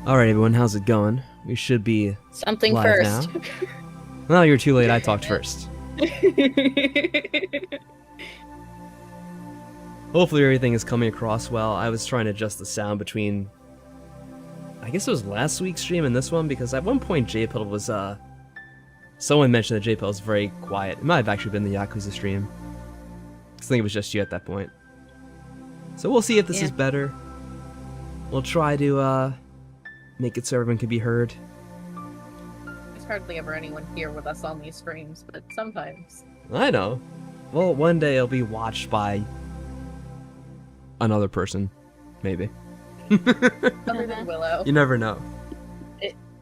Alright everyone, how's it going? We should be Something live first. now. Well, you're too late, I talked first. Hopefully everything is coming across well. I was trying to adjust the sound between... I guess it was last week's stream and this one, because at one point Jaypetal was, someone mentioned that Jaypetal was very quiet. It might have actually been the Yakuza stream. I think it was just you at that point. So we'll see if this is better. We'll try to, make it so everyone can be heard. There's hardly ever anyone here with us on these streams, but sometimes. I know. Well, one day it'll be watched by another person, maybe. Other than Willow. You never know.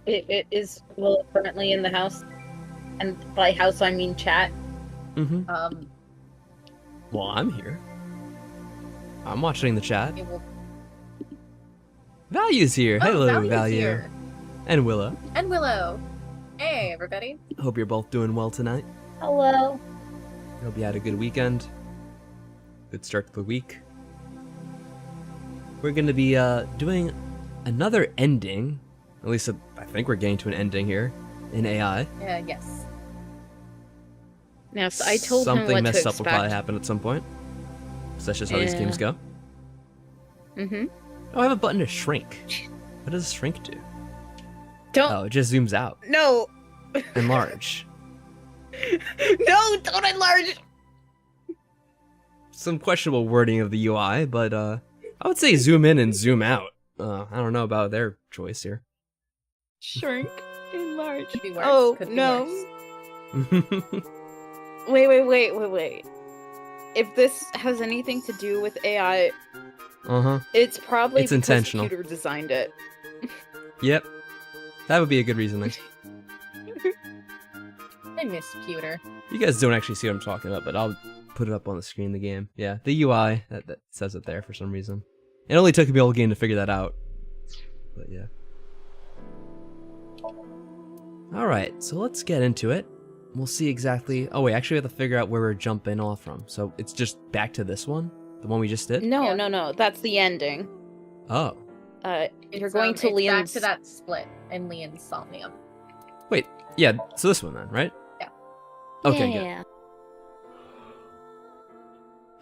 It is Willow currently in the house, and by house I mean chat. Mm-hmm. Well, I'm here. I'm watching the chat. Okay, well, Value's here. oh, Hello, Value's Value. here. And Willow. And Willow. Hey, everybody. Hope you're both doing well tonight. Hello. Hope you had a good weekend. Good start to the week. We're going to be doing another ending. At least I think we're getting to an ending here in AI. Yes. Now, so I told Something him what messed to up will probably expect. happen at some point. So that's just how these games go. Oh, I have a button to shrink. What does shrink do? Don't. Oh, it just zooms out. No. Enlarge. No, don't enlarge. Some questionable wording of the UI, but I would say zoom in and zoom out. I don't know about their choice here. Shrink, enlarge. Could be worse. Oh Could be no. worse. Wait. If this has anything to do with AI, it's probably It's because intentional. the computer designed it. Yep. That would be a good reasoning. I miss Pewter. You guys don't actually see what I'm talking about, but I'll put it up on the screen, the game. Yeah, the UI, that says it there for some reason. It only took me a whole game to figure that out. But yeah. Alright, so let's get into it. We'll see exactly... Oh wait, actually we have to figure out where we're jumping off from. So it's just back to this one? The one we just did? No, Yeah. no, that's the ending. Oh. You're going to it's Leon's... back to that split in Leon's Somnium. Wait, yeah, so this one then, right? Yeah. Okay, Yeah.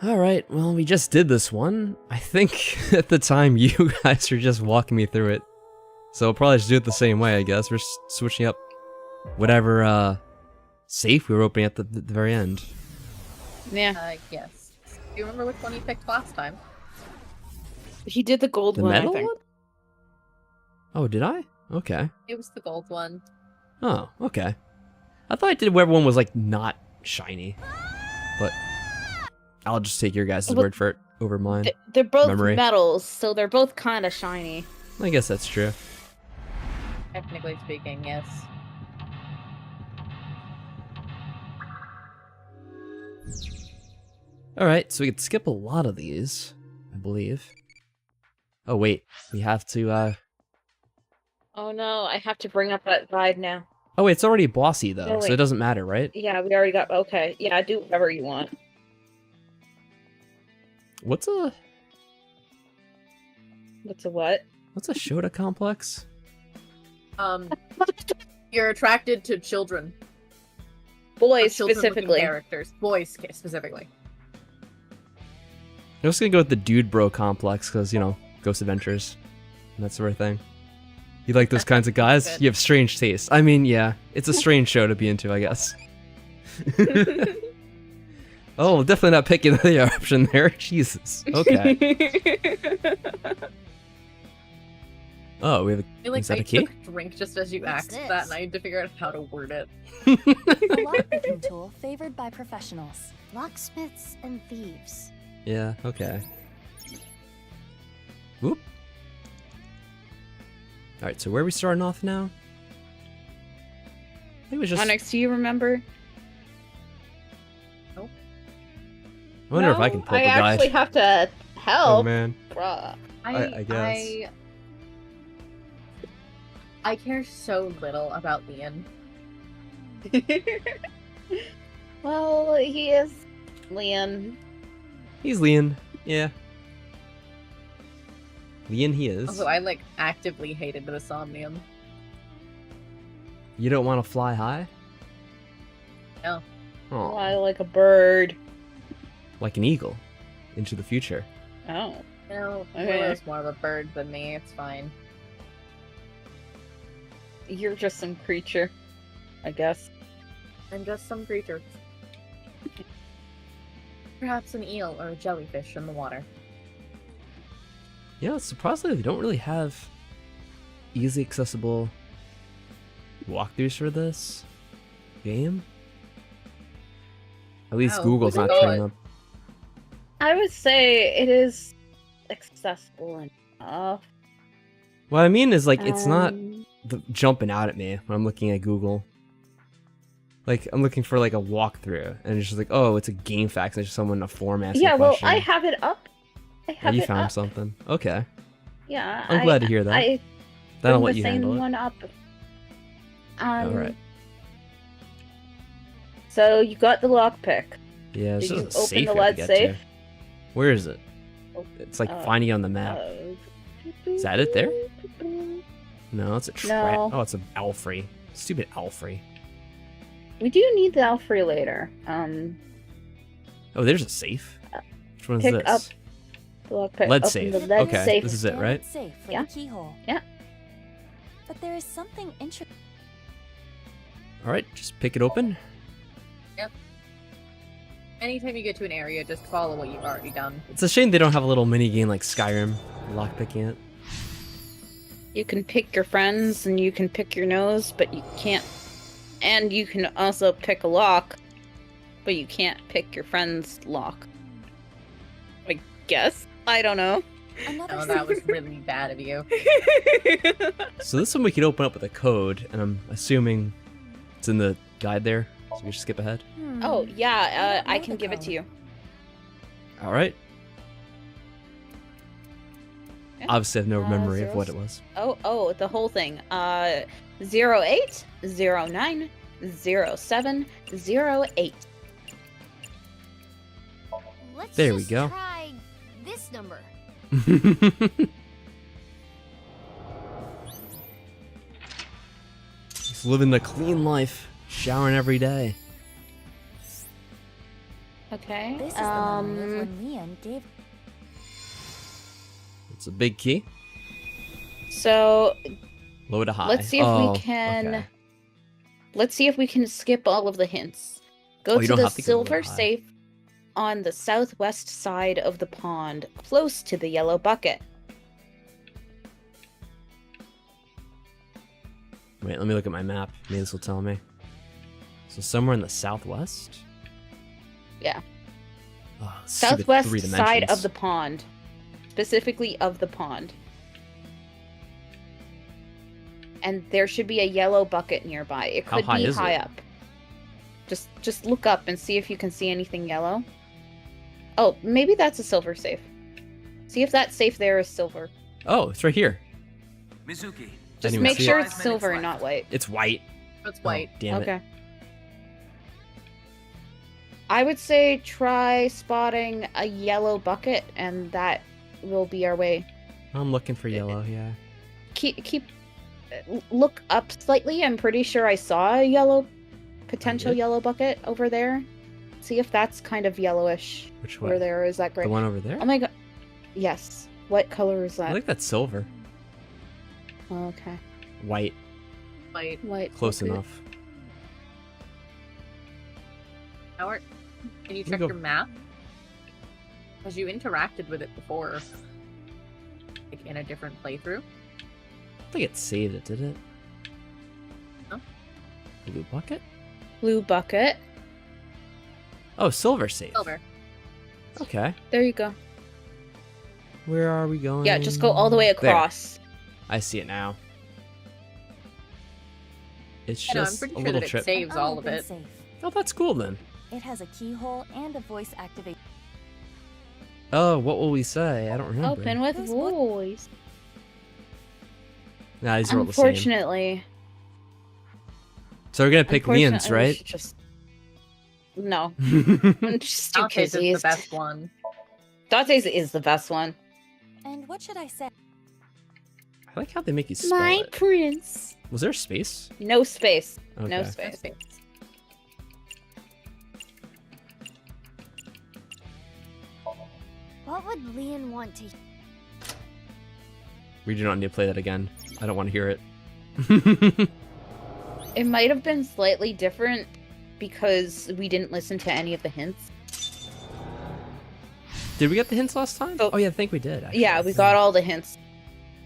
good. Alright, well, we just did this one. I think at the time you guys were just walking me through it. So we'll probably just do it the same way, I guess. We're switching up whatever, safe we were opening at the very end. Yeah. Yes. Do you remember which one you picked last time? He did the gold The one, metal I think. one? Oh, did I? Okay. It was the gold one. Oh, okay. I thought I did where one was, like, not shiny. But I'll just take your guys' Well, word for it over mine. They're both Memory. metals, so they're both kind of shiny. I guess that's true. Technically speaking, yes. Alright, so we could skip a lot of these, I believe. Oh, wait. We have to, Oh no, I have to bring up that guide now. Oh, wait, it's already bossy, though, Oh, so it wait. doesn't matter, right? Yeah, we already got... Okay, yeah, do whatever you want. What's a What's a what? Shota complex? You're attracted to children. Boys, Children-looking specifically. characters. Boys, specifically. I'm just gonna go with the dude bro complex, because, you know, Ghost Adventures. And that sort of thing. You like those kinds of guys? Good. You have strange taste. I mean, yeah, it's a strange show to be into, I guess. Oh, definitely not picking the other option there. Jesus. Okay. Oh, we have a... I feel like Is that I a key? took a drink just as you What's asked this? that, and I had to figure out how to word it. A lockpicking tool favored by professionals, locksmiths, and thieves. Yeah, okay. Whoop. Alright, so where are we starting off now? I think it was just... Onyx, do you remember? I wonder if I can pull up a I guide. actually have to Oh, help. man. Bruh. I guess. I care so little about Leon. Well, he is Leon. He's Leon. Yeah. Leon, he is. Also, I like actively hated the Somnium. You don't want to fly high? No. Oh, Fly like a bird. like an eagle into the future. Oh. No, Okay. Willow's more of a bird than me. It's fine. You're just some creature, I guess. I'm just some creature. Perhaps an eel or a jellyfish in the water. Yeah, surprisingly, they don't really have easily accessible walkthroughs for this game. At least Oh, Google's not look at showing that. up. I would say it is accessible enough. What I mean is, like, it's not Um, jumping out at me when I'm looking at Google. Like, I'm looking for, like, a walkthrough, and it's just like, oh, it's a game facts, and it's just someone in a forum asking Yeah, a well, question. I have it up. I Oh, have you it found up. something. Okay. Yeah, I'm glad to hear that. I Then I'll bring let the you same handle it. one up. Alright. So you got the lockpick. Yeah, it's Did you just a open safe the we have lead to get safe? to. Where is it? Oh, It's like uh, finding it on the map. Is that it there? No, it's a trap. No. Oh, it's an Alfrey. Stupid Alfrey. We do need the Alfrey later. Oh, there's a safe. Which one is pick this? up the lockpick. Lead Open safe. The lead Okay, safe. this is it, Standard right? safe for Yeah. the keyhole. Yeah. But there is something interesting. Alright, just pick it open. Anytime you get to an area, just follow what you've already done. It's a shame they don't have a little mini game like Skyrim, lockpicking it. You can pick your friends and you can pick your nose, but you can't. And you can also pick a lock, but you can't pick your friend's lock. I guess. I don't know. Another Oh, that was really bad of you. So this one we can open up with a code, and I'm assuming it's in the guide there, so we just skip ahead. Oh, yeah, don't I know can the give it code. to you. Alright. Yeah. Obviously I have no memory of what it zeros. was. Oh, the whole thing. 08 09 07 08. Let's There we just go. try this number. Just living a clean life, showering every day. Okay. This is the memory of when Leon gave. It's a big key. So Low to high. let's see if Oh, we can. okay. Let's see if we can skip all of the hints. Go Oh, you to don't the have to go low to silver high. safe on the southwest side of the pond, close to the yellow bucket. Wait, let me look at my map. Maybe this will tell me. So somewhere in the southwest? Yeah. Oh, stupid Southwest 3 side of dimensions. the pond. Specifically of the pond. And there should be a yellow bucket nearby. It How could high be is high it? up. Just look up and see if you can see anything yellow. Oh, maybe that's a silver safe. See if that safe there is silver. Oh, it's right here. Mizuki. Didn't Just even make see sure it. it's 5 minutes silver and left. not white. It's white. It's white. Oh, damn it. Okay. I would say try spotting a yellow bucket, and that will be our way. I'm looking for yellow, yeah. Look up slightly. I'm pretty sure I saw a potential did? yellow bucket over there. See if that's kind of yellowish. Which Over one? there, is that great? The one over there? Oh my god. Yes. What color is I that? think that's silver. Oh, okay. White. White. White. Close okay. enough. Howard, can you me check go- your map? Because you interacted with it before. Like in a different playthrough. I think it saved it, did it? No. Blue bucket? Blue bucket. Oh, silver safe. Silver. Okay. There you go. Where are we going? Yeah, just go all the way There. across. I see it now. It's I know, I'm just pretty a sure little that it trip. saves all of Unopened it. safe. Oh, that's cool then. It has a keyhole and a voice activation. Oh, what will we say? I don't remember. Open with Who's what? voice. Nah, these are all the same. Unfortunately. So we're gonna pick Leon's, unfortunately, we right? should just no. Just do Dante's is the Kizzy's. best one. Dante's is the best one. And what should I say? I like how they make you spell My it. prince. Was there space? No space. No Okay. space. What would Leon want to? We do not need to play that again. I don't want to hear it. It might have been slightly different because we didn't listen to any of the hints. Did we get the hints last time? Oh. Oh yeah, I think we did. Actually. Yeah, we got all the hints.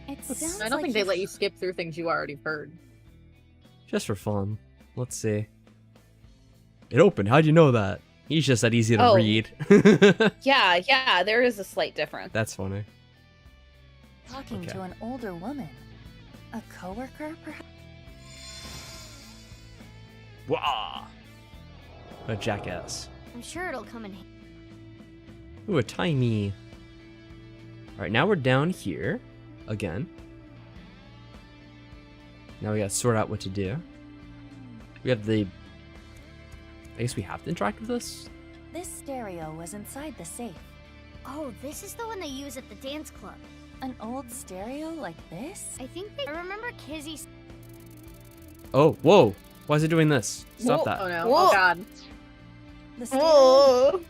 It sounds I don't like think they he's- let you skip through things you already heard. Just for fun. Let's see. It opened. How'd you know that? He's just that easy to Oh. read. Yeah, there is a slight difference. That's funny. talking Okay. to an older woman. A coworker, perhaps? Wah! A jackass. I'm sure it'll come in handy. Ooh, a tiny. Alright, now we're down here. Again. Now we gotta sort out what to do. We have the... I guess we have to interact with this? This stereo was inside the safe. Oh, this is the one they use at the dance club. An old stereo like this? I think they. I remember Kizzy. Oh, whoa! Why is it doing this? Stop Whoa. that. Oh no! Whoa. Oh god! The stereo. Oh.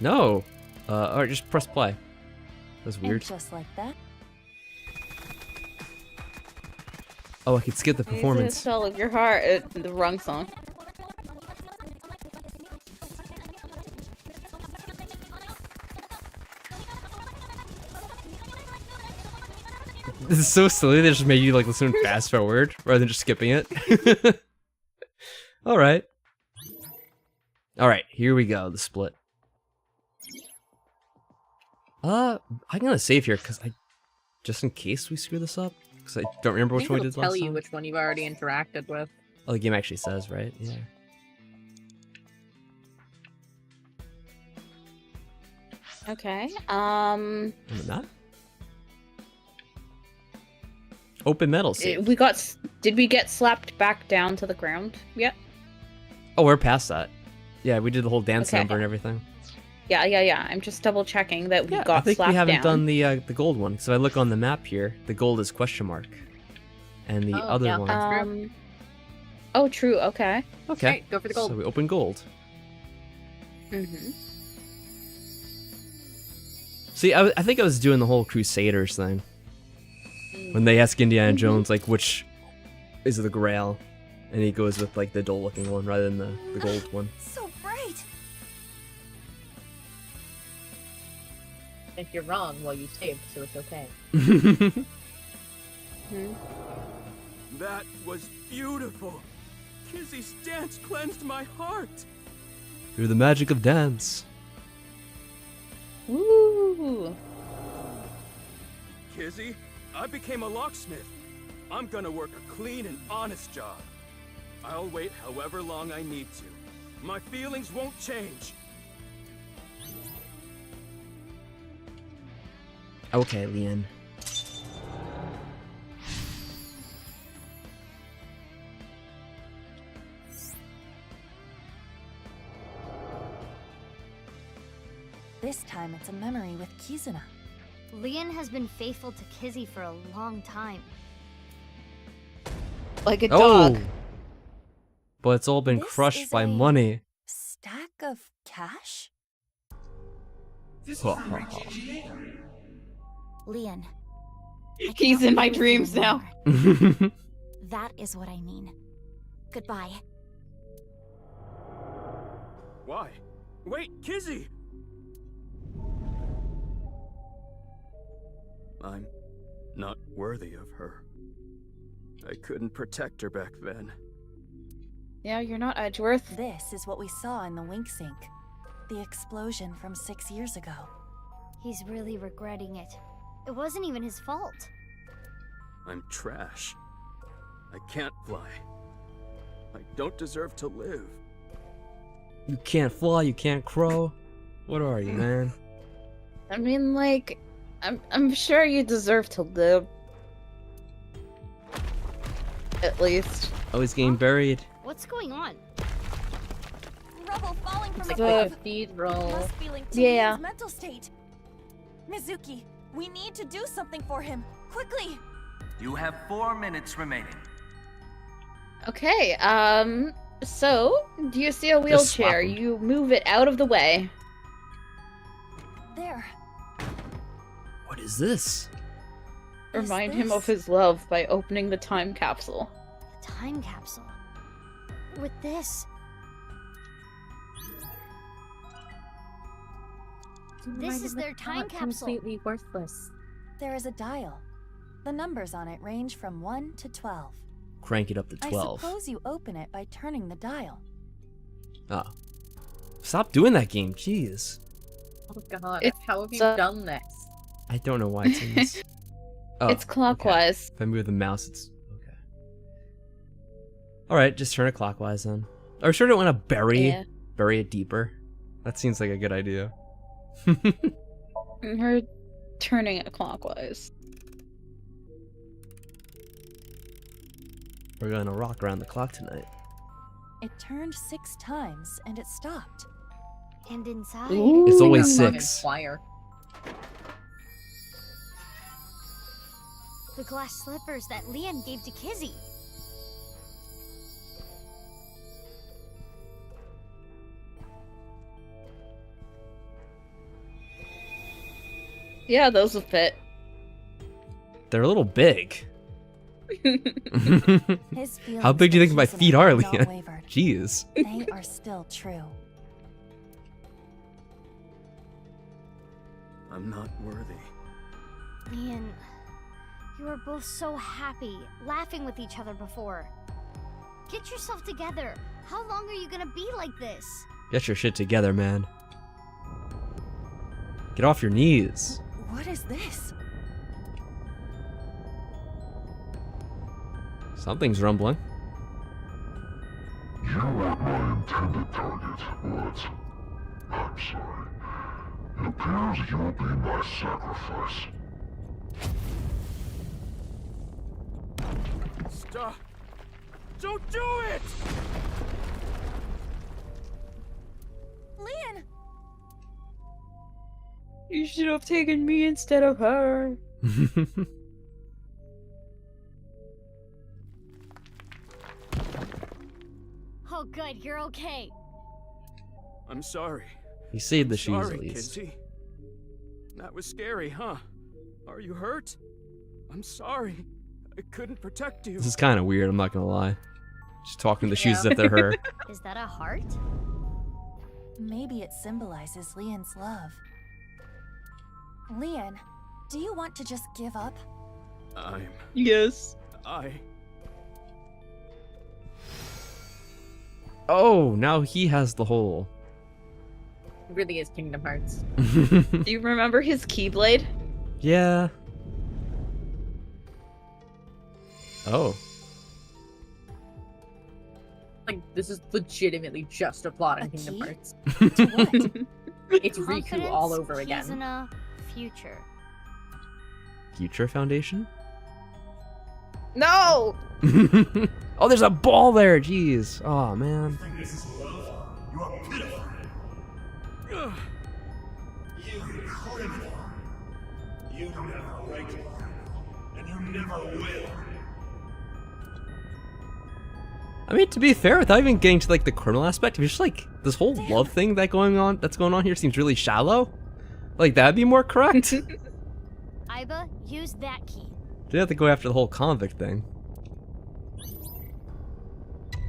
No! Alright, just press play. That's And weird. just like that, Oh, I could skip the performance. Soul of your heart. The wrong song. This is so silly, they just made you like listen fast forward rather than just skipping it. Alright. Alright, here we go, the split. I'm gonna save here because just in case we screw this up. Because I don't remember I which think one we it'll did tell last you time. which one you've already interacted with. Oh, the game actually says, right? Yeah. Okay. On the map? Open metal save. We got. Did we get slapped back down to the ground? Yep. Oh, we're past that. Yeah, we did the whole dance Okay. number and everything. Yeah. I'm just double checking that we Yeah, got I think slapped we haven't down. done the gold one. So I look on the map here, the gold is question mark, and the Oh, other yeah. one. That's true. Oh, true. Okay. Okay, Alright, go for the gold. so we open gold. Mm-hmm. See, I think I was doing the whole Crusaders thing when they ask Indiana Jones like which is the Grail, and he goes with like the dull-looking one rather than the gold one. so bright. If you're wrong, well, you saved, so it's okay. That was beautiful. Kizzy's dance cleansed my heart. Through the magic of dance. Woo! Kizzy, I became a locksmith. I'm gonna work a clean and honest job. I'll wait however long I need to. My feelings won't change. Okay, Leon. This time it's a memory with Kizuna. Leon has been faithful to Kizzy for a long time. Like a Oh! dog. But it's all been This crushed is by a- money. Stack of cash? Leon. I He's cannot in my be with you dreams now. anymore. That is what I mean. Goodbye. Why? Wait, Kizzy! I'm not worthy of her. I couldn't protect her back then. Yeah, you're not Edgeworth. This is what we saw in the wink sink. The explosion from 6 years ago. He's really regretting it. It wasn't even his fault. I'm trash. I can't fly. I don't deserve to live. You can't fly, you can't crow. What are you, man? I mean, like, I'm sure you deserve to live. At least. Oh, he's getting buried. What's going on? Rubble falling from It's like above. the cathedral. Must be linked to Yeah. Leon's mental state. Mizuki, we need to do something for him. Quickly! You have 4 minutes remaining. Okay, so, do you see a Just slap wheelchair? him. You move it out of the way. There. What is this? Remind him of this- his love by opening the time capsule. Time capsule. With this, This is their time capsule. Completely worthless. There is a dial. The numbers on it range from 1 to 12. Crank it up to I 12. suppose you open it by turning the dial. Oh. Stop doing that game, jeez. Oh god, It's, how have you uh, done this? I don't know why it's in this. Oh, It's clockwise. okay. If I move the mouse, it's okay. Alright, just turn it clockwise then. Or sure don't want to bury it deeper. That seems like a good idea. We're turning it clockwise. We're gonna rock around the clock tonight. It turned 6 times and it stopped. and inside, It's always Sing a song 6. in choir. the glass slippers that Leon gave to Kizzy. Yeah, those will fit. They're a little big. His feelings How big do you think for my Kizuna feet are, have not Leah? wavered. Jeez. They are still true. I'm not worthy. Leon, you were both so happy, laughing with each other before. Get yourself together. How long are you gonna be like this? Get your shit together, man. Get off your knees. What is this? Something's rumbling. You weren't my intended target, but I'm sorry. It appears you'll be my sacrifice. Stop! Don't do it! Leon! You should have taken me instead of her. Oh, good, you're okay. I'm sorry. You saved the shoes Sorry, at least. Kizzy. That was scary, huh? Are you hurt? I'm sorry. I couldn't protect you. This is kind of weird, I'm not gonna lie. Just talking to the shoes as if they're her. Is that a heart? Maybe it symbolizes Leon's love. Leon, do you want to just give up? Yes. Oh, now he has the hole. It really is Kingdom Hearts. Do you remember his Keyblade? Yeah. Oh. Like, this is legitimately just a plot in A Kingdom key? Hearts. To what? It's Riku all over again. Kizuna, future. Future Foundation? No! Oh, there's a ball there, jeez. Oh, man. This is love? You are pitiful. Ugh. You criminal. You don't have a right to be criminal, and you never will. I mean, to be fair, without even getting to like the criminal aspect, it's just like this whole love thing that's going on here seems really shallow. Like that'd be more correct. Iba, use that key. They have to go after the whole convict thing.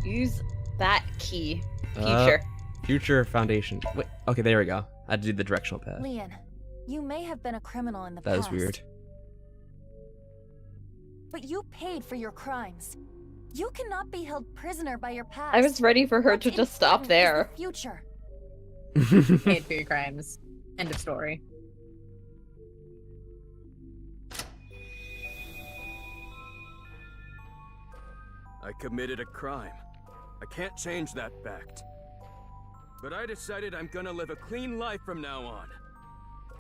Use that key. Uh, Future. Future Foundation. Wait, okay, there we go. I had to do the directional pad. Leon, you may have been a criminal in the That is past. weird. But you paid for your crimes. You cannot be held prisoner by your past. I was ready for her What's to just stop important is there. the future. Paid for your crimes. End of story. I committed a crime. I can't change that fact. But I decided I'm gonna live a clean life from now on.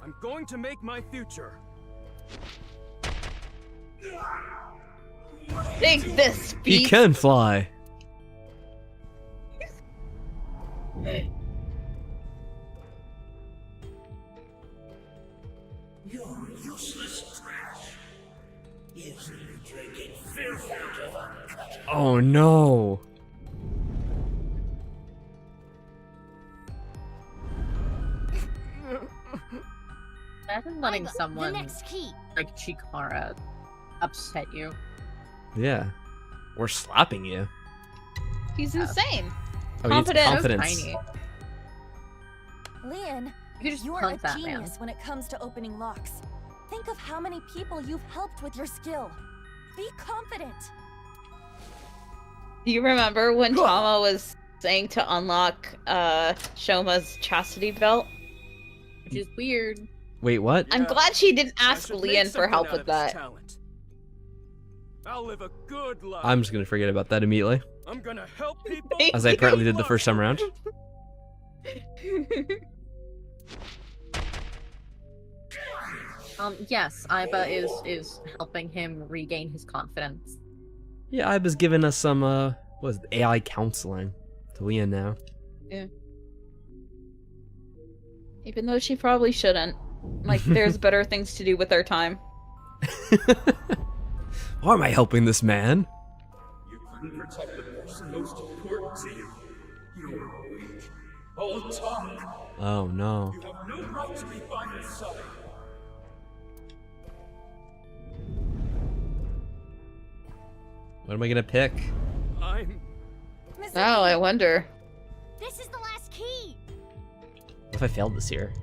I'm going to make my future. Take this, He feet. can fly. You're useless trash. Oh no! Imagine letting Aiba, someone The next key. like Chikara upset you. Yeah. Or slapping you. He's Yeah. insane. Oh, he needs Confident. confidence. Tiny. Leon, You could just you're punk a that genius man. when it comes to opening locks. Think of how many people you've helped with your skill. Be confident. Do you remember when Tama was saying to unlock Shoma's chastity belt? Which is weird. Wait, what? I'm Yeah, glad she didn't I ask should Leon make for help something with out of his that. talent. I'll live a good life. I'm just gonna forget about that immediately. I'm gonna help people. Thank As I apparently did the first time around. Yes, Aiba is helping him regain his confidence. Yeah, Iba's giving us some, what is it, AI counseling to Leon now. Even though she probably shouldn't. Like, there's better things to do with our time. Why am I helping this man? You couldn't protect the person most important to you. You're weak. All talk. Oh no. You have no right to be by my side. What am I gonna pick? I'm. Oh, I wonder. This is the last key. What if I failed this year?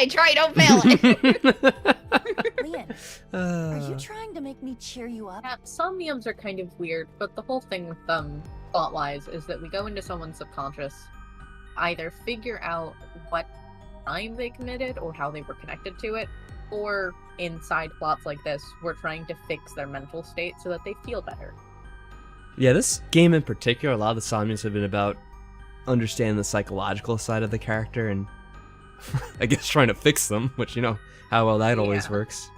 Try, don't fail it. Leon, are you trying to make me cheer you up? Yeah, somniums are kind of weird, but the whole thing with them, plot-wise, is that we go into someone's subconscious, either figure out what crime they committed or how they were connected to it, or in side plots like this, we're trying to fix their mental state so that they feel better. Yeah, this game in particular, a lot of the Somniums have been about understanding the psychological side of the character and I guess trying to fix them, which, you know, how well that always Yeah. works.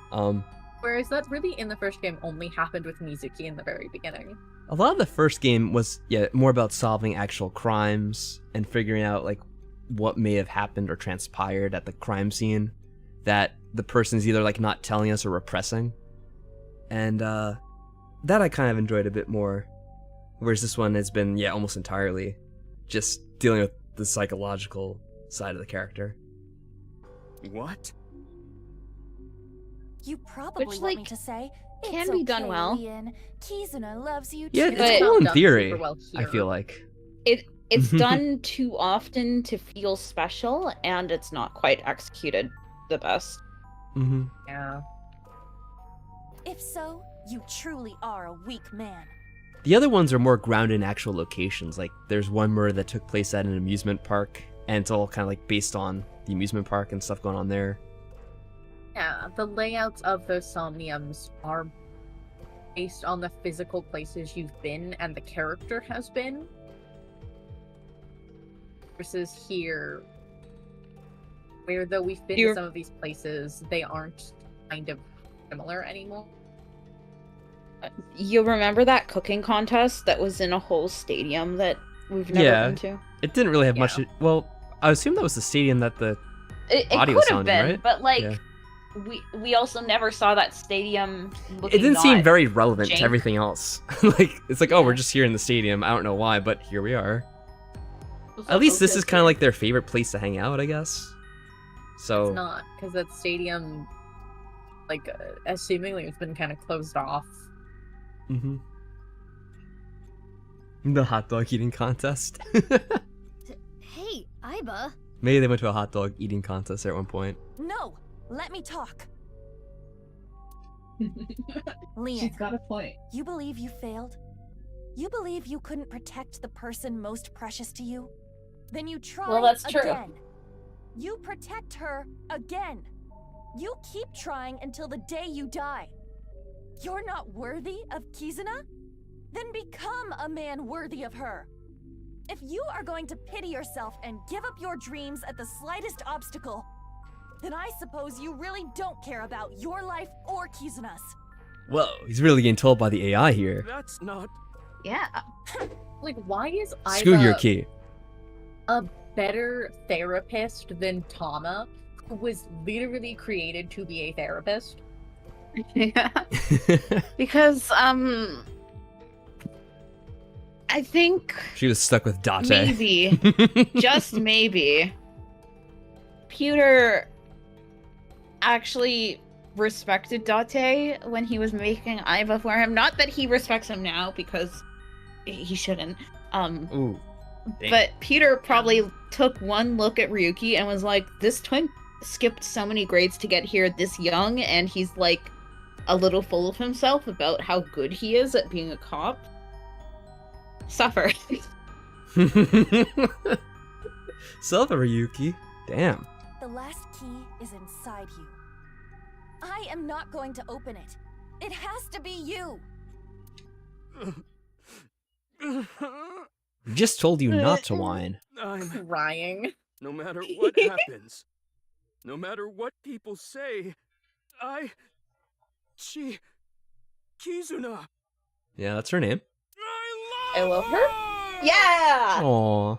Whereas that really, in the first game, only happened with Mizuki in the very beginning. A lot of the first game was, yeah, more about solving actual crimes and figuring out, like, what may have happened or transpired at the crime scene that the person's either, like, not telling us or repressing. And, that I kind of enjoyed a bit more. Whereas this one has been, yeah, almost entirely just dealing with the psychological side of the character. What? You probably Which, want me like, to say, can "It's be done okay, well." Leon. Kizuna loves you Yeah, too." it's But- cool in Done theory, super well I here. feel like. It's done too often to feel special, and it's not quite executed the best. Mm-hmm. Yeah. If so, you truly are a weak man. The other ones are more grounded in actual locations. Like, there's one murder that took place at an amusement park, and it's all kind of like based on the amusement park and stuff going on there. Yeah, the layouts of those somniums are based on the physical places you've been and the character has been. Versus here, where though we've been You're- to some of these places, they aren't kind of similar anymore. You remember that cooking contest that was in a whole stadium that we've never Yeah. been to? It didn't really have much. Yeah. Well, I assume that was the stadium that the It Body could was have sounding, been, right? but like Yeah. we also never saw that stadium. It didn't seem not very relevant to jank. everything else. Like, it's like, oh, we're Yeah. just here in the stadium. I don't know why, but here we are. It's At least this is focused- kind of like their favorite place to hang out, I guess. So, It's not, because that stadium, like, assumingly it's been kind of closed off. hmm The hot dog eating contest. Hey, Aiba. Maybe they went to a hot dog eating contest at one point. No, let me talk. Leon, got a point. you believe you failed? You believe you couldn't protect the person most precious to you? Then you try Well, that's true. again. You protect her again. You keep trying until the day you die. You're not worthy of Kizuna? Then become a man worthy of her. If you are going to pity yourself and give up your dreams at the slightest obstacle, then I suppose you really don't care about your life or Kizuna's. Whoa, he's really getting told by the AI here. That's not. Yeah. Like, why is Screw your Aiba key. a better therapist than Tama, who was literally created to be a therapist. Yeah. Because, I think She was stuck with Date. maybe, just maybe, Pewter actually respected Date when he was making Aiba for him. Not that he respects him now, because he shouldn't. Ooh. Damn. But Peter probably took one look at Ryuki and was like, this twin skipped so many grades to get here this young, and he's like a little full of himself about how good he is at being a cop. Suffer. Suffer, Yuki. Damn. The last key is inside you. I am not going to open it. It has to be you. We just told you not to whine. I'm... Crying. No matter what happens, no matter what people say, Kizuna. Yeah, that's her name. I love her. Yeah! Aww.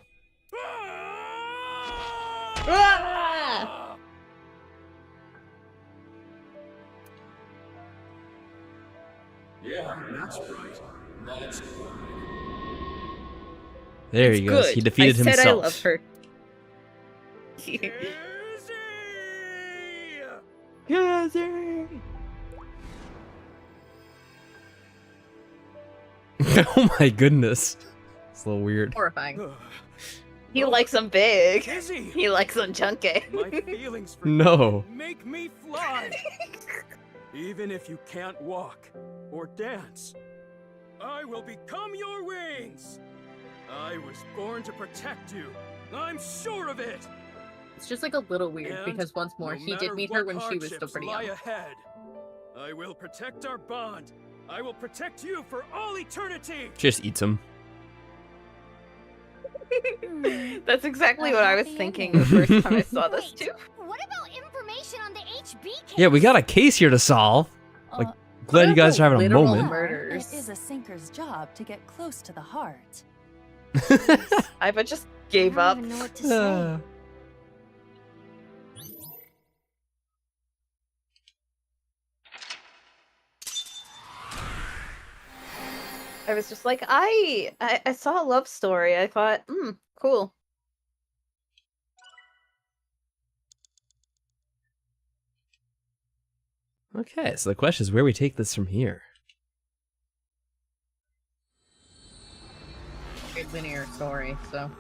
Ah! Yeah, that's right. That's There It's he goes. good. He defeated I said himself. I love her. Oh my goodness. It's a little weird. Horrifying. He likes them big. Kizzy! He likes them chunky. My feelings for No. you make me fly. Even if you can't walk or dance, I will become your wings. I was born to protect you. I'm sure of it. It's just like a little weird And because once more, no he did matter meet her what when she was still hardships pretty lie young. ahead, I will protect our bond. I will protect you for all eternity. Just eats him. That's exactly A what I was happy thinking ending. the first time I saw this Wait, too. what about information on the HB case? Yeah, we got a case here to solve. Like, glad you guys are having a literal moment. murders. It is a sinker's job to get close to the heart. Aiba just I gave don't up. even know what to say. I was just like, I saw a love story. I thought, cool. Okay, so the question is where we take this from here. A linear story, so.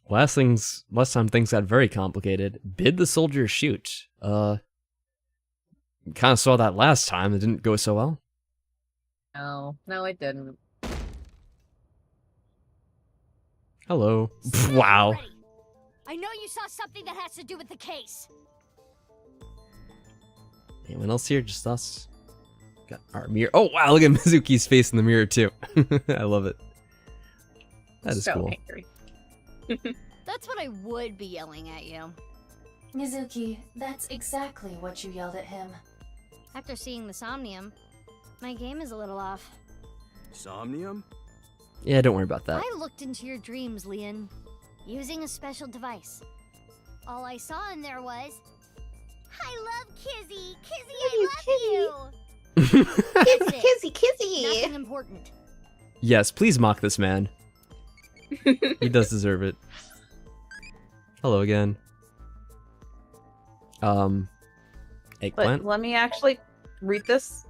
Last time things got very complicated. Bid the soldier shoot. Kind of saw that last time. It didn't go so well. No, it didn't. Hello. Stop Wow. already. I know you saw something that has to do with the case. Anyone else here? Just us. Got our mirror. Oh wow! Look at Mizuki's face in the mirror too. I love it. That is so cool. angry. That's what I would be yelling at you. Mizuki, that's exactly what you yelled at him. After seeing the Somnium, my game is a little off. Somnium? Yeah, don't worry about that. I looked into your dreams, Leon, using a special device. All I saw in there was, I love Kizzy! Kizzy, I love you! That's it. Kizzy! Nothing important. Yes, please mock this man. He does deserve it. Hello again. Eggplant? But let me actually read this.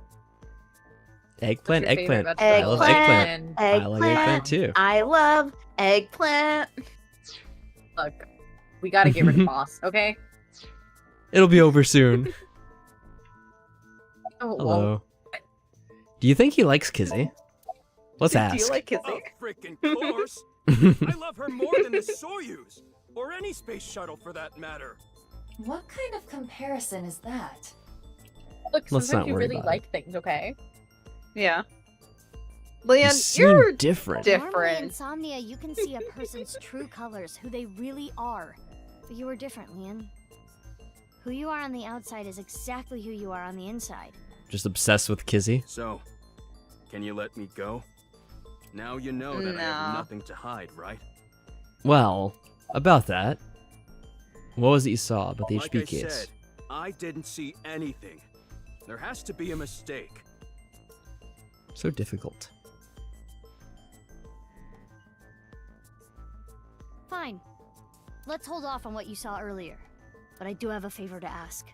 Eggplant, What's your favorite eggplant. vegetable? I love eggplant. And I like eggplant too. I love eggplant. look, we gotta get rid of Boss, okay? It'll be over soon. Oh, well, Hello. Do you think he likes Kizzy? Let's Do ask. you like Of Kizzy? freaking course. I love her more than the Soyuz, or any space shuttle for that matter. What kind of comparison is that? look, Let's sometimes not you worry really about like things, okay? Yeah. Leon, You seem you're different. different. Normally in Insomnia, you can see a person's true colors, who they really are. But you are different, Leon. Who you are on the outside is exactly who you are on the inside. Just obsessed with Kizzy. So, can you let me go? Now you know that I No. have nothing to hide, right? Well, about that. What was it you saw about the Like HP I case? said, I didn't see anything. There has to be a mistake. So difficult. Fine. Let's hold off on what you saw earlier. But I do have a favor to ask.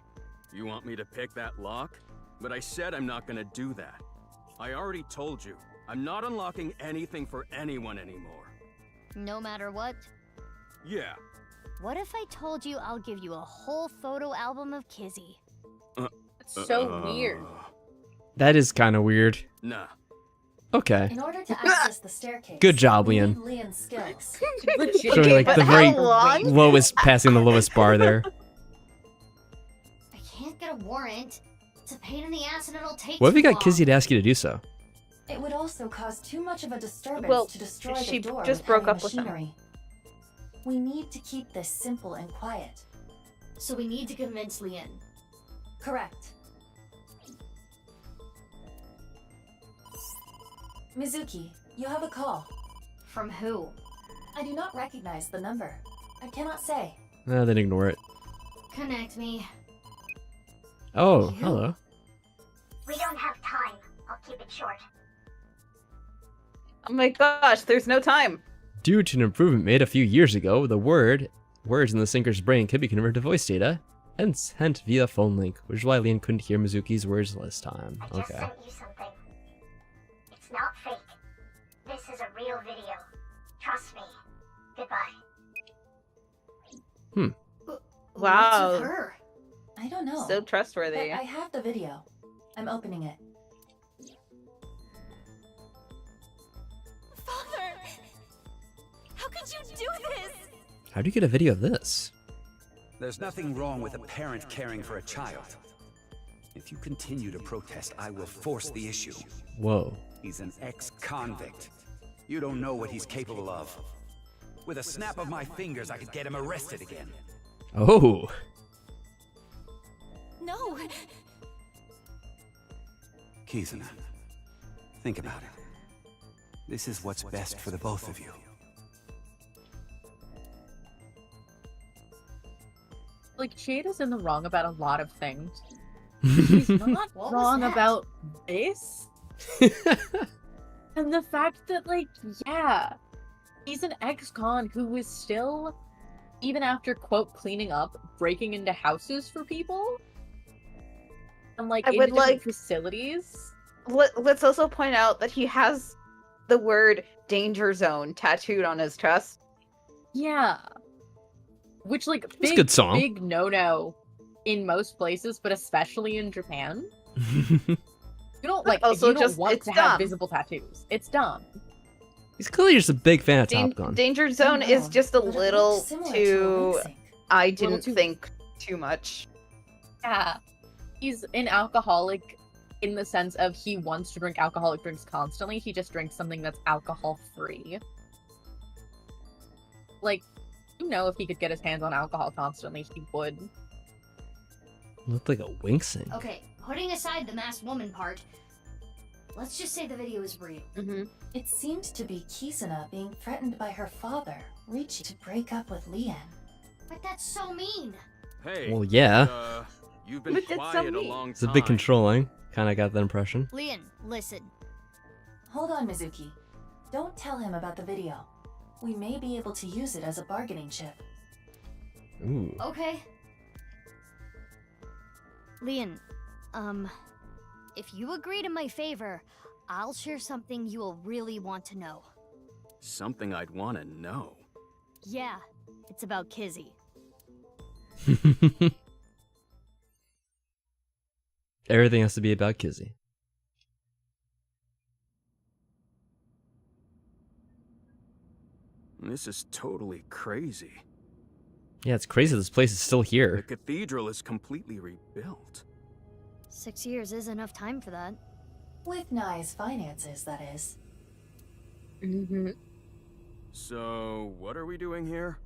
You want me to pick that lock? But I said I'm not gonna do that. I already told you, I'm not unlocking anything for anyone anymore. No matter what? Yeah. What if I told you I'll give you a whole photo album of Kizzy? It's so weird. That is kind of weird. Nah. Okay. In order to access the staircase, Good job, we Leon. need Leon's skills. Legit. Showing like but the how very long? lowest, passing the lowest bar there. I can't get a warrant. It's a pain in the ass and it'll take What if you too got long. Kizzy to ask you to do so? It would also cause too much of a disturbance Well, to destroy she the door just with broke heavy up with him. machinery. We need to keep this simple and quiet. So we need to convince Leon. Correct. Mizuki, you have a call. From who? I do not recognize the number. I cannot say. Then ignore it. Connect me. Oh, You? hello. We don't have time. I'll keep it short. Oh my gosh, there's no time. Due to an improvement made a few years ago, the words in the sinker's brain could be converted to voice data and sent via phone link, which is why Leon couldn't hear Mizuki's words last time. Okay. sent you something. It's not fake. This is a real video. Trust me. Goodbye. Wow. What's with her? I don't know. So but trustworthy. I have the video. I'm opening it. Father! How could you do this? How do you get a video of this? There's nothing wrong with a parent caring for a child. If you continue to protest, I will force the issue. Whoa. He's an ex-convict. You don't know what he's capable of. With a snap of my fingers, I could get him arrested again. Oh. No! Kizuna, think about it. This is what's best for the both of you. Like, Jade is in the wrong about a lot of things. She's not What was wrong that? about this. And the fact that, like, yeah, he's an ex-con who is still, even after, quote, cleaning up, breaking into houses for people. And, like, I in would different like- facilities. Let's also point out that he has the word danger zone tattooed on his chest. Yeah. Which, like, a big, good song. big no-no in most places, but especially in Japan. You don't, like, Also you don't just- want it's to have dumb. visible tattoos. It's dumb. He's clearly just a big fan of Top Gun. Danger zone is just a But it little looks similar to a too. link sync. I didn't too- think too much. Yeah. He's an alcoholic in the sense of he wants to drink alcoholic drinks constantly. He just drinks something that's alcohol-free. Like, you know, if he could get his hands on alcohol constantly, he would. Looked like a wink sync. Okay, putting aside the masked woman part, let's just say the video is real. Mm-hmm. It seemed to be Kizuna being threatened by her father, reaching to break up with Leon. But that's so mean. Hey. Well, yeah. You've been But that's so quiet a mean. long time. It's a bit controlling. Kinda got that impression. Leon, listen. Hold on, Mizuki. Don't tell him about the video. We may be able to use it as a bargaining chip. Ooh. Okay. Leon, if you agree to my favor, I'll share something you will really want to know. Something I'd want to know. Yeah, it's about Kizzy. Everything has to be about Kizzy. This is totally crazy. Yeah, it's crazy this place is still The here. cathedral is completely rebuilt. 6 years is enough time for that. With Nai's finances, that is. Mm-hmm. So, what are we doing here?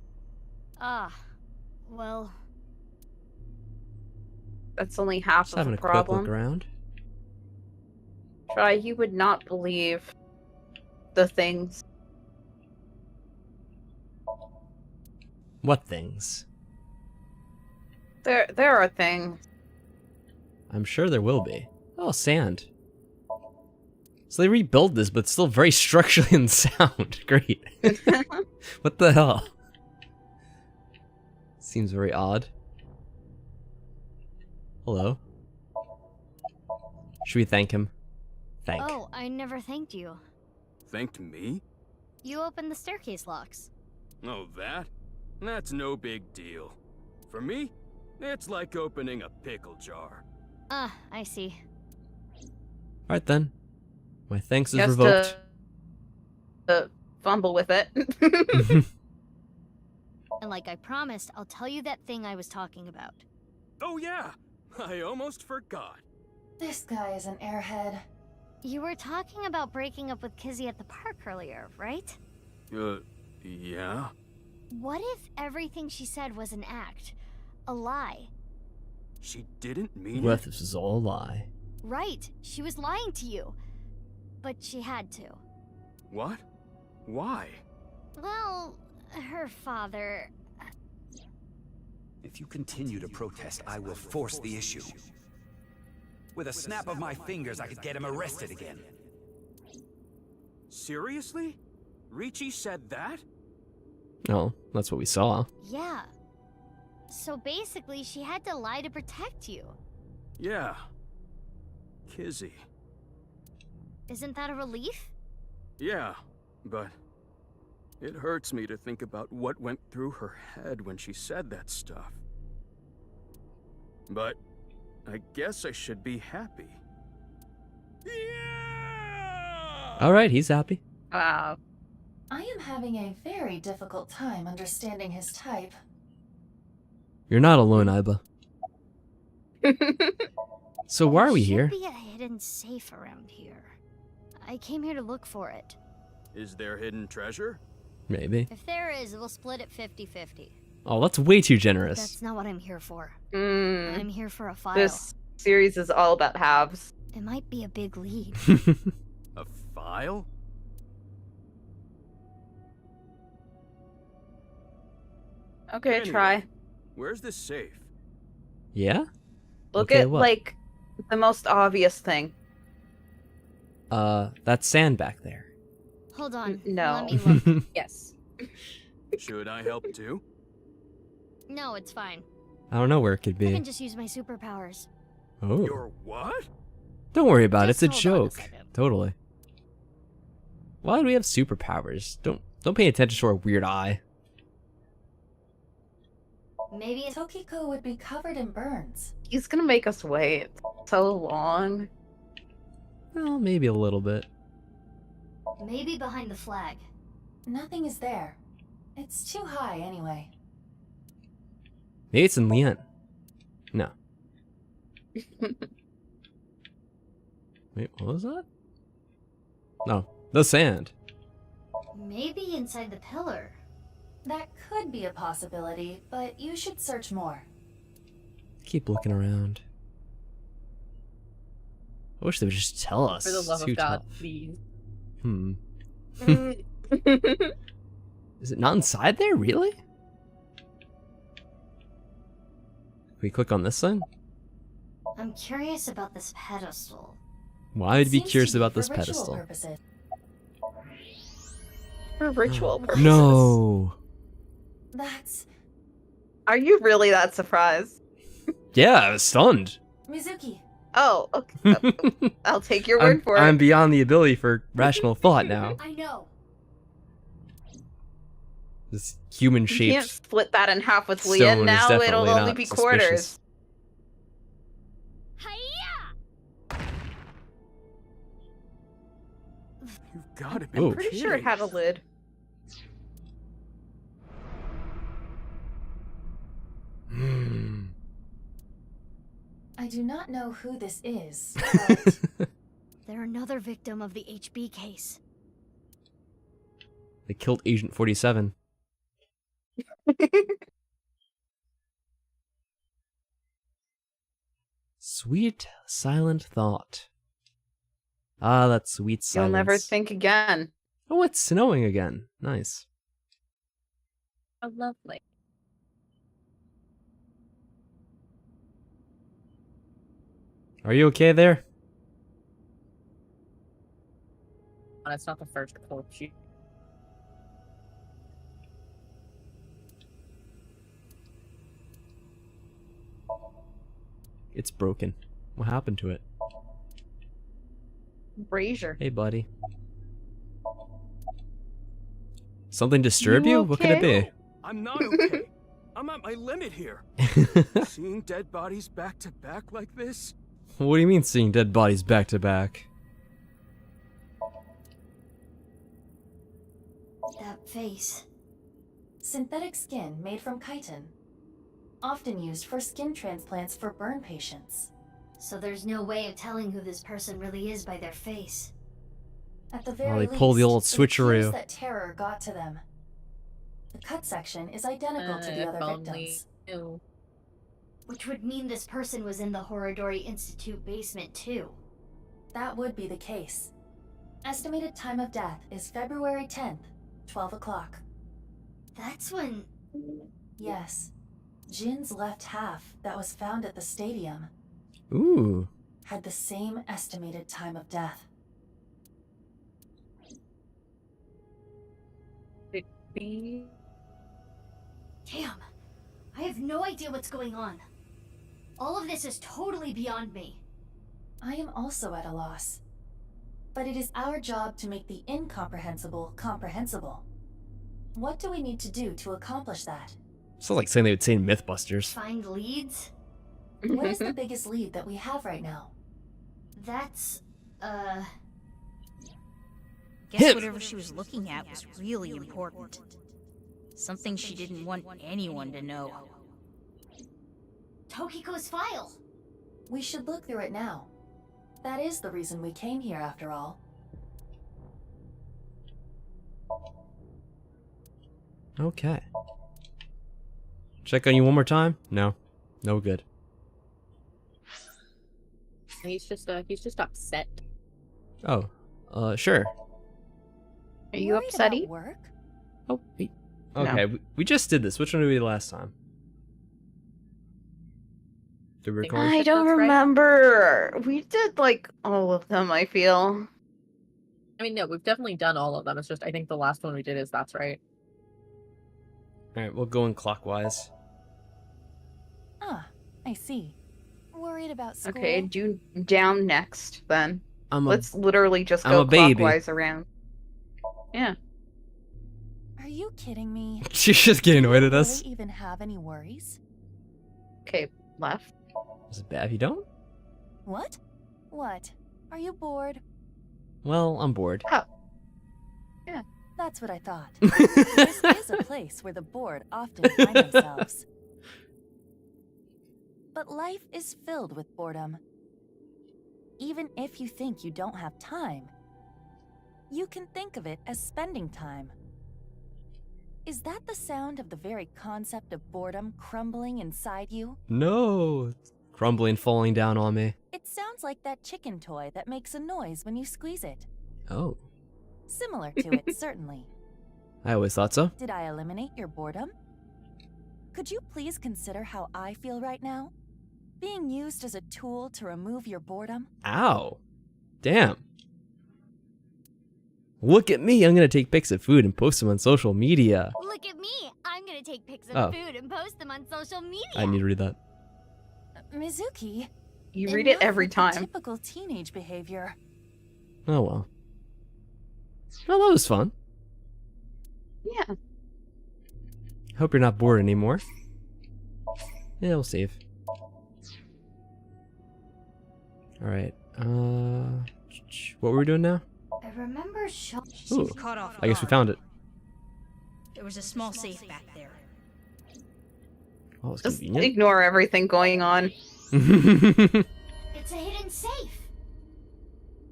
Ah, well, That's only half Just of having the a quick look problem. around. Try, you would not believe the things. What things? There are things. I'm sure there will be. Oh, sand. So they rebuilt this, but still very structurally unsound. Great. What the hell? Seems very odd. Hello. Should we thank him? Thank. Oh, I never thanked you. Thanked me? You opened the staircase locks. Oh, that? That's no big deal. For me, it's like opening a pickle jar. Ah, I see. Alright then. My thanks is Just revoked. to fumble with it. And like I promised, I'll tell you that thing I was talking about. Oh yeah, I almost forgot. This guy is an airhead. You were talking about breaking up with Kizzy at the park earlier, right? Yeah? What if everything she said was an act? A lie? She didn't mean What it? if this is all a lie? Right, she was lying to you. But she had to. What? Why? Well, her father... If you continue to protest, I will force the issue. With a snap of my fingers, I could get him arrested again. Seriously? Ricci said that? Oh, that's what we saw. Yeah. So basically, she had to lie to protect you. Yeah. Kizzy. Isn't that a relief? Yeah, but it hurts me to think about what went through her head when she said that stuff. But I guess I should be happy. Yeah! Alright, he's happy. Wow. I am having a very difficult time understanding his type. You're not alone, Iba. So why are we here? There should be a hidden safe around here. I came here to look for it. Is there hidden treasure? Maybe. If there is, we'll split it 50-50. Oh, that's way too generous. That's not what I'm here for. Mm, I'm here for a file. this series is all about halves. It might be a big lead. A file? Okay, Anyway, try. Where's this safe? Yeah? Look Okay, at, what? like, the most obvious thing. That's sand back there. Hold on. No. Let me look. Yes. Should I help too? No, it's fine. I don't know where it could I be. can just use my superpowers. Oh. Your what? Don't worry about it. Just It's a hold on a joke. second. Totally. Why do we have superpowers? Don't pay attention to our weird eye. Maybe it's... Tokiko would be covered in burns. He's gonna make us wait so long. Well, maybe a little bit. Maybe behind the flag. Nothing is there. It's too high anyway. Maybe it's in Lien. No. Wait, what was that? No, the sand. Maybe inside the pillar. That could be a possibility, but you should search more. Keep looking around. I wish they would just tell us. For the love It's too of God, tough. please. Is it not inside there? Really? Can we click on this thing? I'm curious about this pedestal. Why would you be Seems curious to be about for this ritual pedestal? purposes. For ritual purposes. No. That's... Are you really that surprised? Yeah, I was stunned. Mizuki. Oh, okay. I'll take your word for I'm it. beyond the ability for rational thought now. I know. This You can't human-shaped split that in half with stone Leah. is Now it'll definitely only not be suspicious. quarters. Hiya! You've gotta be Oh. Pretty sure it had a lid. Hmm. I do not know who this is, but They're another victim of the HB case. They killed Agent 47. Sweet silent thought. Ah, that sweet You'll silence. never think again. Oh, it's snowing again. Nice. Oh, lovely. Are you okay there? And it's not the first corpse you. It's broken. What happened to it? Brazier. Hey, buddy. Something disturb You you? What could it okay? be? I'm not okay. I'm at my limit here. Seeing dead bodies back to back like this? What do you mean seeing dead bodies back to back? That face. Synthetic skin made from chitin. Often used for skin transplants for burn patients. So there's no way of telling who this person really is by their face. At the very they pull the least, old it appears switcheroo. that terror got to them. The cut section is identical to the If other only victims. knew. Which would mean this person was in the Horodori Institute basement too. That would be the case. Estimated time of death is February 10th, 12 o'clock. That's when... Yes. Jin's left half that was found at the stadium Ooh. had the same estimated time of death. Be Damn. I have no idea what's going on. All of this is totally beyond me. I am also at a loss. But it is our job to make the incomprehensible comprehensible. What do we need to do to accomplish that? Sounds like something they would say in Mythbusters. Find leads? What is the biggest lead that we have right now? That's, Guess whatever she was looking at was really important. Something she didn't want anyone to know. Tokiko's file! We should look through it now. That is the reason we came here after all. Okay. Check on you one more time? No. No good. he's just upset. Oh. Sure. Are you Worried upsetty? about work? Oh, wait. Okay, we just did this. Which one did we do last time? Did we record? I don't That's right. remember. We did like all of them, I feel. I mean, no, we've definitely done all of them. It's just I think the last one we did is That's Right. Alright, we'll go in clockwise. Ah, I see. Worried about school? Okay, do down next then. Let's a literally just I'm go a baby. clockwise around. Yeah. Are you kidding me? She's just getting annoyed at Do you us. really even have any worries? Okay, left. Is it bad if you don't? What? What? Are you bored? Well, I'm bored. Oh. That's what I thought. This is a place where the bored often find themselves. But life is filled with boredom. Even if you think you don't have time, you can think of it as spending time. Is that the sound of the very concept of boredom crumbling inside you? No. Crumbling, falling down on me. It sounds like that chicken toy that makes a noise when you squeeze it. Oh. Similar to it, certainly. I always thought so. Did I eliminate your boredom? Could you please consider how I feel right now? Being used as a tool to remove your boredom? Ow. Damn. Look at me. I'm gonna take pics of food and post them on social media. Look at me! I'm gonna take pics of Oh. food and post them on social media! I need to read that. Mizuki, You read it enough every with the time. Typical teenage behavior. Oh well. Well, that was fun. Yeah. Hope you're not bored anymore. Yeah, we'll save. Alright, what were we doing now? I remember She Ooh, seemed caught off I guess we guard. found it. There was a small safe back there. Oh, it's Just convenient. ignore everything going on. It's a hidden safe!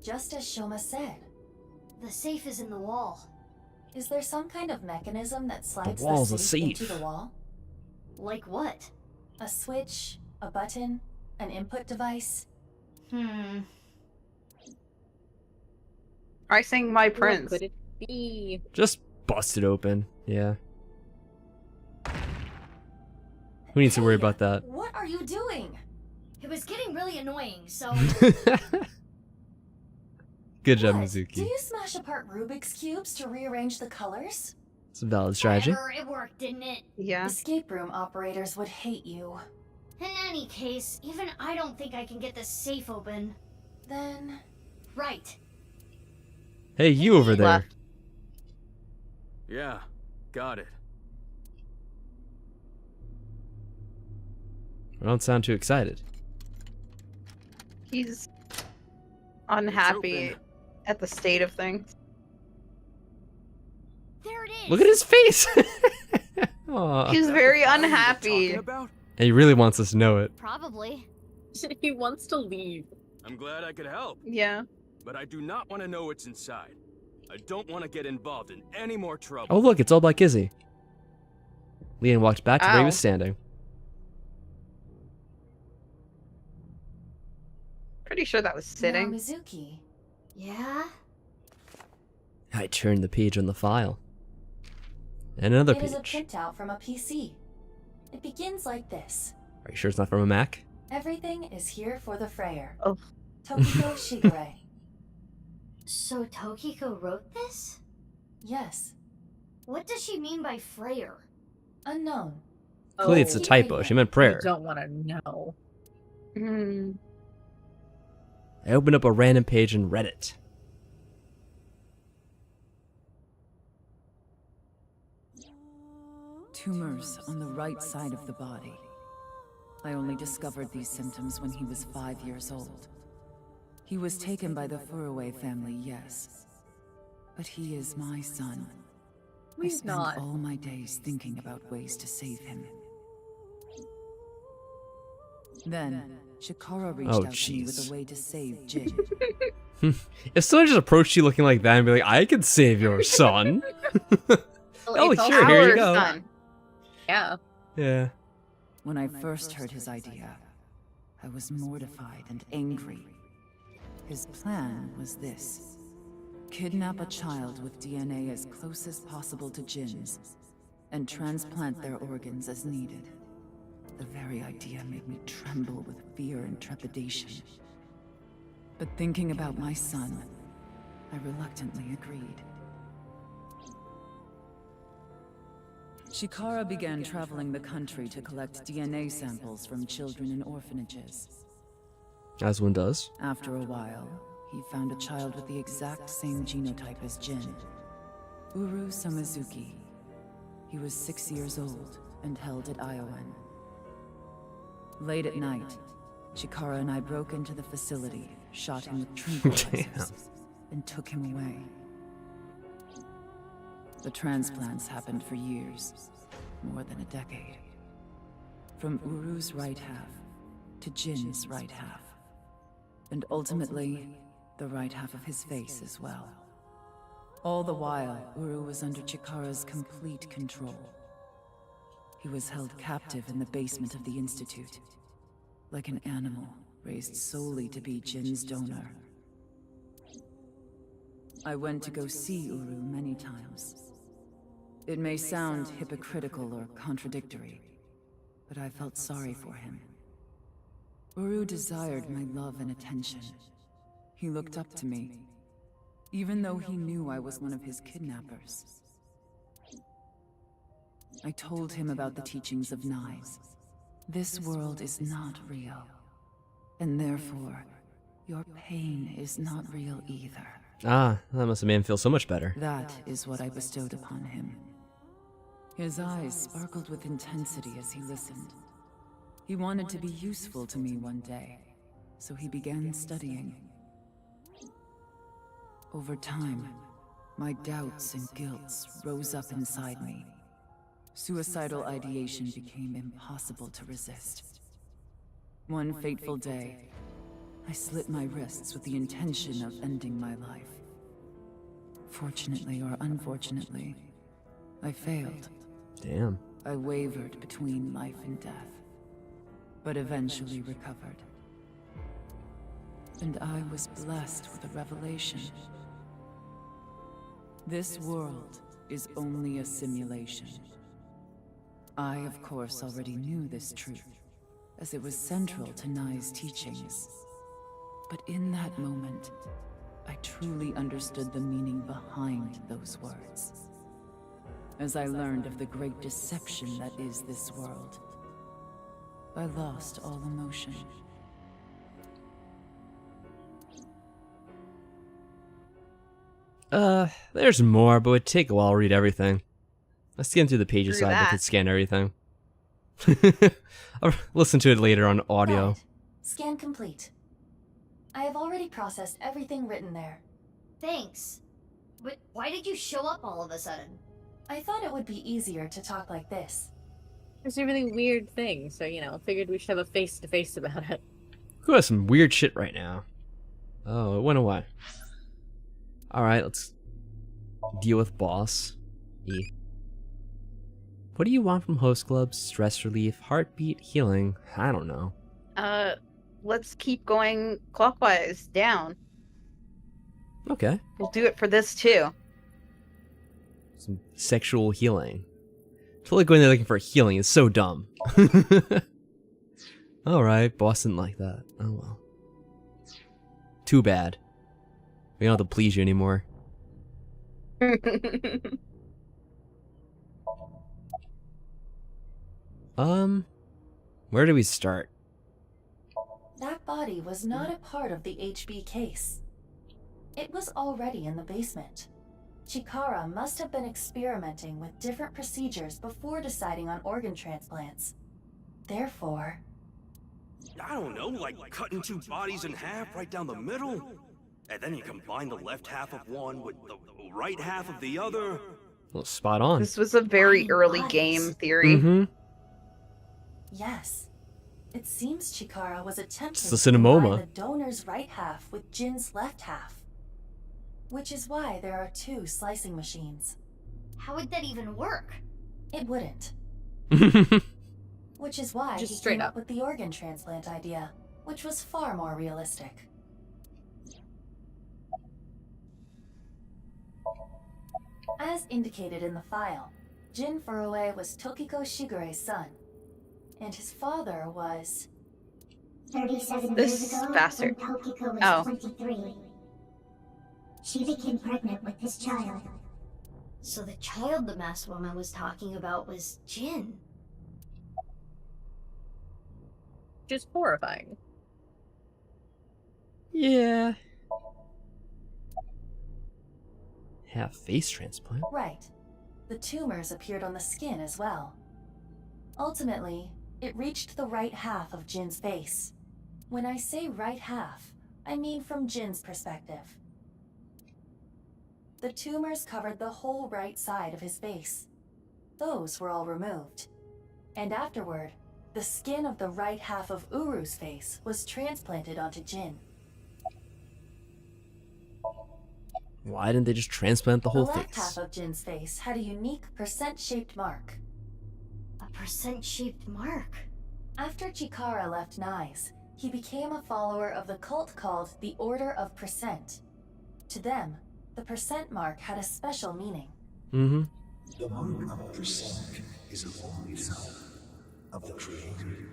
Just as Shoma said. The safe is in the wall. Is there some kind of mechanism that slides the, wall's a safe into safe. the wall? Like what? A switch, a button, an input device? Hmm. Try saying my What prince. could it be? Just bust it open. Yeah. Who needs to worry about that? What are you doing? It was getting really annoying, so... Good job, What? Mizuki. Do you smash apart Rubik's Cubes to rearrange the colors? It's a valid strategy. Whatever, it worked, didn't it? Yeah. Escape room operators would hate you. In any case, even I don't think I can get this safe open. Then... Right. Hey, you over there. Left. Yeah, got it. I don't sound too excited. He's unhappy open. at the state of things. There it is. Look at his face! Aw. He's very What are you unhappy. talking about? And he really wants us to know it. Probably. He wants to leave. I'm glad I could help, Yeah. but I do not want to know what's inside. I don't want to get involved in any more trouble. Oh look, it's all about Kizzy. Leon walked back to where he was Ow. standing. Pretty sure that was sitting. Now, Mizuki. Yeah? I turned the page on the file. And another It is a page. printout from a PC. It begins like this. Are you sure it's not from a Mac? Everything is here for the Freyer. Oh. Tokiko Shigure. So Tokiko wrote this? Yes. What does she mean by Freyer? Unknown. Clearly it's a Oh, typo. She meant I prayer. don't want to know. Hmm. I opened up a random page and read it. Tumors on the right side of the body. I only discovered these symptoms when he was 5 years old. He was taken by the Furuwe family, yes. But he is my son. I He's spend not. all my days thinking about ways to save him. Then, Shikara reached Oh, out to me with jeez. a way to save Jin. If someone just approached you looking like that and be like, I could save your son. Oh, It's sure, also here you Our go. son. Yeah. Yeah. When I first heard his idea, I was mortified and angry. His plan was this: kidnap a child with DNA as close as possible to Jin's, and transplant their organs as needed. The very idea made me tremble with fear and trepidation. But thinking about my son, I reluctantly agreed. Shikara began traveling the country to collect DNA samples from children in orphanages. As one does. After a while, he found a child with the exact same genotype as Jin. Uru Samazuki. He was 6 years old and held at Iowan. Late at night, Shikara and I broke into the facility, shot him with tranquilizers, and took him away. The transplants happened for years, more than a decade. From Uru's right half to Jin's right half. And ultimately, the right half of his face as well. All the while, Uru was under Chikara's complete control. He was held captive in the basement of the Institute, like an animal raised solely to be Jin's donor. I went to go see Uru many times. It may sound hypocritical or contradictory, but I felt sorry for him. Uru desired my love and attention. He looked up to me, even though he knew I was one of his kidnappers. I told him about the teachings of Knives. This world is not real, and therefore, your pain is not real either. Ah, that must have made him feel so much better. That is what I bestowed upon him. His eyes sparkled with intensity as he listened. He wanted to be useful to me one day, so he began studying. Over time, my doubts and guilts rose up inside me. Suicidal ideation became impossible to resist. One fateful day, I slit my wrists with the intention of ending my life. Fortunately or unfortunately, I failed. Damn. I wavered between life and death, but eventually recovered. And I was blessed with a revelation. This world is only a simulation. I, of course, already knew this truth, as it was central to Nai's teachings. But in that moment, I truly understood the meaning behind those words. As I learned of the great deception that is this world, I lost all emotion. There's more, but it would take a while to read everything. Let's scan through the pages Through so I that. could scan everything. I'll listen to it later on audio. Right. Scan complete. I have already processed everything written there. Thanks. But why did you show up all of a sudden? I thought it would be easier to talk like this. It's a really weird thing, so, you know, figured we should have a face-to-face about it. Who has some weird shit right now? Oh, it went away. Alright, let's deal with boss. E. What do you want from host clubs? Stress relief, heartbeat, healing? I don't know. Let's keep going clockwise down. Okay. We'll do it for this too. Some sexual healing. Totally going there looking for healing is so dumb. Alright, boss didn't like that. Oh well. Too bad. We don't have to please you anymore. Where do we start? That body was not a part of the HB case. It was already in the basement. Chikara must have been experimenting with different procedures before deciding on organ transplants. Therefore... I don't know, like cutting two bodies in half right down the middle? And then you combine the left half of one with the right half of the other? Well, spot on. This was a very early game theory. Mm-hmm. Yes. It seems Chikara was attempting It's the to combine cinnamoma. the donor's right half with Jin's left half. Which is why there are two slicing machines. How would that even work? It wouldn't. Which is why Just he straight came up. up with the organ transplant idea, which was far more realistic. As indicated in the file, Jin Furue was Tokiko Shigure's son, and his father was... 37 This years ago, bastard. when Tokiko was Oh. 23, she became pregnant with this child. So the child the masked woman was talking about was Jin. Just horrifying. Yeah. Half face transplant? Right. The tumors appeared on the skin as well. Ultimately, it reached the right half of Jin's face. When I say right half, I mean from Jin's perspective. The tumors covered the whole right side of his face. Those were all removed. And afterward, the skin of the right half of Uru's face was transplanted onto Jin. Why didn't they just transplant the whole The left face? half of Jin's face had a unique percent-shaped mark. A percent-shaped mark. After Chikara left Nai's, he became a follower of the cult called the Order of Percent. To them, the percent mark had a special meaning. Mm-hmm. The mark of percent is a holy sign of the Creator.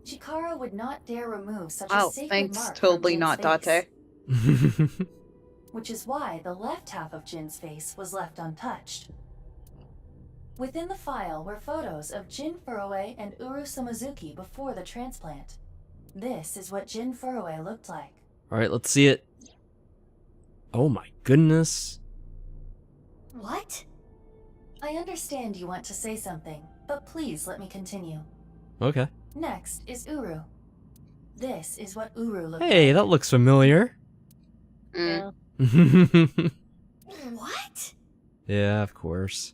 Chikara would not dare remove such a Oh, sacred thanks, mark totally from not Jin's face, Date. which is why the left half of Jin's face was left untouched. Within the file were photos of Jin Furue and Uru Samazuki before the transplant. This is what Jin Furue looked like. Alright, let's see it. Oh my goodness. What? I understand you want to say something, but please let me continue. Okay. Next is Uru. This is what Uru looked Hey, like. that looks familiar. Mm. What? Yeah, of course.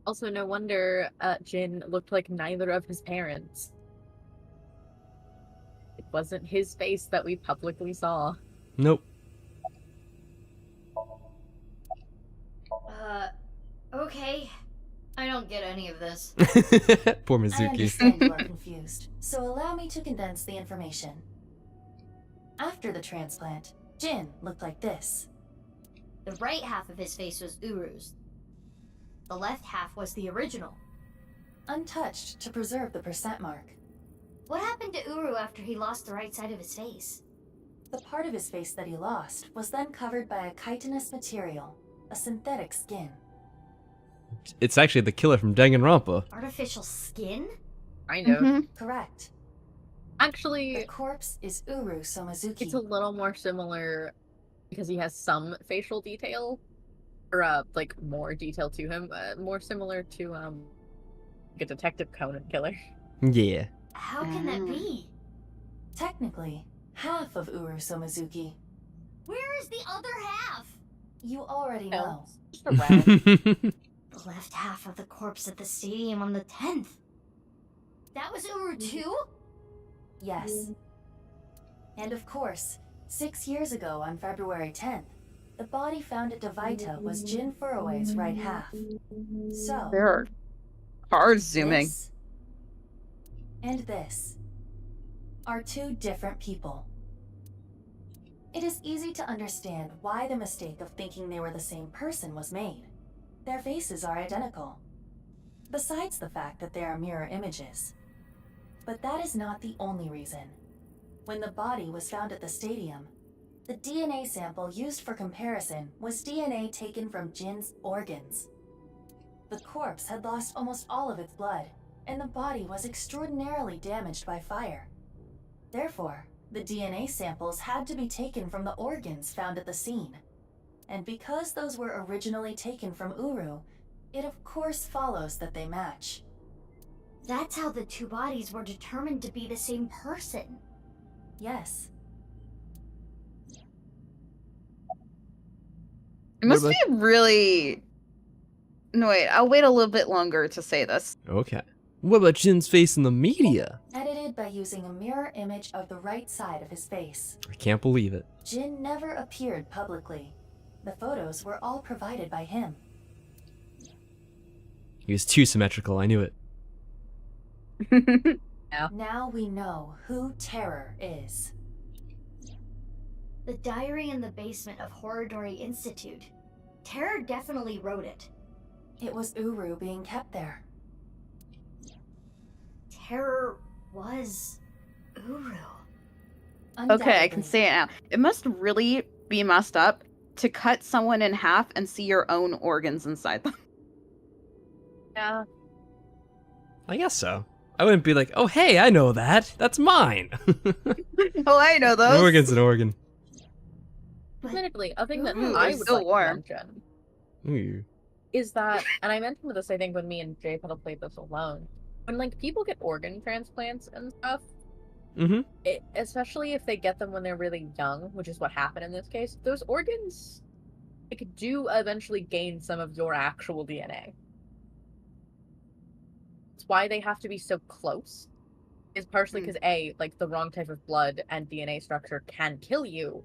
Also, no wonder Jin looked like neither of his parents. It wasn't his face that we publicly saw. Nope. Okay. I don't get any of this. Poor I Mizuki. understand you are confused, so allow me to condense the information. After the transplant, Jin looked like this. The right half of his face was Uru's. The left half was the original. Untouched to preserve the percent mark. What happened to Uru after he lost the right side of his face? The part of his face that he lost was then covered by a chitinous material, a synthetic skin. It's actually the killer from Danganronpa. Artificial skin? Kind of. Correct. Actually, The corpse is Uru Somazuki. it's a little more similar because he has some facial detail, or like more detail to him, more similar to like a Detective Conan killer. Yeah. How can that be? Technically, half of Uru Somazuki. Where is the other half? You already know. Just around. The left half of the corpse at the stadium on the 10th. That was Uru too? Yes. And of course, 6 years ago on February 10th, the body found at Jaypetal was Jin Furroway's right half. So, There are cars zooming. this and this are two different people. It is easy to understand why the mistake of thinking they were the same person was made. Their faces are identical, besides the fact that they are mirror images. But that is not the only reason. When the body was found at the stadium, the DNA sample used for comparison was DNA taken from Jin's organs. The corpse had lost almost all of its blood, and the body was extraordinarily damaged by fire. Therefore, the DNA samples had to be taken from the organs found at the scene. And because those were originally taken from Uru, it of course follows that they match. That's how the two bodies were determined to be the same person. Yes. It must be really... No, wait, I'll wait a little bit longer to say this. Okay. What about Jin's face in the media? Edited by using a mirror image of the right side of his face. I can't believe it. Jin never appeared publicly. The photos were all provided by him. He was too symmetrical, I knew it. Yeah. Now we know who Terror is. The diary in the basement of Horridori Institute. Terror definitely wrote it. It was Uru being kept there. Terror was Uru. Okay, I can say it now. It must really be messed up to cut someone in half and see your own organs inside them. Yeah. I guess so. I wouldn't be like, oh hey, I know that. That's mine. Oh, I know those. An organ's an organ. Admittedly, a thing that Ooh, I it's would so like warm. to mention Ooh. is that, and I mentioned this, I think, when me and Jaypetal played this alone, when, like, people get organ transplants and stuff, especially if they get them when they're really young, which is what happened in this case, those organs, like, do eventually gain some of your actual DNA. It's why they have to be so close, is partially because, A, like, the wrong type of blood and DNA structure can kill you,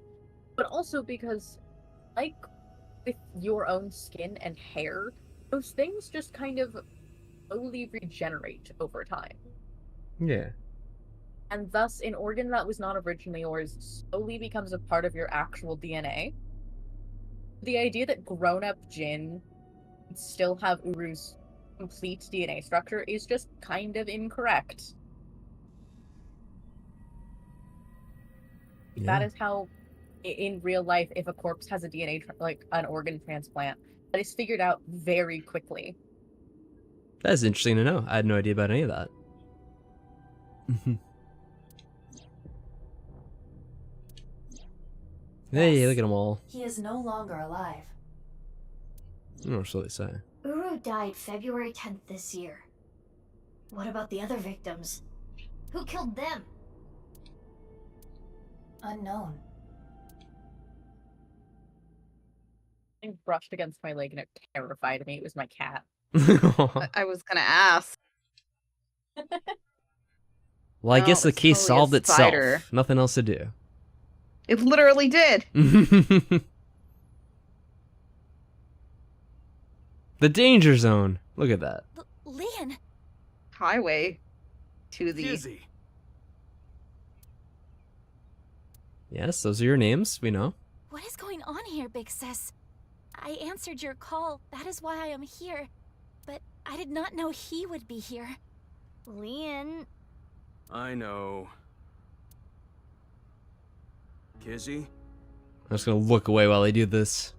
but also because, like, with your own skin and hair, those things just kind of slowly regenerate over time. Yeah. And thus, an organ that was not originally yours slowly becomes a part of your actual DNA. The idea that grown-up Jin would still have Uru's complete DNA structure is just kind of incorrect. Yeah. That is how, in real life, if a corpse has a DNA, like an organ transplant, that is figured out very quickly. That's interesting to know. I had no idea about any of that. Hey, look at them all. He is no longer alive. I don't know what they say. Uru died February 10th this year. What about the other victims? Who killed them? Unknown. I brushed against my leg and it terrified me. It was my cat. I was gonna ask. Well, I No, guess the it's case totally a solved itself. spider. Nothing else to do. It literally did. The danger zone. Look at that. Leon! Highway to the... Kizzy. Yes, those are your names. We know. What is going on here, Big Sis? I answered your call. That is why I am here. But I did not know he would be here. Leon. I know. Kizzy? I'm just gonna look away while I do this.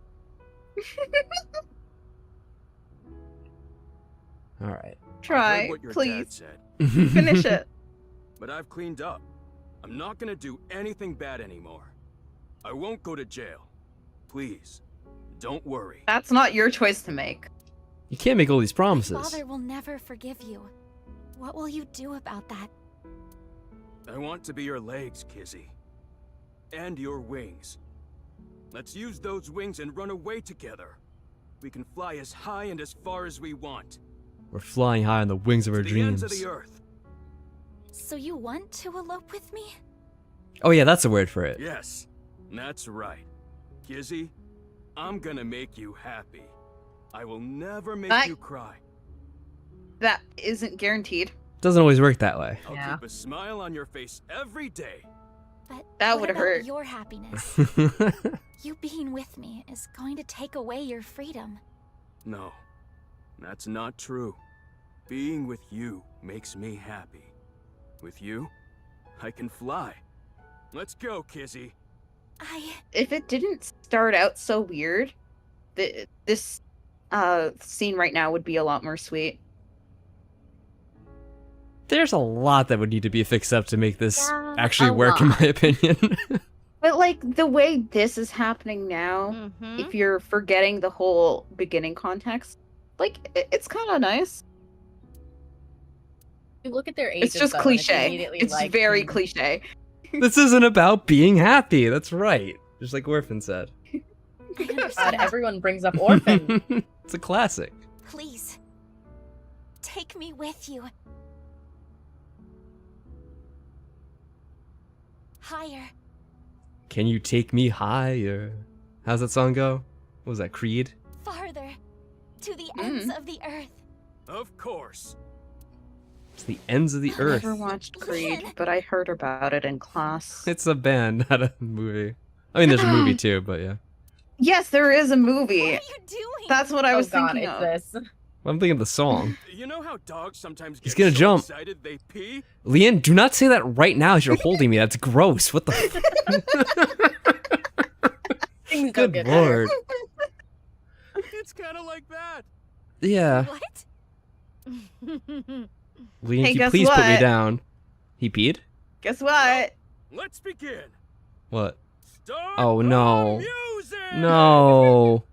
Alright. Try, What your dad please. said. Finish it. But I've cleaned up. I'm not gonna do anything bad anymore. I won't go to jail. Please, don't worry. That's not your choice to make. You can't make all these promises. Father will never forgive you. What will you do about that? I want to be your legs, Kizzy. And your wings. Let's use those wings and run away together. We can fly as high and as far as we want. We're flying high on the wings of our To the dreams. ends of the earth. So you want to elope with me? Oh yeah, that's a word for it. Yes, that's right. Kizzy, I'm gonna make you happy. I will never make you cry. That isn't guaranteed. Doesn't always work that way. I'll keep a smile on your face every day. But that what would about hurt. Your happiness. You being with me is going to take away your freedom. No, that's not true. Being with you makes me happy. With you, I can fly. Let's go, Kizzy. If it didn't start out so weird, this scene right now would be a lot more sweet. There's a lot that would need to be fixed up to make this Yeah, actually a work, in lot. my opinion. But like the way this is happening now, if you're forgetting the whole beginning context, like it's kind of nice. You look at their ages. It's just though, and cliche. immediately It's like, very cliche. This isn't about being happy. That's right. Just like Orphan said. God, everyone brings up Orphan. It's a classic. Please, take me with you. Higher. Can you take me higher? How's that song go? What was that, Creed? Farther. To the ends of the earth. Of course. To the ends of the I earth. never watched Creed, but I heard about it in class. It's a band, not a movie. I mean, there's a movie too, but yeah. Yes, there is a movie. That's what I was God, thinking it's of. this. I'm thinking of the song. You know how dogs sometimes get He's gonna so jump. excited they pee? Leanne, do not say that right now as you're holding me. That's gross. What the Things don't Good get lord. It's kind of like that. Yeah. What? Leanne, Hey, can you guess please put me what? down? He peed? Guess what? Let's begin. What? Start Oh no. music! No.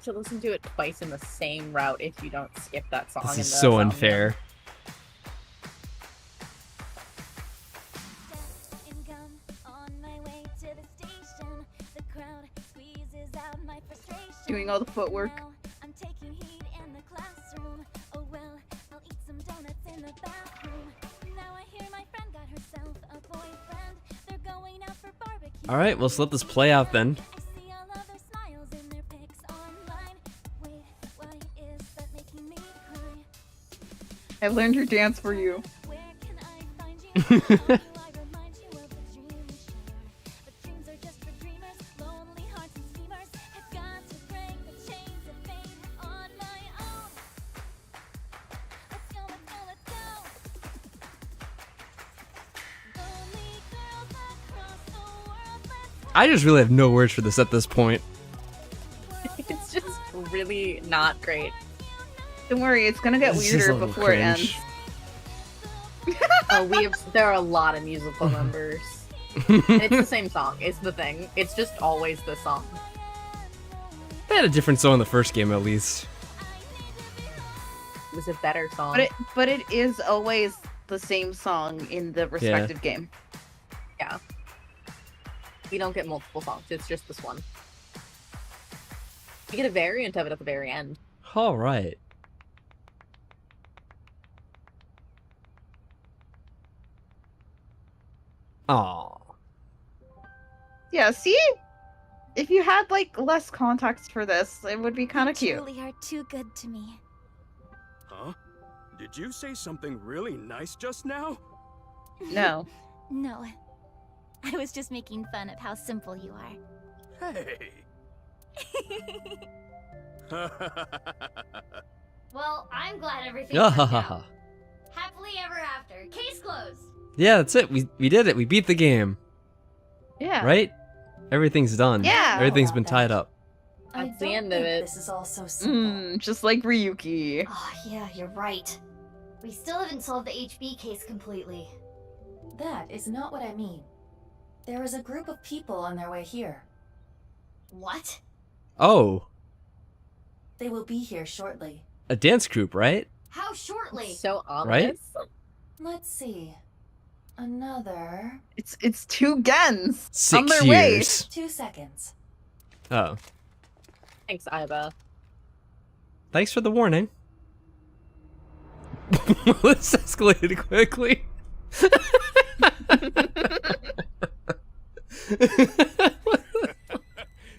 To listen to it twice in the same route if you don't skip that song. This in is the so Somnium. unfair. Doing all the footwork. I'm taking heat in the classroom. Oh well, I'll eat some donuts in the bathroom. Now I hear my friend got herself a boyfriend. They're going out for barbecue. Alright, let's let this play out then. I see all of their smiles in their pics online. Wait, why is that making me cry? I learned your dance for you. Where can I find you? I remind you of the dream we share. But dreams are just for dreamers. Lonely hearts and schemers have got to break the chains of fate on my own. Let's go, let's go, let's go. Lonely girls across the world, let's I just really have no words for this at this point. It's just really not great. Don't worry, it's gonna get It's just a weirder little before it cringe. ends. There are a lot of musical numbers. And it's the same song, is the thing. It's just always the song. They had a different song in the first game at least. It was a better song. But it is always the same song in the respective game. Yeah. We don't get multiple songs, it's just this one. We get a variant of it at the very end. Alright. Aww. Yeah, see? If you had like less context for this, it would be kind of cute. truly are too good to me. Huh? Did you say something really nice just now? No. No. I was just making fun of how simple you are. Hey. Well, I'm glad everything Yeah, worked ha, ha, out. ha. Happily ever after. Case closed. Yeah, that's it. We did it. We beat the game. Yeah. Right? Everything's done. Yeah. Everything's been tied up. That's the end of it. This is all so simple. Just like Ryuki. Oh, yeah, you're right. We still haven't solved the HB case completely. That is not what I mean. There is a group of people on their way here. What? Oh, They will be here shortly. a dance group, right? How shortly? So Right? ominous. Let's see. Another It's 2 gens. 6 on their way. years. 2 seconds. Oh, Thanks, Iva. thanks for the warning. This escalated quickly.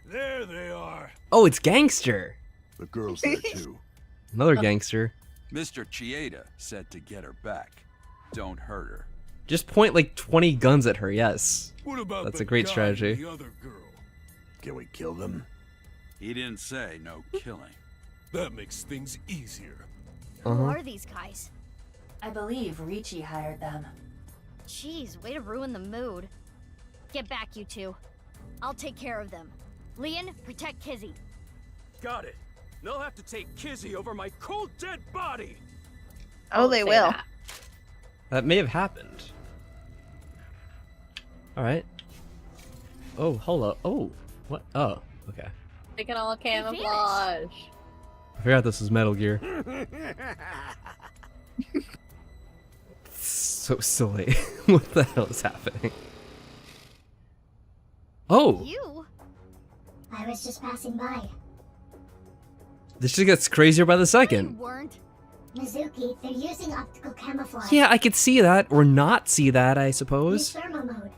There they are. Oh, it's Gangster. The girl's there too. Another gangster. Mr. Chieda said to get her back. Don't hurt her. Just point like 20 guns at her, yes. What about That's the a great guy strategy. and the other girl? Can we kill them? He didn't say no killing. That makes things easier. Who Uh-huh. are these guys? I believe Ricci hired them. Jeez, way to ruin the mood. Get back, you two. I'll take care of them. Leon, protect Kizzy. Got it. They'll have to take Kizzy over my cold dead body. Oh, they Say will. that. That may have happened. Alright. Oh, hold up. Oh, what? Oh, okay. They can all camouflage. I forgot this was Metal Gear. So silly. What the hell is happening? Oh! You? I was just passing by. This just gets crazier by the You second. weren't. Mizuki, they're using optical camouflage. Yeah, I could see that, or not see that, I Use suppose. thermal mode.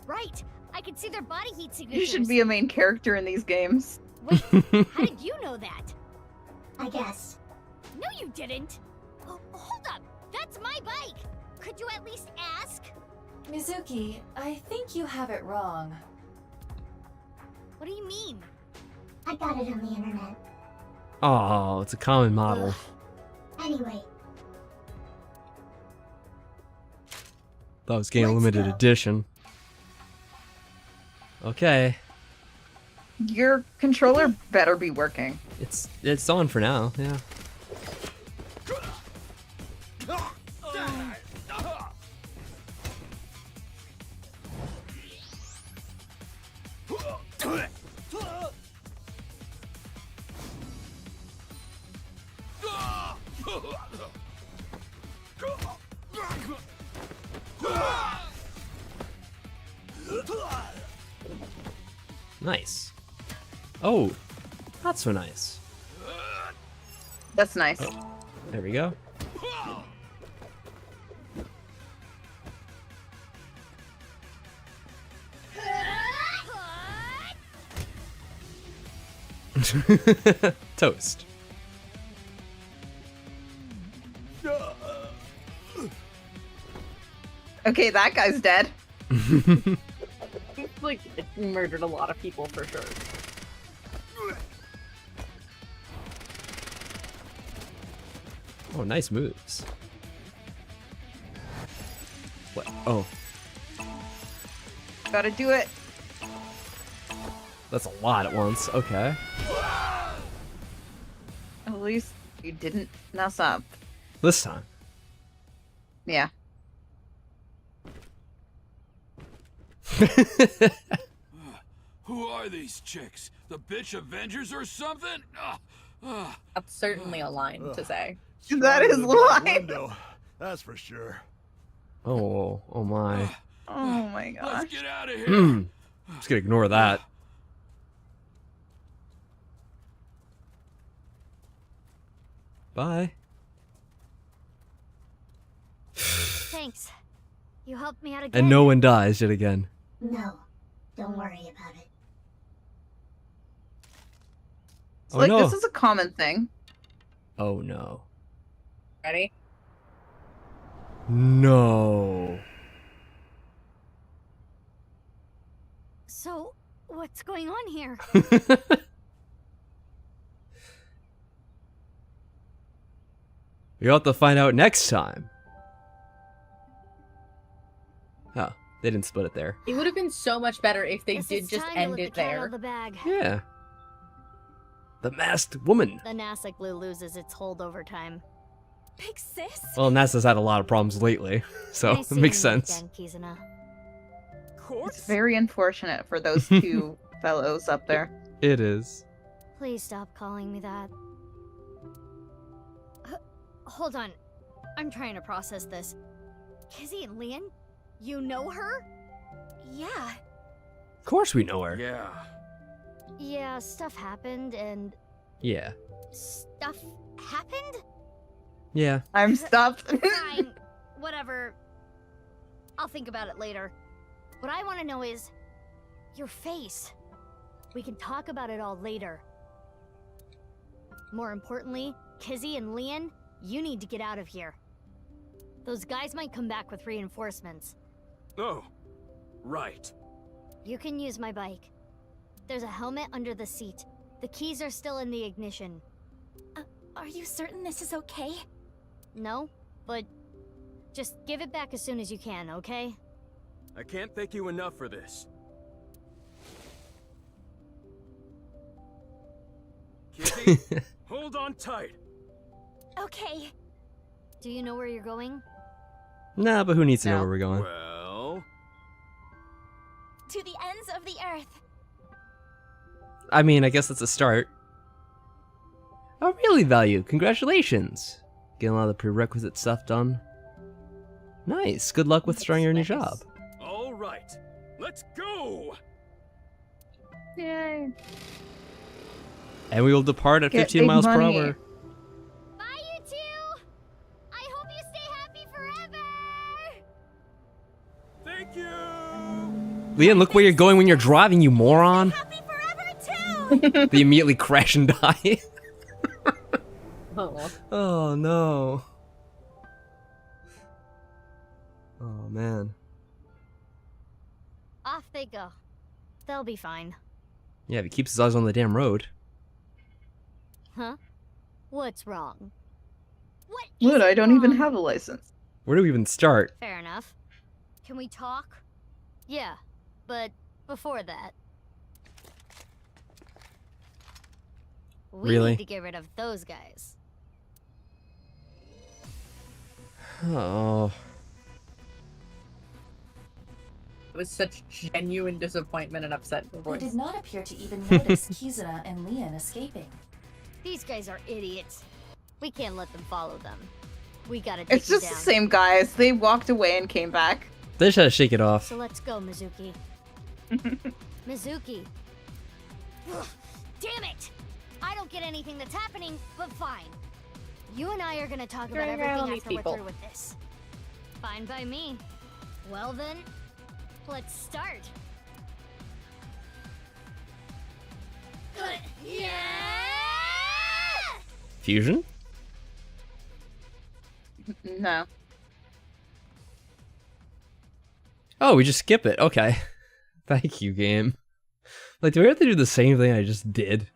Right. I can see their body heat You signatures. should be a main character in these games. Wait, how did you know that? I guess. No, you didn't. Oh, hold up. That's my bike. Could you at least ask? Mizuki, I think you have it wrong. What do you mean? I got it on the internet. Oh, it's a common model. Anyway, That was getting a Let's limited go. edition. Okay. Your controller better be working. It's on for now, yeah. Nice. Oh, not so nice. That's nice. There we go. Toast. Okay, that guy's dead. He's like murdered a lot of people for sure. Oh, nice moves. What? Oh, Gotta do it. that's a lot at once. Okay. At least you didn't mess up. This time. Yeah. Who are these chicks? The bitch Avengers or something? That's certainly a line to say. That is line. Window, that's for sure. Oh, oh my. Oh my gosh. Let's get out of here. Just gonna ignore that. Bye. Thanks. You helped me out again. And no one dies yet again. no. Don't worry about it. So, Oh like, no. this is a common thing. Oh no. Ready? No. So, what's going on here? You'll have to find out next time. Oh, they didn't split it there. It would have been so much better if they Guess did it's just time to end let it the cat out there. of the bag. Yeah. The masked woman. The NASA glue loses its hold over time. Big sis? Well, NASA's had a lot of problems lately, so Nice it makes seeing you sense. again, Kizuna. It's very unfortunate for those two fellows up there. It is. Please stop calling me that. Hold on. I'm trying to process this. Kizzy and Leon? You know her? Yeah. Of course we know her. Yeah. Yeah, stuff happened and... Yeah. Stuff happened? Yeah. I'm stopped. Fine. Whatever. I'll think about it later. What I want to know is... your face. We can talk about it all later. More importantly, Kizzy and Leon, you need to get out of here. Those guys might come back with reinforcements. Oh, right. You can use my bike. There's a helmet under the seat. The keys are still in the ignition. Are you certain this is okay? No, but just give it back as soon as you can, okay? I can't thank you enough for this. Kizzy, hold on tight. Okay. Do you know where you're going? Nah, but who needs to know where we're going? Well... To the ends of the earth. I mean, I guess that's a start. Oh, really, Value? Congratulations! Getting a lot of the prerequisite stuff done. Nice. Good luck with starting your new job. All right, let's go! Yay. And we will depart at Get 15 big miles per money. hour. Bye, you two! I hope you stay happy forever! Thank you! Leon, look where you're going when you're driving, you moron! Happy forever too! They immediately crash and die. Oh. Oh no. Oh man. Off they go. They'll be fine. Yeah, if he keeps his eyes on the damn road. Huh? What's wrong? What What? I is don't even wrong? have a license. Where do we even start? Fair enough. Can we talk? Yeah, but before that... we Really? need to get rid of those guys. Oh. It was such genuine disappointment and upset in her They voice. did not appear to even notice Kizuna and Leon escaping. These guys are idiots. We can't let them follow them. We gotta take It's them just down. the same guys. They walked away and came back. They just had to shake it off. So let's go, Mizuki. Mizuki. Ugh, damn it! I don't get anything that's happening, but fine. You and I are gonna talk about Turn around everything these after people. we're through with this. Fine by me. Well then, let's start. Yeah! Fusion? No. Oh, we just skip it. Okay. Thank you, game. Like, do we have to do the same thing I just did?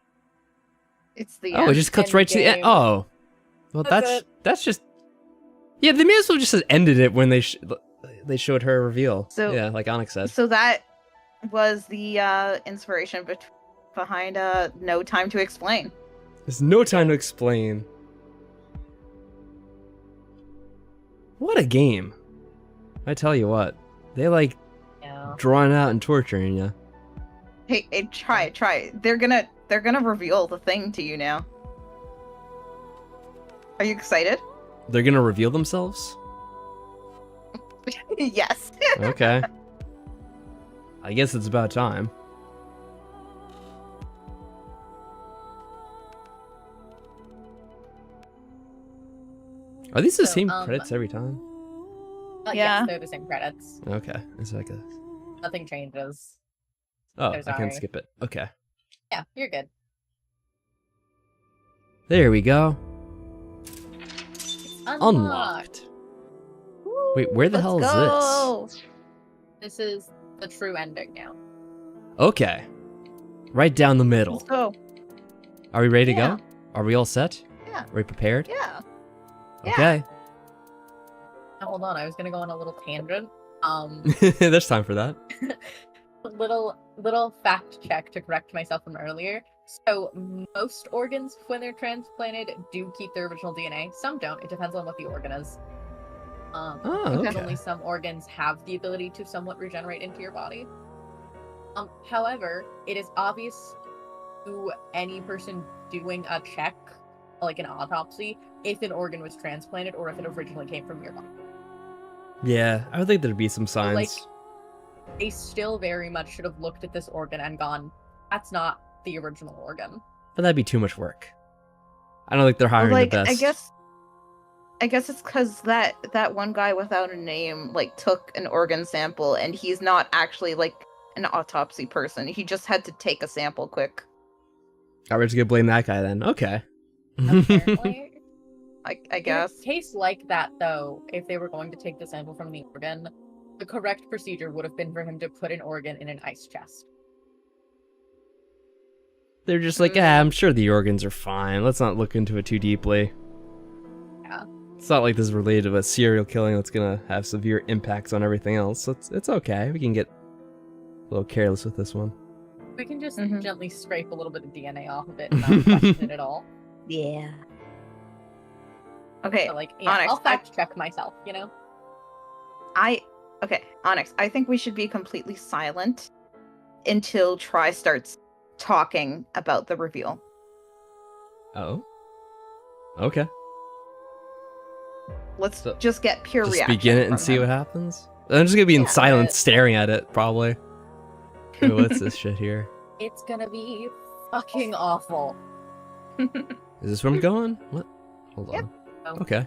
It's the Oh, end. it just cuts right to the end. Oh. Well, that's just... Yeah, they may as well just have ended it when they showed her reveal. So- yeah, like Onyx said. So that was the inspiration behind No Time to Explain. There's no time to explain. What a game. I tell you what. They like drawing out and torturing you. Hey, try it. They're gonna reveal the thing to you now. Are you excited? They're gonna reveal themselves? Yes. Okay. I guess it's about time. Are these the So, same credits every time? Yeah. Yes, they're the same credits. Okay. It's like a... Nothing changes. Oh, So I can sorry. skip it. Okay. Yeah, you're good. There we go. Unlocked. Unlocked. Wait, where the hell is this? This is the true ending now. Okay. Right down the middle. Let's go. Are we ready to Yeah. go? Are we all set? Yeah. Are we prepared? Yeah. Okay. Now, hold on, I was gonna go on a little tangent. There's time for that. little fact check to correct myself from earlier. So most organs, when they're transplanted, do keep their original DNA. Some don't. It depends on what the organ is. Because okay. only some organs have the ability to somewhat regenerate into your body. However, it is obvious to any person doing a check, like an autopsy, if an organ was transplanted or if it originally came from your body. Yeah, I would think there'd be some signs. Like, they still very much should have looked at this organ and gone, that's not the original organ. But that'd be too much work. I don't think they're hiring the best. I guess it's because that one guy without a name like took an organ sample, and he's not actually like an autopsy person. He just had to take a sample quick. We're just gonna blame that guy then. Okay. Apparently. I guess. In a case like that, though, if they were going to take the sample from the organ, the correct procedure would have been for him to put an organ in an ice chest. They're just like, I'm sure the organs are fine. Let's not look into it too deeply. Yeah. It's not like this is related to a serial killing that's gonna have severe impacts on everything else. So it's okay. We can get a little careless with this one. We can just gently scrape a little bit of DNA off of it and not question it at all. Yeah. Okay, So, like, yeah, Onyx, I'll fact check myself, you know? Okay, Onyx, I think we should be completely silent until Try starts talking about the reveal. Oh. Okay. Let's just get pure Just reaction. begin it and from see him. what happens. I'm just gonna be in silence, staring at it, probably. Okay, what's this shit here? It's gonna be fucking awful. Is this where I'm going? What? Hold on. Oh. Okay.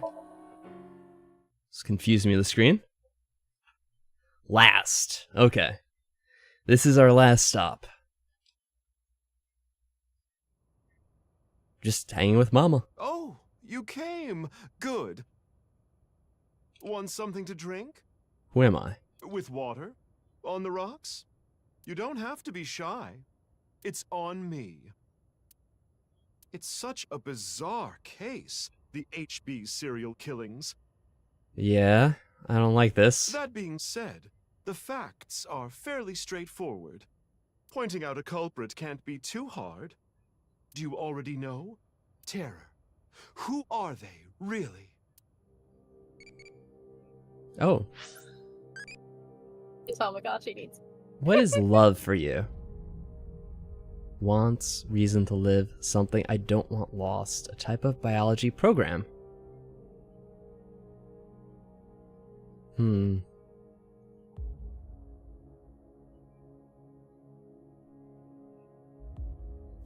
It's confusing me, the screen. Last. Okay. This is our last stop. Just hanging with Mama. Oh, you came. Good. Want something to drink? Who am I? With water? On the rocks? You don't have to be shy. It's on me. It's such a bizarre case, the HB serial killings. Yeah, I don't like this. That being said, the facts are fairly straightforward. Pointing out a culprit can't be too hard. Do you already know? Terror. Who are they, really? Oh. It's Tamagotchi needs. What is love for you? Wants, reason to live, something I don't want lost. A type of biology program.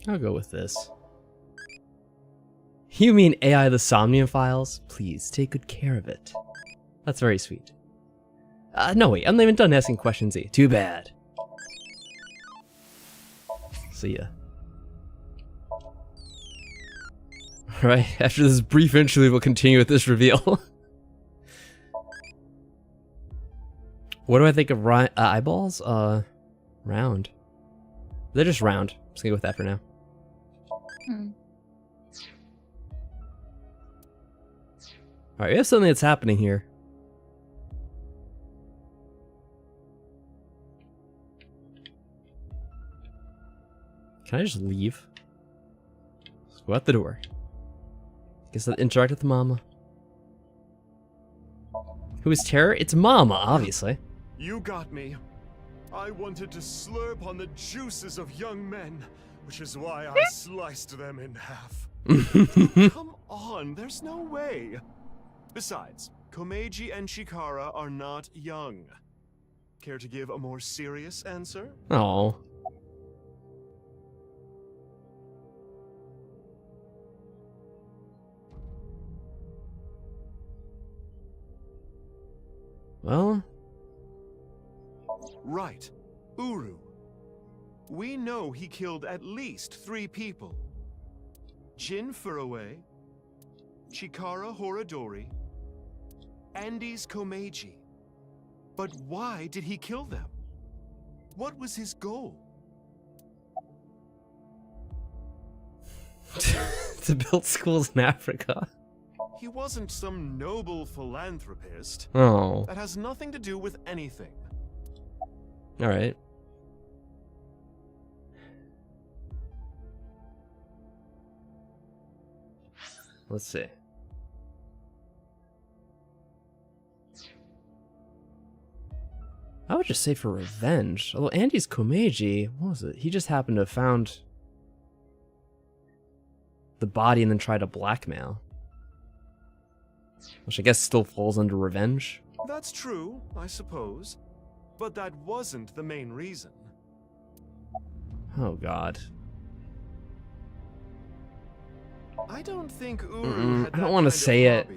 I'll go with this. You mean AI the Somnium Files? Please, take good care of it. That's very sweet. No wait, I'm not even done asking questions, E. Too bad. See ya. Alright, after this brief interlude, we'll continue with this reveal. What do I think of eyeballs? Round. They're just round. Just gonna go with that for now. Alright, we have something that's happening here. Can I just leave? Let's go out the door. Guess I'll interact with Mama. Who is Terror? It's Mama, obviously. You got me. I wanted to slurp on the juices of young men, which is why I sliced them in half. Come on, there's no way. Besides, Komeiji and Chikara are not young. Care to give a more serious answer? Oh. Well. Right. Uru. We know he killed at least 3 people. Jin Furuwe, Chikara Horadori, Andes Komeiji. But why did he kill them? What was his goal? To build schools in Africa. He wasn't some noble philanthropist. Oh. That has nothing to do with anything. Alright. Let's see. I would just say for revenge. Although Andy's Komeiji, what was it? He just happened to have found the body and then tried to blackmail. Which I guess still falls under revenge. That's true, I suppose. But that wasn't the main reason. Oh god. I don't think Uru had I don't want to say it.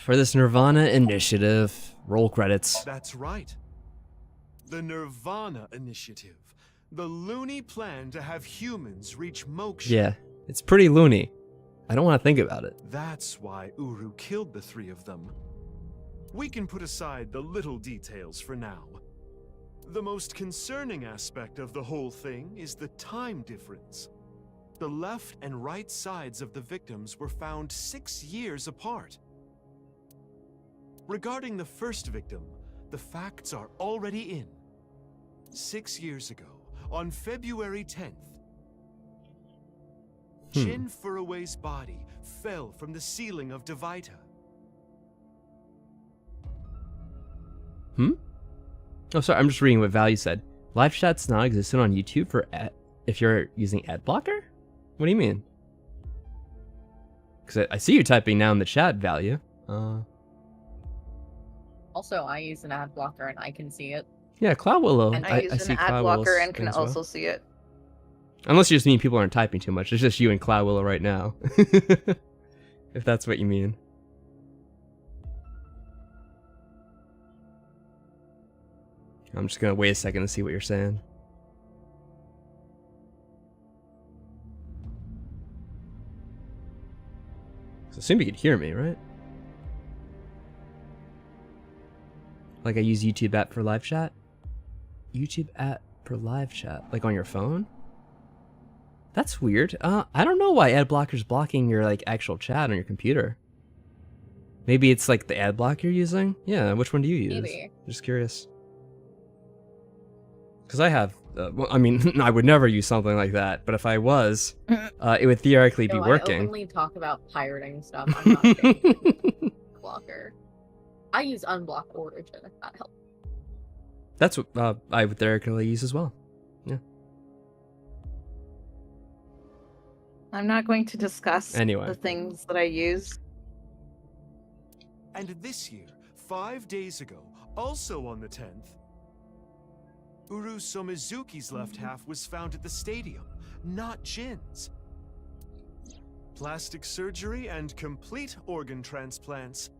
For this Nirvana Initiative, roll credits. That's right. The Nirvana Initiative. The loony plan to have humans reach moksha. Yeah, it's pretty loony. I don't want to think about it. That's why Uru killed the three of them. We can put aside the little details for now. The most concerning aspect of the whole thing is the time difference. The left and right sides of the victims were found 6 years apart. Regarding the first victim, the facts are already in. 6 years ago, on February 10th, Jin Furuwei's body fell from the ceiling of Jaypetal. Oh, sorry, I'm just reading what Value said. Live chat's not existent on YouTube for if you're using ad blocker? What do you mean? Because I see you typing now in the chat, Value. Also, I use an ad blocker and I can see it. Yeah, Cloud Willow. And I use an ad blocker and can also see it. Unless you just mean people aren't typing too much. It's just you and Cloud Willow right now. If that's what you mean. I'm just gonna wait a second to see what you're saying. So assume you could hear me, right? Like I use YouTube app for live chat? YouTube app for live chat? Like on your phone? That's weird. I don't know why ad blocker's blocking your like actual chat on your computer. Maybe it's like the ad block you're using? Yeah, which one do you use? Maybe. Just curious. Because I have, well, I mean, I would never use something like that, but if I was, it would theoretically be working. I openly talk about pirating stuff. I'm not a blocker. I use unblock origin if that helps. That's what I would theoretically use as well. Yeah. I'm not going to discuss Anyway. the things that I use. And this year, 5 days ago, also on the 10th, Uru Somizuki's left half was found at the stadium, not Jin's. Plastic surgery and complete organ transplants.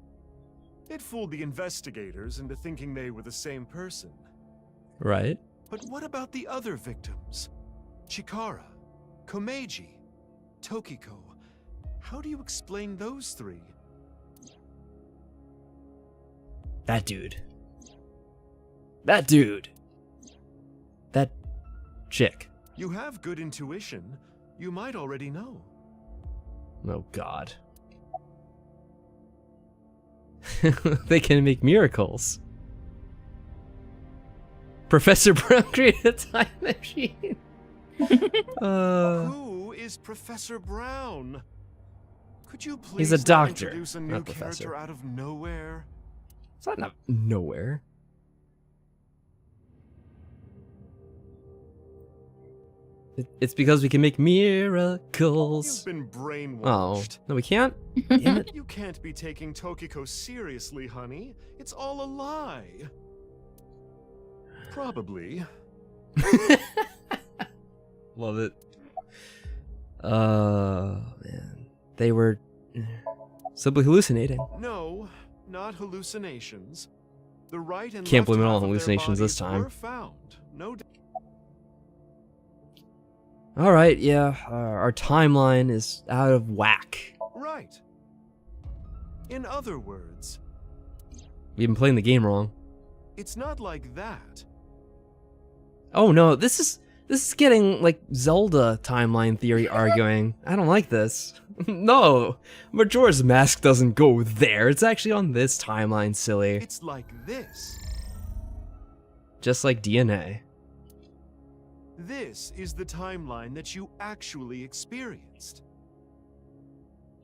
It fooled the investigators into thinking they were the same person. Right. But what about the other victims? Chikara, Komeiji, Tokiko. How do you explain those three? That dude. That dude. That chick. You have good intuition. You might already know. Oh god. They can make miracles. Professor Brown created a time machine. Who is Professor Brown? Could you please He's a doctor, introduce a new not professor. character out of nowhere? It's not nowhere. It's because we can make miracles. You've been brainwashed. Oh, no, we can't? Damn it. You can't be taking Tokiko seriously, honey. It's all a lie. Probably. Love it. Man. They were simply hallucinating. No, not hallucinations. The right and Can't left blame it all on half of their hallucinations this bodies time. were found. No. Alright, yeah. Our timeline is out of whack. Right. In other words, We've been playing the game wrong. it's not like that. Oh no, this This is getting like Zelda timeline theory arguing. I don't like this. No, Majora's Mask doesn't go there. It's actually on this timeline, silly. It's like this. Just like DNA. This is the timeline that you actually experienced.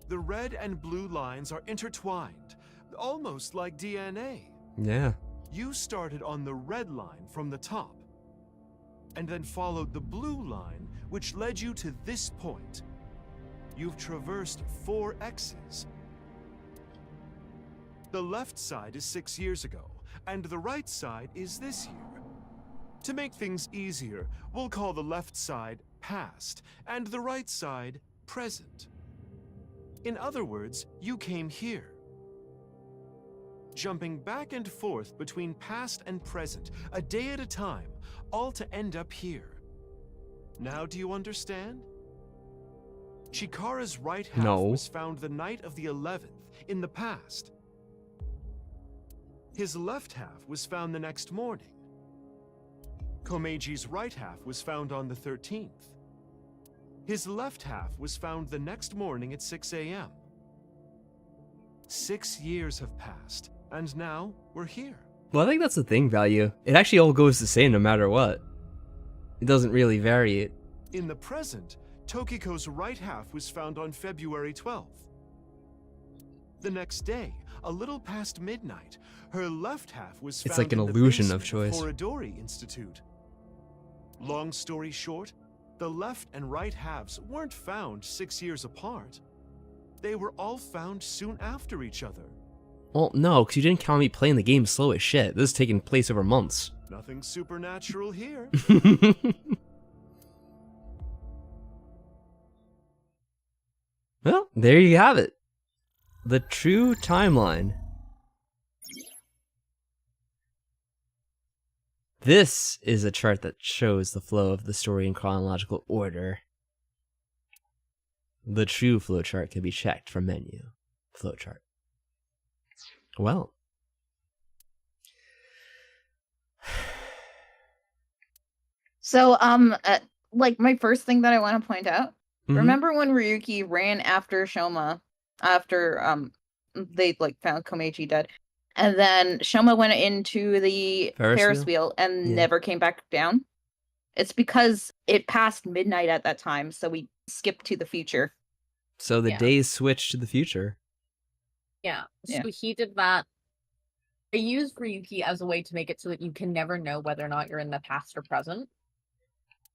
The red and blue lines are intertwined, almost like DNA. Yeah. You started on the red line from the top, and then followed the blue line, which led you to this point. You've traversed 4 X's. The left side is 6 years ago, and the right side is this year. To make things easier, we'll call the left side past, and the right side present. In other words, you came here. Jumping back and forth between past and present, a day at a time, all to end up here. Now do you understand? Chikara's right half was found the night of the 11th, in the past. His left half was found the next morning. Komeji's right half was found on the 13th. His left half was found the next morning at 6 a.m. 6 years have passed, and now we're here. Well, I think that's the thing value. It actually all goes the same no matter what. It doesn't really vary it. In the present, Tokiko's right half was found on February 12th. The next day, a little past midnight, her left half was found It's like an in the illusion of basement choice. Horodori Institute. Long story short, the left and right halves weren't found 6 years apart. They were all found soon after each other. Well, no, because you didn't count me playing the game slow as shit. This is taking place over months. Nothing supernatural here. Well, there you have it. The true timeline. This is a chart that shows the flow of the story in chronological order. The true flowchart can be checked from menu. Flowchart. Well. So, like my first thing that I want to point out, Mhm. remember when Ryuki ran after Shoma after they like found Komeiji dead, and then Shoma went into the Ferris wheel and Yeah. never came back down? It's because it passed midnight at that time, so we skipped to the future. So the Yeah. days switch to the future. Yeah. So Yeah. he did that. I used Ryuki as a way to make it so that you can never know whether or not you're in the past or present.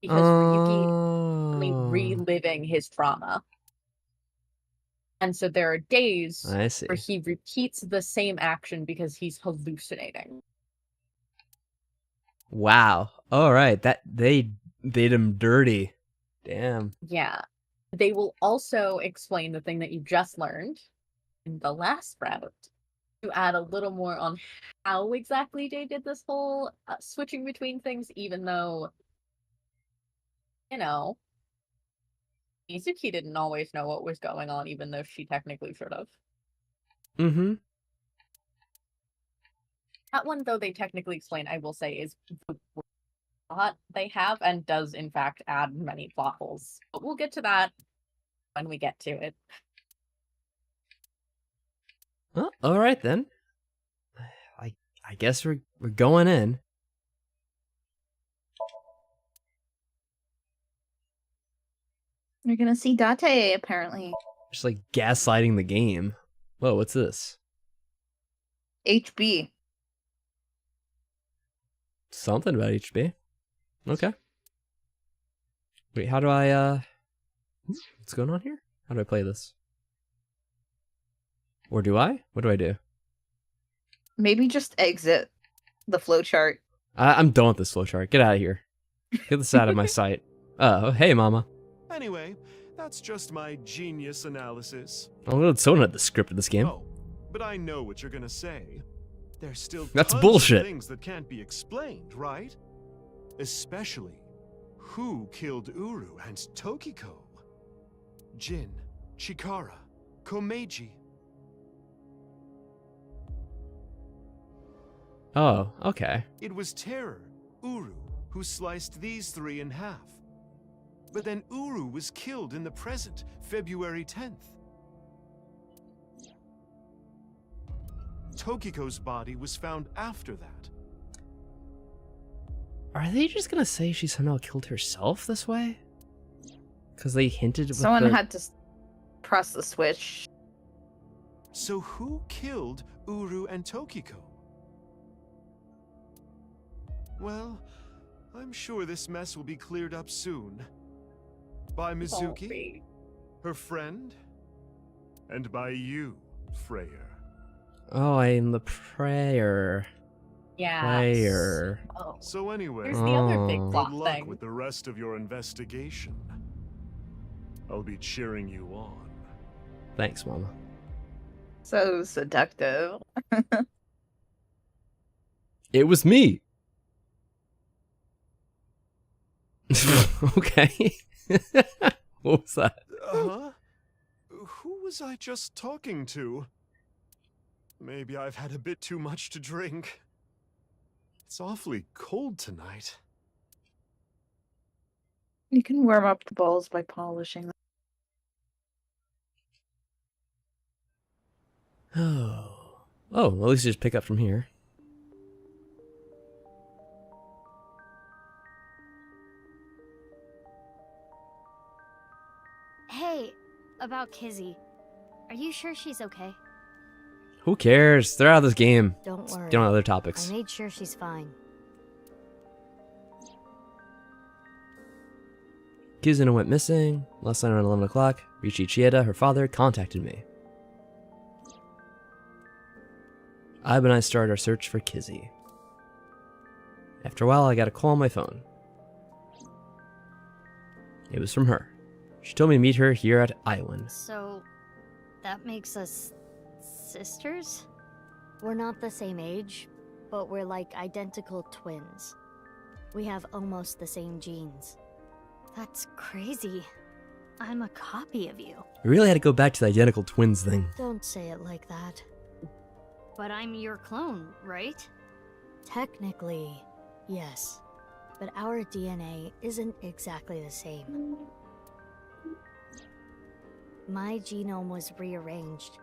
Because Ryuki is only reliving his trauma. And so there are days I see. where he repeats the same action because he's hallucinating. Wow. All right. That they did him dirty. Damn. Yeah. They will also explain the thing that you just learned in the last round to add a little more on how exactly they did this whole switching between things, even though, you know, Mizuki didn't always know what was going on, even though she technically should have. Mm-hmm. That one, though, they technically explain, I will say, is the worst plot they have and does, in fact, add many plot holes. But we'll get to that when we get to it. Well, all right then. I guess we're going in. You're gonna see Date, apparently. Just like gaslighting the game. Whoa, what's this? HB. Something about HB. Okay. Wait, how do I, what's going on here? How do I play this? Or do I? What do I do? Maybe just exit the flowchart. I'm done with this flowchart. Get out of here. Get this out of my sight. Oh, hey, mama. Anyway, that's just my genius analysis. Oh, well, someone had the script of this game. Oh, but I know what you're gonna say. There's still That's tons bullshit. of things that can't be explained, right? Especially who killed Uru and Tokiko? Jin, Chikara, Komeiji. Oh, okay. It was Terror, Uru, who sliced these 3 in half. But then Uru was killed in the present, February 10th. Tokiko's body was found after that. Are they just gonna say she somehow killed herself this way? Because they hinted with Someone had to press the switch. So who killed Uru and Tokiko? Well, I'm sure this mess will be cleared up soon. By Mizuki, her friend, and by you, Freyr. Oh, I'm the prayer. Yeah. Prayer. Oh. So anyway, Here's the other big Oh. plot good luck thing. with the rest of your investigation. I'll be cheering you on. Thanks, Mama. So seductive. It was me. Okay. What was that? Huh? Who was I just talking to? Maybe I've had a bit too much to drink. It's awfully cold tonight. You can warm up the balls by polishing them. Oh. Oh, well, at least just pick up from here. Hey, about Kizzy. Are you sure she's okay? Who cares? They're out of this game. Don't Let's worry. get on other topics. I made sure she's fine. Kizuna went missing. Last night around 11 o'clock, Rishi Chieda, her father, contacted me. Ibe and I started our search for Kizzy. After a while, I got a call on my phone. It was from her. She told me to meet her here at Iwan. So, that makes us sisters? We're not the same age, but we're like identical twins. We have almost the same genes. That's crazy. I'm a copy of you. We really had to go back to the identical twins thing. Don't say it like that. But I'm your clone, right? Technically, yes. But our DNA isn't exactly the same. My genome was rearranged.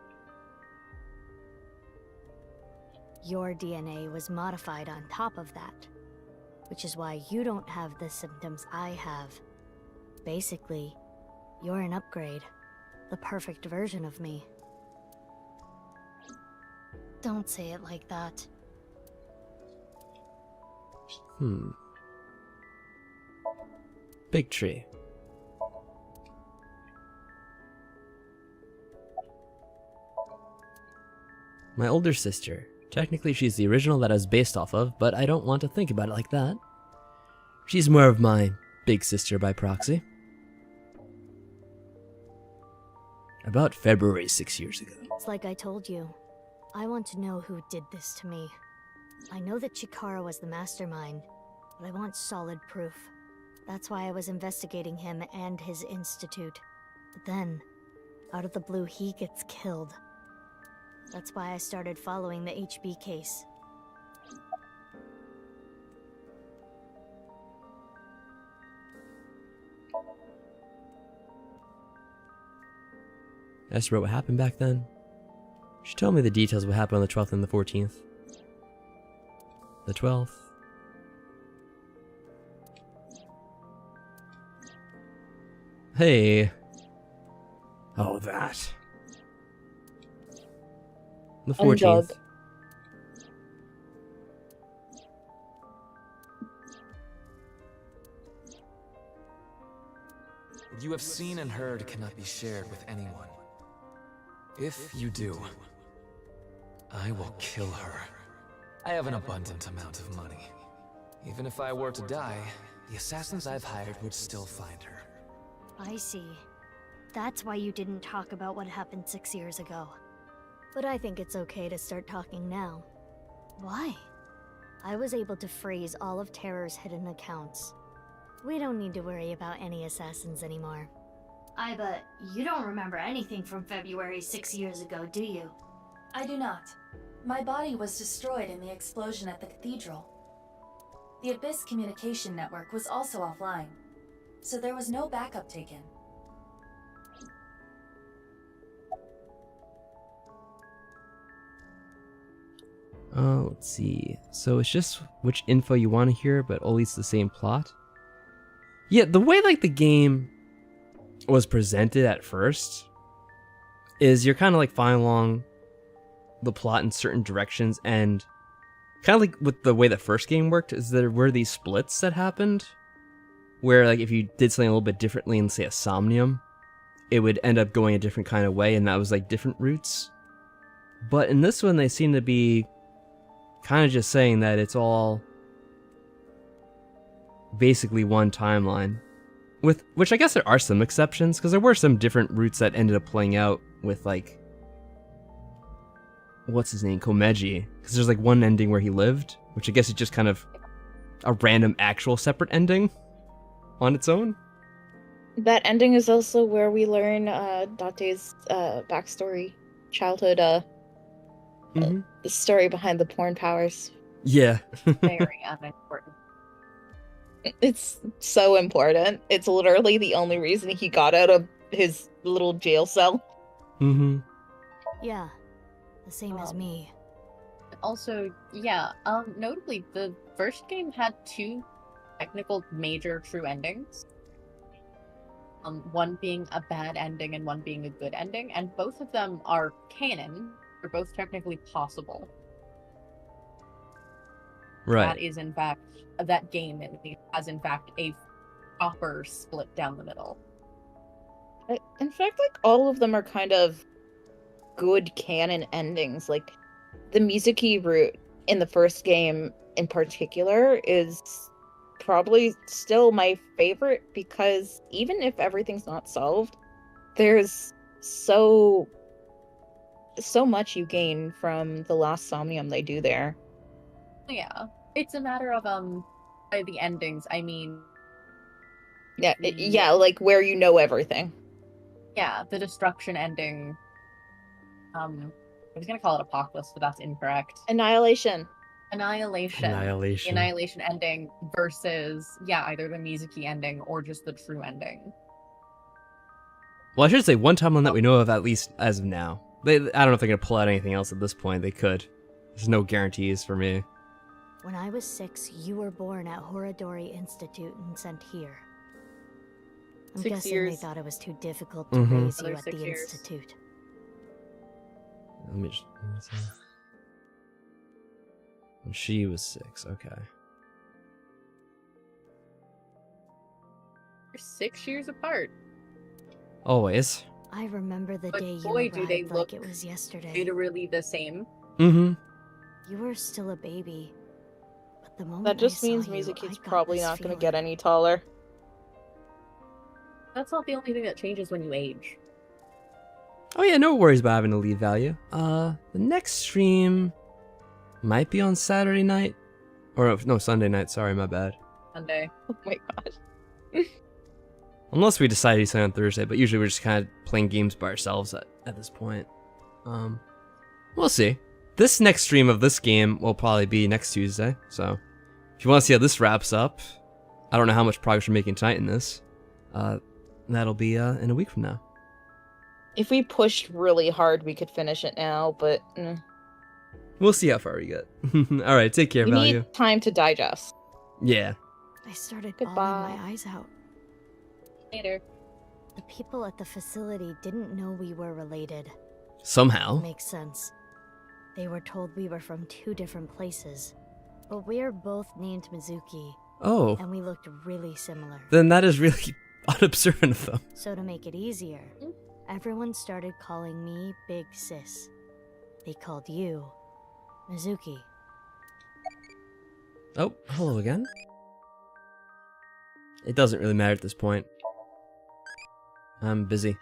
Your DNA was modified on top of that, which is why you don't have the symptoms I have. Basically, you're an upgrade, the perfect version of me. Don't say it like that. Big tree. My older sister. Technically, she's the original that I was based off of, but I don't want to think about it like that. She's more of my big sister by proxy. About February 6 years ago. It's like I told you. I want to know who did this to me. I know that Chikara was the mastermind, but I want solid proof. That's why I was investigating him and his institute. But then, out of the blue, he gets killed. That's why I started following the HB case. I asked her what happened back then. She told me the details of what happened on the 12th and the 14th. The 12th. Hey. Oh, that. The 14th. What you have seen and heard cannot be shared with anyone. If you do, I will kill her. I have an abundant amount of money. Even if I were to die, the assassins I've hired would still find her. I see. That's why you didn't talk about what happened 6 years ago. But I think it's okay to start talking now. Why? I was able to freeze all of Terror's hidden accounts. We don't need to worry about any assassins anymore. Iba, you don't remember anything from February 6 years ago, do you? I do not. My body was destroyed in the explosion at the cathedral. The Abyss communication network was also offline, so there was no backup taken. Let's see. So it's just which info you want to hear, but always the same plot. Yeah, the way like the game was presented at first is you're kind of like following along the plot in certain directions, and kind of like with the way the first game worked is there were these splits that happened where like if you did something a little bit differently in say a Somnium, it would end up going a different kind of way, and that was like different routes. But in this one they seem to be kind of just saying that it's all basically one timeline, with which I guess there are some exceptions, because there were some different routes that ended up playing out with like what's his name, Komeji, because there's like one ending where he lived, which I guess is just kind of a random actual separate ending on its own. That ending is also where we learn Date's backstory, childhood the story behind the porn powers. Yeah. Very unimportant. It's so important. It's literally the only reason he got out of his little jail cell. Mm-hmm. Yeah, the same as me. Also, yeah, notably, the first game had two technical major true endings. One being a bad ending and one being a good ending, and both of them are canon. They're both technically possible. Right. That is, in fact, that game has, in fact, a proper split down the middle. In fact, like, all of them are kind of good canon endings. Like, the Mizuki route in the first game in particular is probably still my favorite, because even if everything's not solved, there's so much you gain from the last Somnium they do there. Yeah, it's a matter of by the endings, I mean, yeah, like where you know everything. Yeah, the destruction ending. I was gonna call it Apocalypse, but that's incorrect. Annihilation. The Annihilation ending versus either the Mizuki ending or just the true ending. Well, I should say one timeline that we know of, at least as of now. I don't know if they're gonna pull out anything else at this point. They could. There's no guarantees for me. When I was 6, you were born at Horodori Institute and sent here. I'm 6 guessing years. they thought it was too difficult to Mhm. raise you Another at 6 the years. Institute. Let me just. When she was 6, okay. You're 6 years apart. Always. I remember the But day you boy, do they arrived look like it was yesterday. literally the same. Mm-hmm. You were still a baby. But the moment That just I saw means you, Mizuki's I got probably this not going to feeling. get any taller. That's not the only thing that changes when you age. Oh yeah, no worries about having a lead value. The next stream might be on Saturday night. Or no, Sunday night, sorry, my bad. Sunday. Oh my god. Unless we decide to do something on Thursday, but usually we're just kind of playing games by ourselves at this point. We'll see. This next stream of this game will probably be next Tuesday, so if you want to see how this wraps up, I don't know how much progress we're making tonight in this, that'll be in a week from now. If we pushed really hard, we could finish it now, but We'll see how far we get. Alright, take care, we Value. need time to digest. Yeah. I started Goodbye. bawling my eyes out. Later. The people at the facility didn't know we were related. Somehow. Makes sense. They were told we were from 2 different places. But we're both named Mizuki. Oh. And we looked really similar. Then that is really unobservant of them. So to make it easier, everyone started calling me Big Sis. They called you Mizuki. Oh, hello again. It doesn't really matter at this point. I'm busy.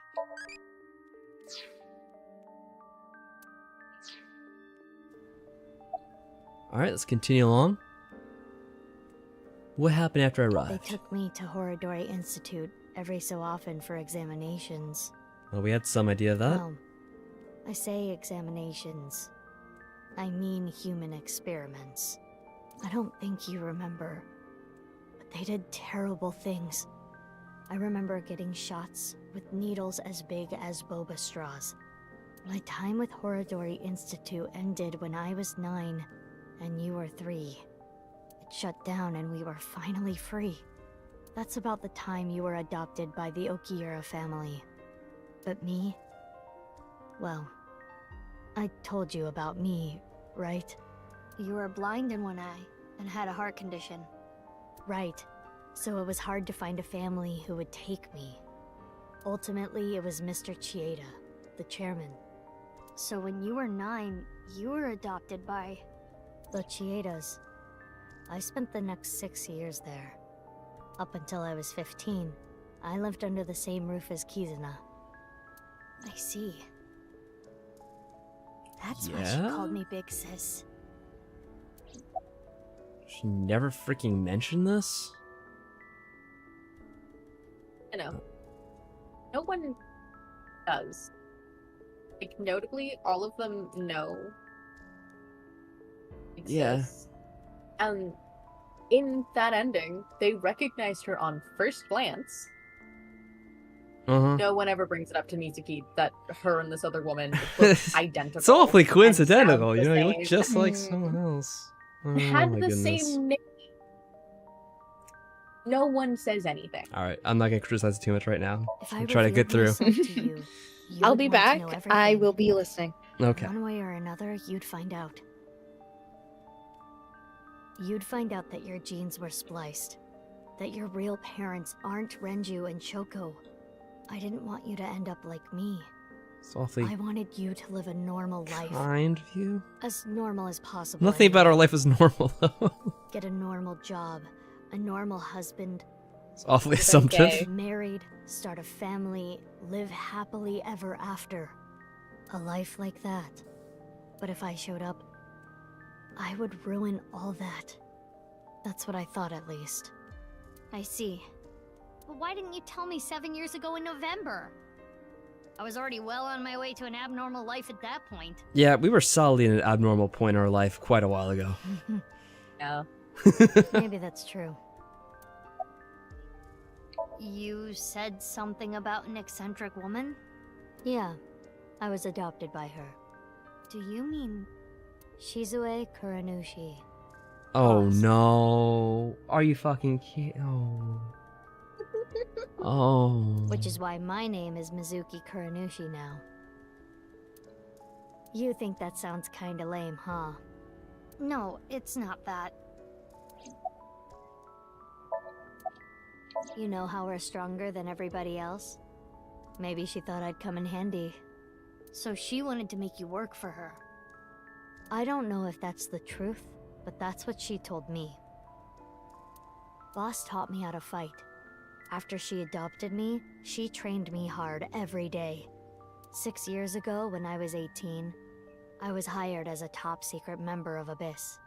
Alright, let's continue along. What happened after I They arrived? took me to Horodori Institute every so often for examinations. Well, we had some idea of that. Well, I say examinations. I mean human experiments. I don't think you remember, but they did terrible things. I remember getting shots with needles as big as boba straws. My time with Horadori Institute ended when I was 9, and you were 3. It shut down and we were finally free. That's about the time you were adopted by the Okiura family. But me? Well, I told you about me, right? You were blind in one eye and had a heart condition. Right. So it was hard to find a family who would take me. Ultimately, it was Mr. Chieda, the chairman. So when you were 9, you were adopted by... the Chiedas. I spent the next 6 years there. Up until I was 15, I lived under the same roof as Kizuna. I see. That's why she called me Big Sis. She never freaking mentioned this? You know, no one does. Like, notably, all of them know. Exists. Yeah. In that ending, they recognized her on first glance. No one ever brings it up to Mizuki that her and this other woman look identical. It's awfully coincidental, you know, you look same. just like someone else. Oh, Had my the goodness. same name. No one says anything. Alright, I'm not gonna criticize it too much right now. If I'm I trying to get through. revealed myself to you, you I'll would be want to back. know I everything. will be listening. Okay. One way or another, you'd find out. You'd find out that your genes were spliced. That your real parents aren't Renju and Shoko. I didn't want you to end up like me. It's awfully I wanted you to live a normal life. kind of you. As normal as possible. Nothing about our life is normal, though. Get a normal job, a normal husband. It's awfully assumptive. Get married, start a family, live happily ever after. A life like that. But if I showed up, I would ruin all that. That's what I thought, at least. I see. But why didn't you tell me 7 years ago in November? I was already well on my way to an abnormal life at that point. Yeah, we were solidly in an abnormal point in our life quite a while ago. Yeah. Maybe that's true. You said something about an eccentric woman? Yeah, I was adopted by her. Do you mean... Shizue Kuranushi. Oh no. Are you fucking kidding? Oh. Oh. Which is why my name is Mizuki Kuranushi now. You think that sounds kinda lame, huh? No, it's not that. You know how we're stronger than everybody else? Maybe she thought I'd come in handy. So she wanted to make you work for her. I don't know if that's the truth, but that's what she told me. Boss taught me how to fight. After she adopted me, she trained me hard every day. 6 years ago, when I was 18, I was hired as a top-secret member of Abyss.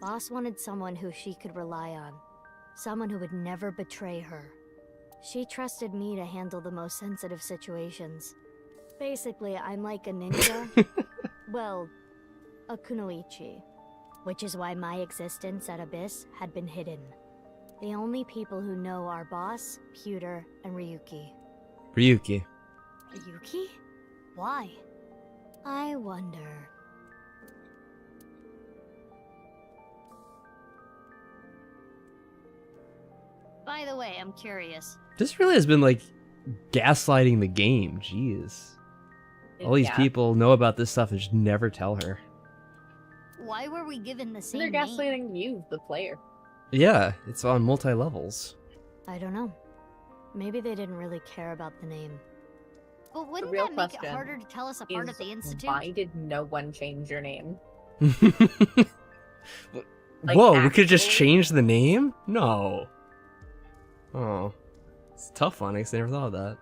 Boss wanted someone who she could rely on. Someone who would never betray her. She trusted me to handle the most sensitive situations. Basically, I'm like a ninja. Well, a kunoichi. Which is why my existence at Abyss had been hidden. The only people who know are Boss, Pewter, and Ryuki. Ryuki. Ryuki? Why? I wonder. By the way, I'm curious. This really has been like gaslighting the game. Jeez. All these people know about this stuff and just never tell her. Why were we given the same They're name? gaslighting you, the player. Yeah, it's on multi-levels. I don't know. Maybe they didn't really care about the name. But wouldn't real that make it question harder to tell us apart at the Institute? Why did no one change your name? Like, Whoa, we could just change the name? No. Oh. It's tough, Onyx. I never thought of that.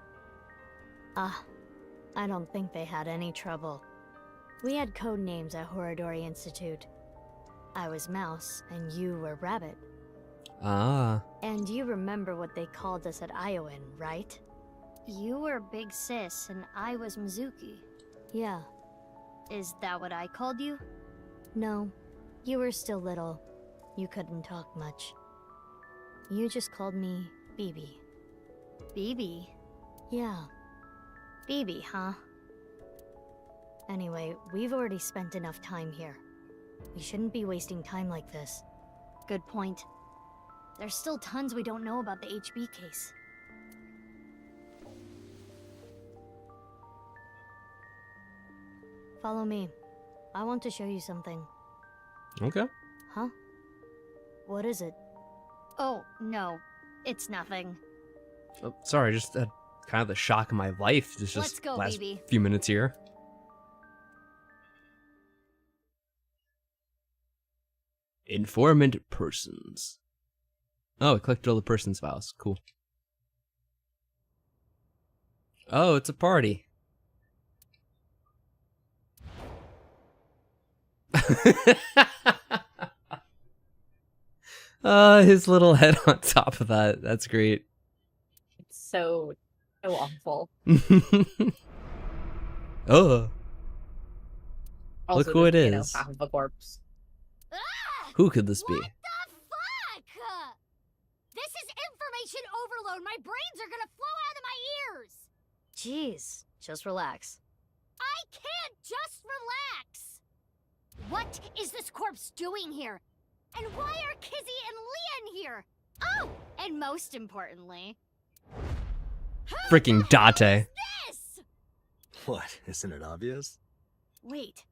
I don't think they had any trouble. We had code names at Horadori Institute. I was Mouse, and you were Rabbit. Ah. And you remember what they called us at Iowan, right? You were Big Sis, and I was Mizuki. Yeah. Is that what I called you? No. You were still little. You couldn't talk much. You just called me BB. BB? Yeah. BB, huh? Anyway, we've already spent enough time here. We shouldn't be wasting time like this. Good point. There's still tons we don't know about the HB case. Follow me. I want to show you something. Okay. Huh? What is it? Oh, no. It's nothing. Oh, sorry, just kind of the shock of my life. Just Let's go, last BB. few minutes here. Informant persons. Oh, it collected all the persons files. Cool. Oh, it's a party. His little head on top of that. That's great. It's so awful. Oh. Also, Look who it just, you know, is. half of a corpse. Who could this be? Fuck! This is information overload. My brains are gonna flow out of my ears. Jeez, just relax. I can't just relax. What is this corpse doing here? And why are Kizzy and Leon here? Oh, and most importantly, Freaking Date. this! What? Isn't it obvious? Wait,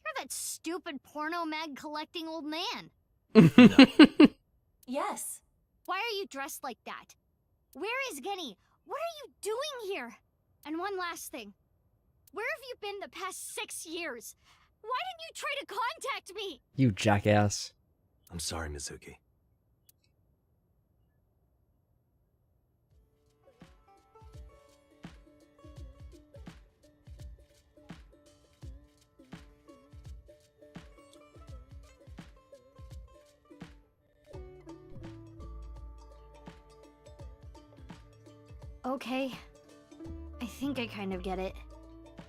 you're that stupid porno mag collecting old man. Yes. Why are you dressed like that? Where is Genny? What are you doing here? And one last thing. Where have you been the past 6 years? Why didn't you try to contact me? You jackass. I'm sorry, Mizuki. Okay. I think I kind of get it.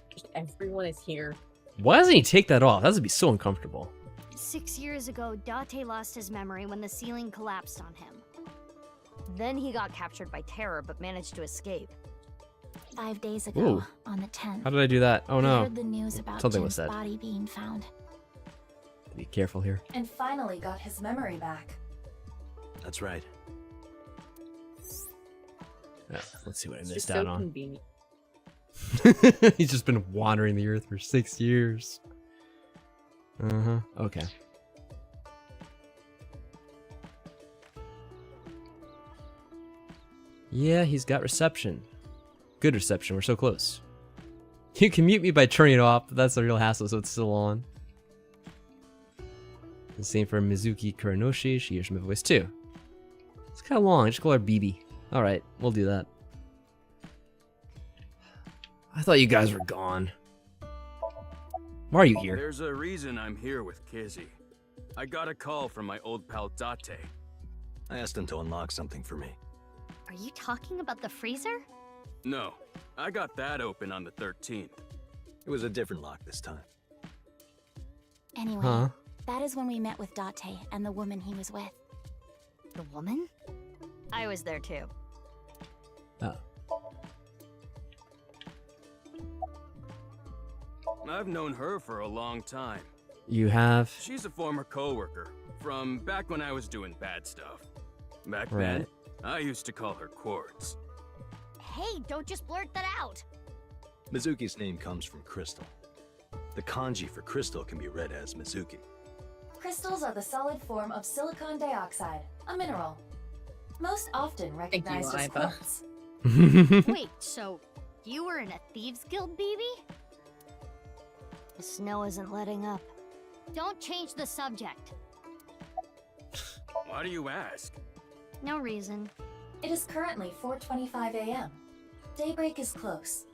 Just everyone is here. Why doesn't he take that off? That would be so uncomfortable. 6 years ago, Date lost his memory when the ceiling collapsed on him. Then he got captured by terror, but managed to escape. 5 days ago, Ooh. on the 10th. How did I do that? Oh we no. heard the news about Something was Jin's said. body being found. Be careful here. And finally got his memory back. That's right. Yeah, let's see what I It's missed just out so on. convenient. He's just been wandering the earth for 6 years. Uh-huh. Okay. Yeah, he's got reception. Good reception, we're so close. You can mute me by turning it off, but that's a real hassle, so it's still on. The same for Mizuki Kuranoshi, she hears my voice too. It's kind of long, just call her BB. Alright, we'll do that. I thought you guys were gone. Why are you here? There's a reason I'm here with Kizzy. I got a call from my old pal Date. I asked him to unlock something for me. Are you talking about the freezer? No, I got that open on the 13th. It was a different lock this time. Anyway, Huh? that is when we met with Date and the woman he was with. The woman? I was there too. Oh. I've known her for a long time. You have? She's a former coworker from back when I was doing bad stuff. Back Right. then, I used to call her Quartz. Hey, don't just blurt that out. Mizuki's name comes from crystal. The kanji for crystal can be read as Mizuki. Crystals are the solid form of silicon dioxide, a mineral. Most often recognized as Iva. quartz. Wait, so you were in a thieves guild, BB? The snow isn't letting up. Don't change the subject. Why do you ask? No reason. It is currently 4:25 a.m. Daybreak is close.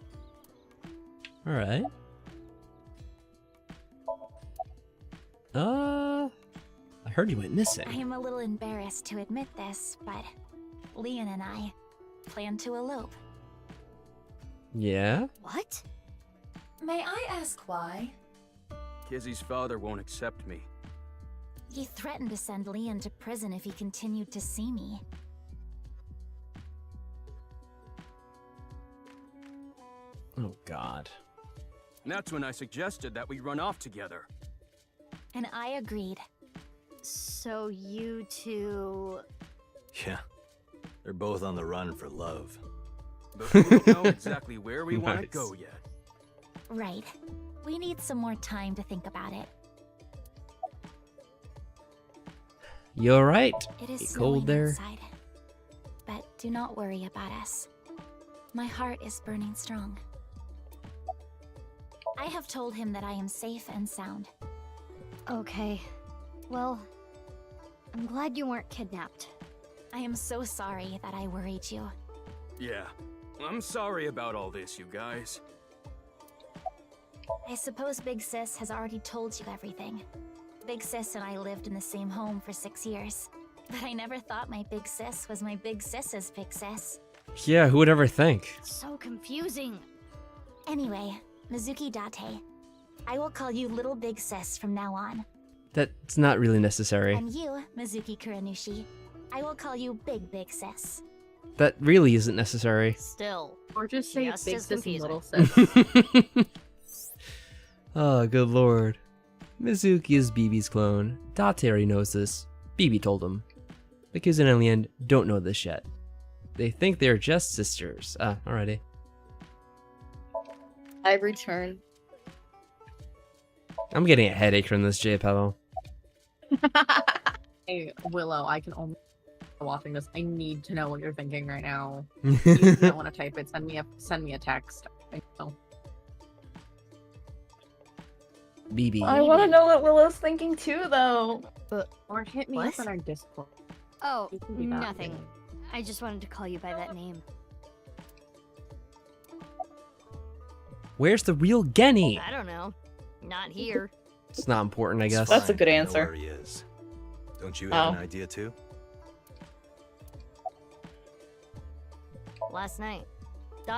Alright. I heard you went missing. I am a little embarrassed to admit this, but Leon and I plan to elope. Yeah? What? May I ask why? Kizzy's father won't accept me. He threatened to send Leon to prison if he continued to see me. Oh, God. And that's when I suggested that we run off together. And I agreed. So you two... Yeah. They're both on the run for love. But we don't know exactly where we want to Nice. go yet. Right. We need some more time to think about it. You alright? It is You snowing cold there? outside. But do not worry about us. My heart is burning strong. I have told him that I am safe and sound. Okay. Well, I'm glad you weren't kidnapped. I am so sorry that I worried you. Yeah. I'm sorry about all this, you guys. I suppose Big Sis has already told you everything. Big Sis and I lived in the same home for 6 years. But I never thought my Big Sis was my Big Sis's Big Sis. Yeah, who would ever think? So confusing. Anyway, Mizuki Date. I will call you Little Big Sis from now on. That's not really necessary. And you, Mizuki Kuranushi, I will call you Big Sis. That really isn't necessary. Still. Or just say Just big as sis and confusing. little sis. Oh, good lord. Mizuki is BB's clone. Date already knows this. BB told him. The Kizuna and Leon don't know this yet. They think they're just sisters. Ah, alrighty. I return. I'm getting a headache from this Jaypetal. Hey, Willow, I can only watching this. I need to know what you're thinking right now. If you don't want to type it, send me a text. I know. BB. I want to know what Willow's thinking too, though. Or hit me up on our Discord. Oh, You can do that. nothing. I just wanted to call you by that name. Where's the real Genny? I don't know. Not here. It's not important, I guess. That's a good I know answer. where he is. Don't you have Oh. an idea too? Last night,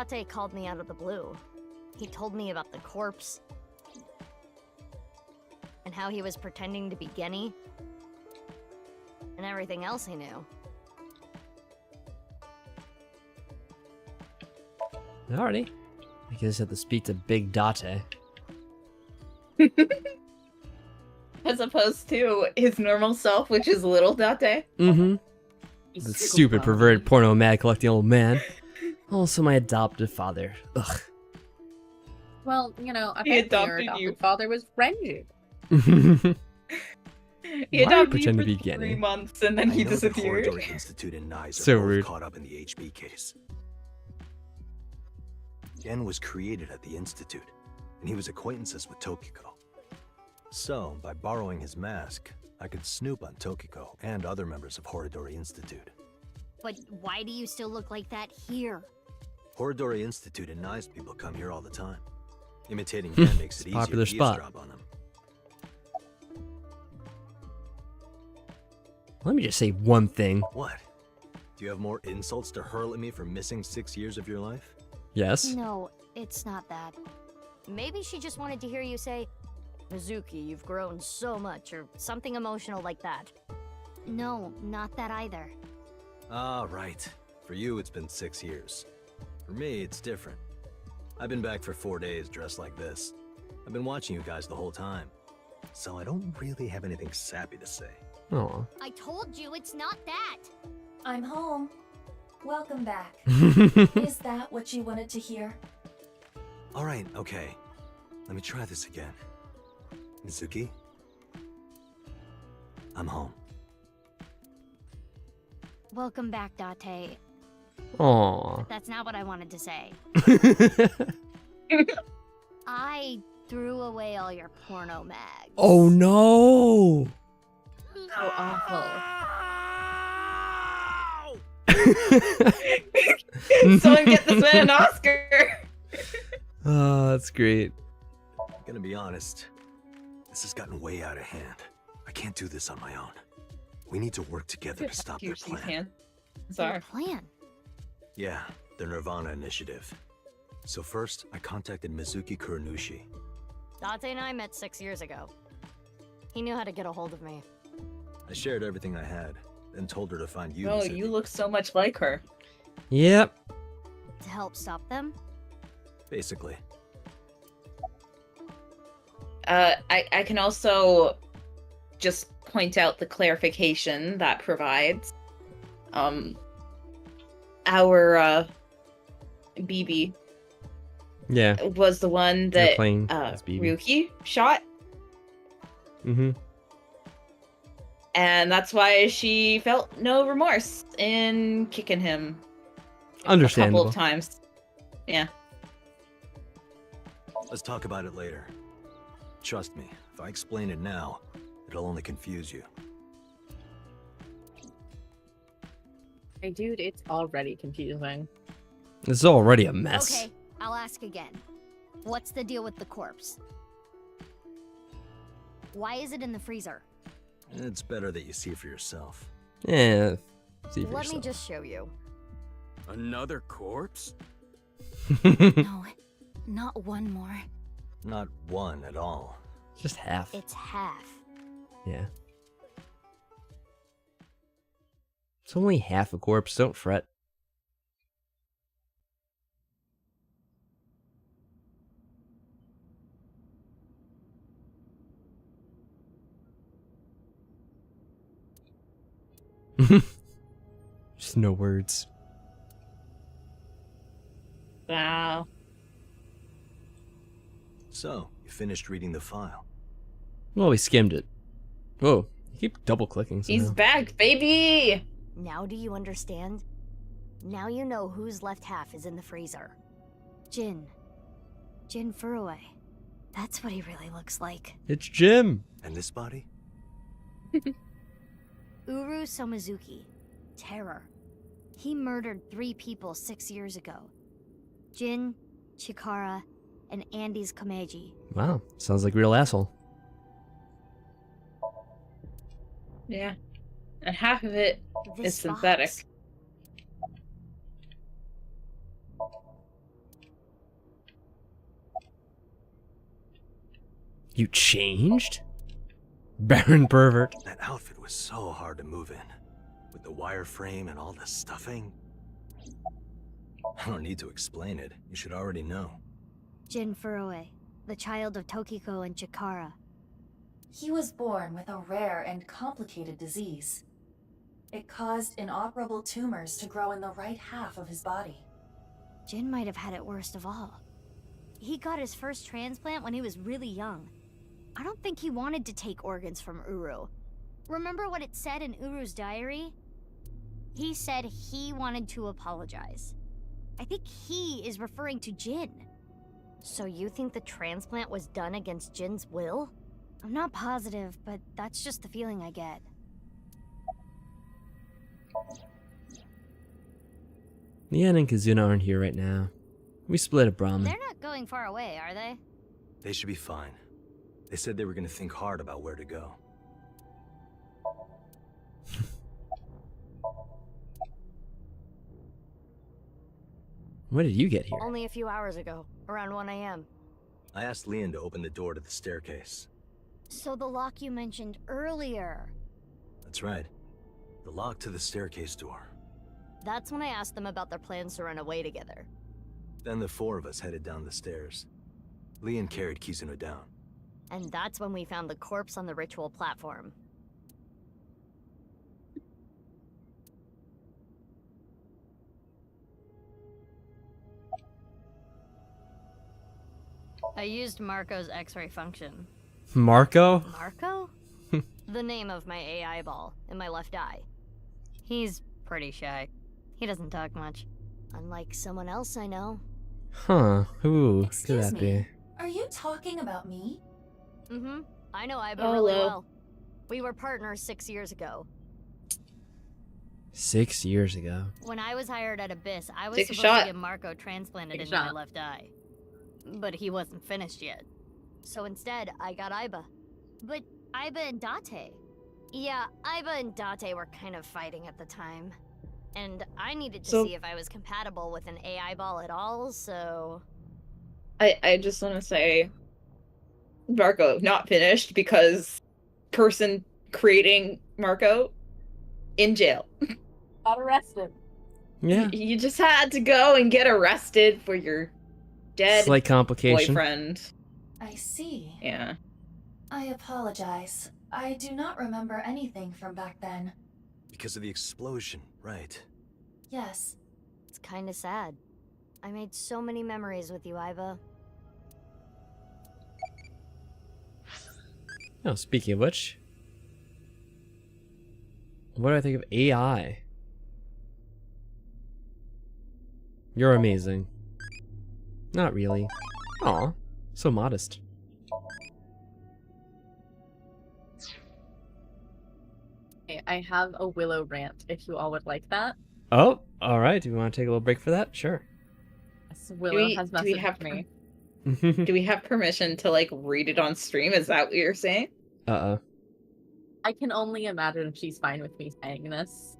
Date called me out of the blue. He told me about the corpse. And how he was pretending to be Genny. And everything else he knew. Alrighty. I guess I have to speak to Big Date. As opposed to his normal self, which is little Date. Mm-hmm. The stupid, perverted, porno mad collecting old man. Also my adopted father. Ugh. Well, you know, He apparently your adopted adopted you. father was Renju. He Why are you adopted you pretending for to be 3 Genny? months and then I he know the disappeared. Corridor Institute and Nyes are So both rude. caught up in the HB case. Gen was created at the Institute, and he was acquaintances with Tokiko. So, by borrowing his mask, I could snoop on Tokiko and other members of Horidori Institute. But why do you still look like that here? Horidori Institute and Nyes people come here all the time. Imitating Gen makes it easier Popular to spot. eavesdrop on them. Let me just say one thing. What? Do you have more insults to hurl at me for missing 6 years of your life? Yes? No, it's not that. Maybe she just wanted to hear you say, Mizuki, you've grown so much, or something emotional like that. No, not that either. Ah, right. For you, it's been 6 years. For me, it's different. I've been back for 4 days dressed like this. I've been watching you guys the whole time. So I don't really have anything sappy to say. Aw. I told you it's not that. I'm home. Welcome back. Is that what you wanted to hear? Alright, okay. Let me try this again. Mizuki? I'm home. Welcome back, Date. Aw. That's not what I wanted to say. I threw away all your porno mags. Oh no! So awful. Someone get this man an Oscar! Oh, that's great. I'm gonna be honest. This has gotten way out of hand. I can't do this on my own. We need to work together to stop their Usually plan. can. Your Sorry. plan. Yeah, the Nirvana Initiative. So first, I contacted Mizuki Kuranushi. Date and I met 6 years ago. He knew how to get a hold of me. I shared everything I had, then told her to find you. Oh, you look so much like her. Yep. To help stop them? Basically. I can also just point out the clarification that provides. Our BB Yeah. was the one They're that playing as BB. Ryuki shot, Mm-hmm. and that's why she felt no remorse in kicking him Understandable. a couple of times. Yeah. Let's talk about it later. Trust me, if I explain it now, it'll only confuse you. Hey, dude, it's already confusing. This is already a mess. Okay, I'll ask again. What's the deal with the corpse? Why is it in the freezer? It's better that you see for yourself. Yeah. See for Let me yourself. just show you. Another corpse? No, not one more. Not one at all. Just half. It's half. Yeah. It's only half a corpse. Don't fret. Just no words. Wow. So, you finished reading the file. Well, we skimmed it. Whoa, you keep double clicking. He's back, baby! Now do you understand? Now you know whose left half is in the freezer. Jin. Jin Furue. That's what he really looks like. It's Jim. And this body? Uru Somizuki. Terror. He murdered 3 people 6 years ago. Jin, Chikara, and Andy's Komeiji. Wow, sounds like a real asshole. Yeah. And half of it is This synthetic. box. You changed? Baron pervert. That outfit was so hard to move in. With the wireframe and all the stuffing. I don't need to explain it. You should already know. Jin Furue, the child of Tokiko and Chikara. He was born with a rare and complicated disease. It caused inoperable tumors to grow in the right half of his body. Jin might have had it worst of all. He got his first transplant when he was really young. I don't think he wanted to take organs from Uru. Remember what it said in Uru's diary? He said he wanted to apologize. I think he is referring to Jin. So you think the transplant was done against Jin's will? I'm not positive, but that's just the feeling I get. Leanne and Kazuna aren't here right now. We split a Brahmin. They're not going far away, are they? They should be fine. They said they were going to think hard about where to go. When did you get here? Only a few hours ago, around 1 a.m. I asked Leon to open the door to the staircase. So the lock you mentioned earlier. That's right. The lock to the staircase door. That's when I asked them about their plans to run away together. Then the 4 of us headed down the stairs. Leon carried Kizuna down. And that's when we found the corpse on the ritual platform. I used Marco's X-ray function. Marco? Marco? The name of my AI ball in my left eye. He's pretty shy. He doesn't talk much. Unlike someone else I know. Huh, who could Excuse that be? me. Are you talking about me? Mm-hmm. I know Iba Oh, really hello. well. We were partners 6 years ago. 6 years ago. When I was hired at Abyss, I was Take a supposed shot. to get Marco transplanted Take a into my shot. left eye. But he wasn't finished yet. So instead, I got Iba. But Iba and Date. Yeah, Iba and Date were kind of fighting at the time. And I needed to So- see if I was compatible with an AI ball at all, so... I just want to say, Marco, not finished, because person creating Marco, in jail. Got arrested. Yeah. You just had to go and get arrested for your dead Slight complication. boyfriend. I see. Yeah. I apologize. I do not remember anything from back then. Because of the explosion, right? Yes. It's kinda sad. I made so many memories with you, Iva. Oh, speaking of which, what do I think of AI? You're amazing. Not really. Aw, so modest. Okay, I have a Willow rant if you all would like that. Oh, alright. Do we want to take a little break for that? Sure. Yes, Willow has do we messaged have me. Do we have permission to like read it on stream? Is that what you're saying? Uh-oh. I can only imagine if she's fine with me saying this.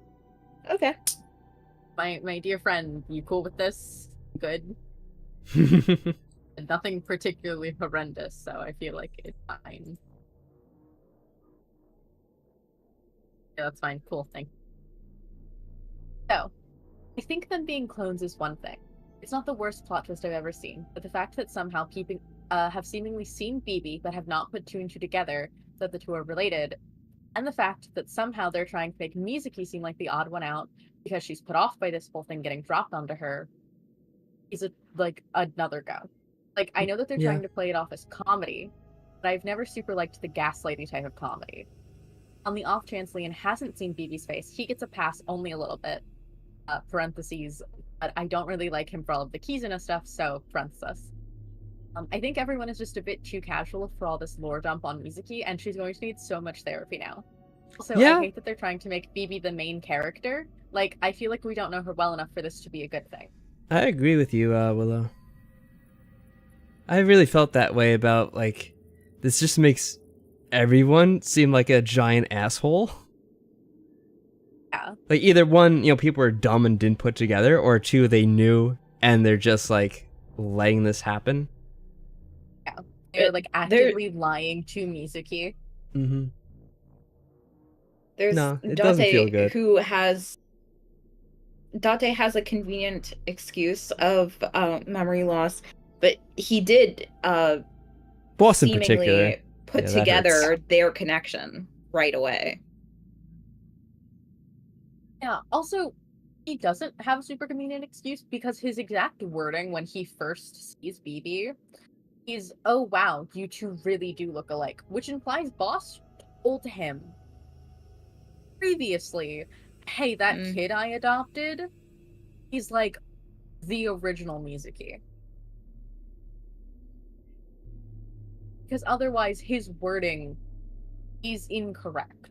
Okay. My dear friend, you cool with this? Good? Nothing particularly horrendous, so I feel like it's fine. Yeah, that's fine. Cool, thanks. So, I think them being clones is one thing. It's not the worst plot twist I've ever seen, but the fact that somehow have seemingly seen BB but have not put two and two together so that the two are related, and the fact that somehow they're trying to make Mizuki seem like the odd one out because she's put off by this whole thing getting dropped onto her is another go. Like, I know that they're trying to play it off as comedy, but I've never super liked the gaslighting type of comedy. On the off chance Leon hasn't seen BB's face, he gets a pass only a little bit. Parentheses, but I don't really like him for all of the Kizuna stuff, so parenthesis. I think everyone is just a bit too casual for all this lore dump on Mizuki, and she's going to need so much therapy now. Also, I hate that they're trying to make BB the main character. Like, I feel like we don't know her well enough for this to be a good thing. I agree with you, Willow. I really felt that way about, like, this just makes everyone seem like a giant asshole. Yeah. Like, either one, people are dumb and didn't put together, or two, they knew and they're just, like, letting this happen. Yeah. They're, like, actively lying to Mizuki. Mm-hmm. There's it doesn't feel good. Date has a convenient excuse of memory loss, but he did Boss in seemingly particular put that together hurts. their connection right away. Yeah, also, he doesn't have a super convenient excuse because his exact wording when he first sees BB is, "Oh wow, you two really do look alike," which implies Boss told him previously, "Hey, that kid I adopted, he's like the original Mizuki." Because otherwise, his wording is incorrect.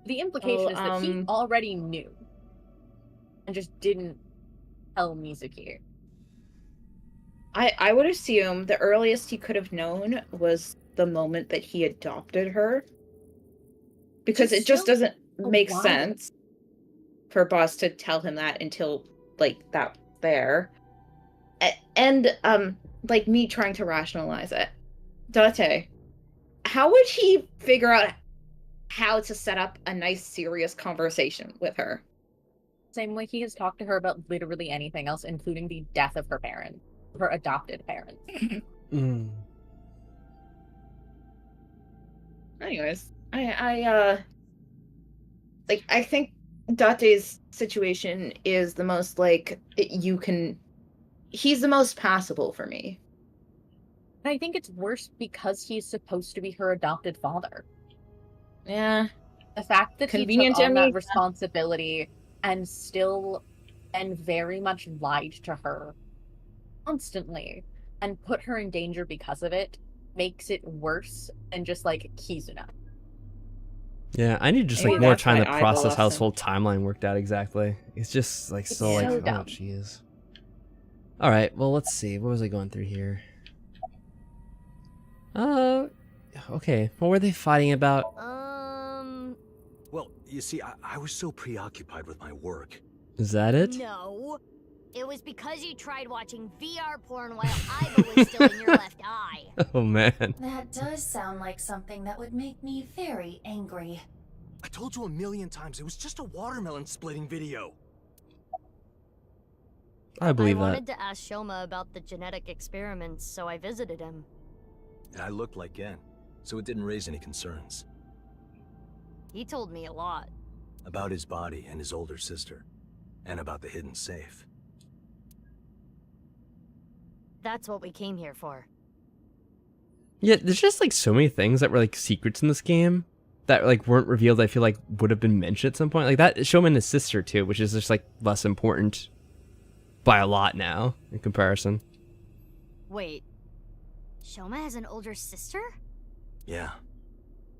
The implication is that he already knew and just didn't tell Mizuki. I would assume the earliest he could have known was the moment that he adopted her. Because it just doesn't make sense for Boss to tell him that until, like, that there. And, like, me trying to rationalize it. Date, how would he figure out how to set up a nice, serious conversation with her? Same way he has talked to her about literally anything else, including the death of her parent, her adopted parent. Anyways, I think Date's situation is the most, like, he's the most passable for me. And I think it's worse because he's supposed to be her adopted father. Yeah. The fact that Convenient he took on Emmy. that responsibility and still and very much lied to her constantly and put her in danger because of it makes it worse than just, like, Kizuna. Yeah, I need just, like, more time to process how this whole timeline worked out exactly. It's just, like, so like, dumb. oh, jeez. Alright, well, let's see. What was I going through here? Okay. What were they fighting about? Well, you see, I was so preoccupied with my work. Is that it? No. It was because you tried watching VR porn while Iva was still in your left eye. Oh, man. That does sound like something that would make me very angry. I told you 1,000,000 times, it was just a watermelon splitting video. I believe I that. wanted to ask Shoma about the genetic experiments, so I visited him. And I looked like Gen, so it didn't raise any concerns. He told me a lot. About his body and his older sister. And about the hidden safe. That's what we came here for. Yeah, there's just like so many things that were like secrets in this game that like weren't revealed. I feel like would have been mentioned at some point. Like that Shoma and his sister too, which is just like less important by a lot now in comparison. Wait, Shoma has an older sister? Yeah.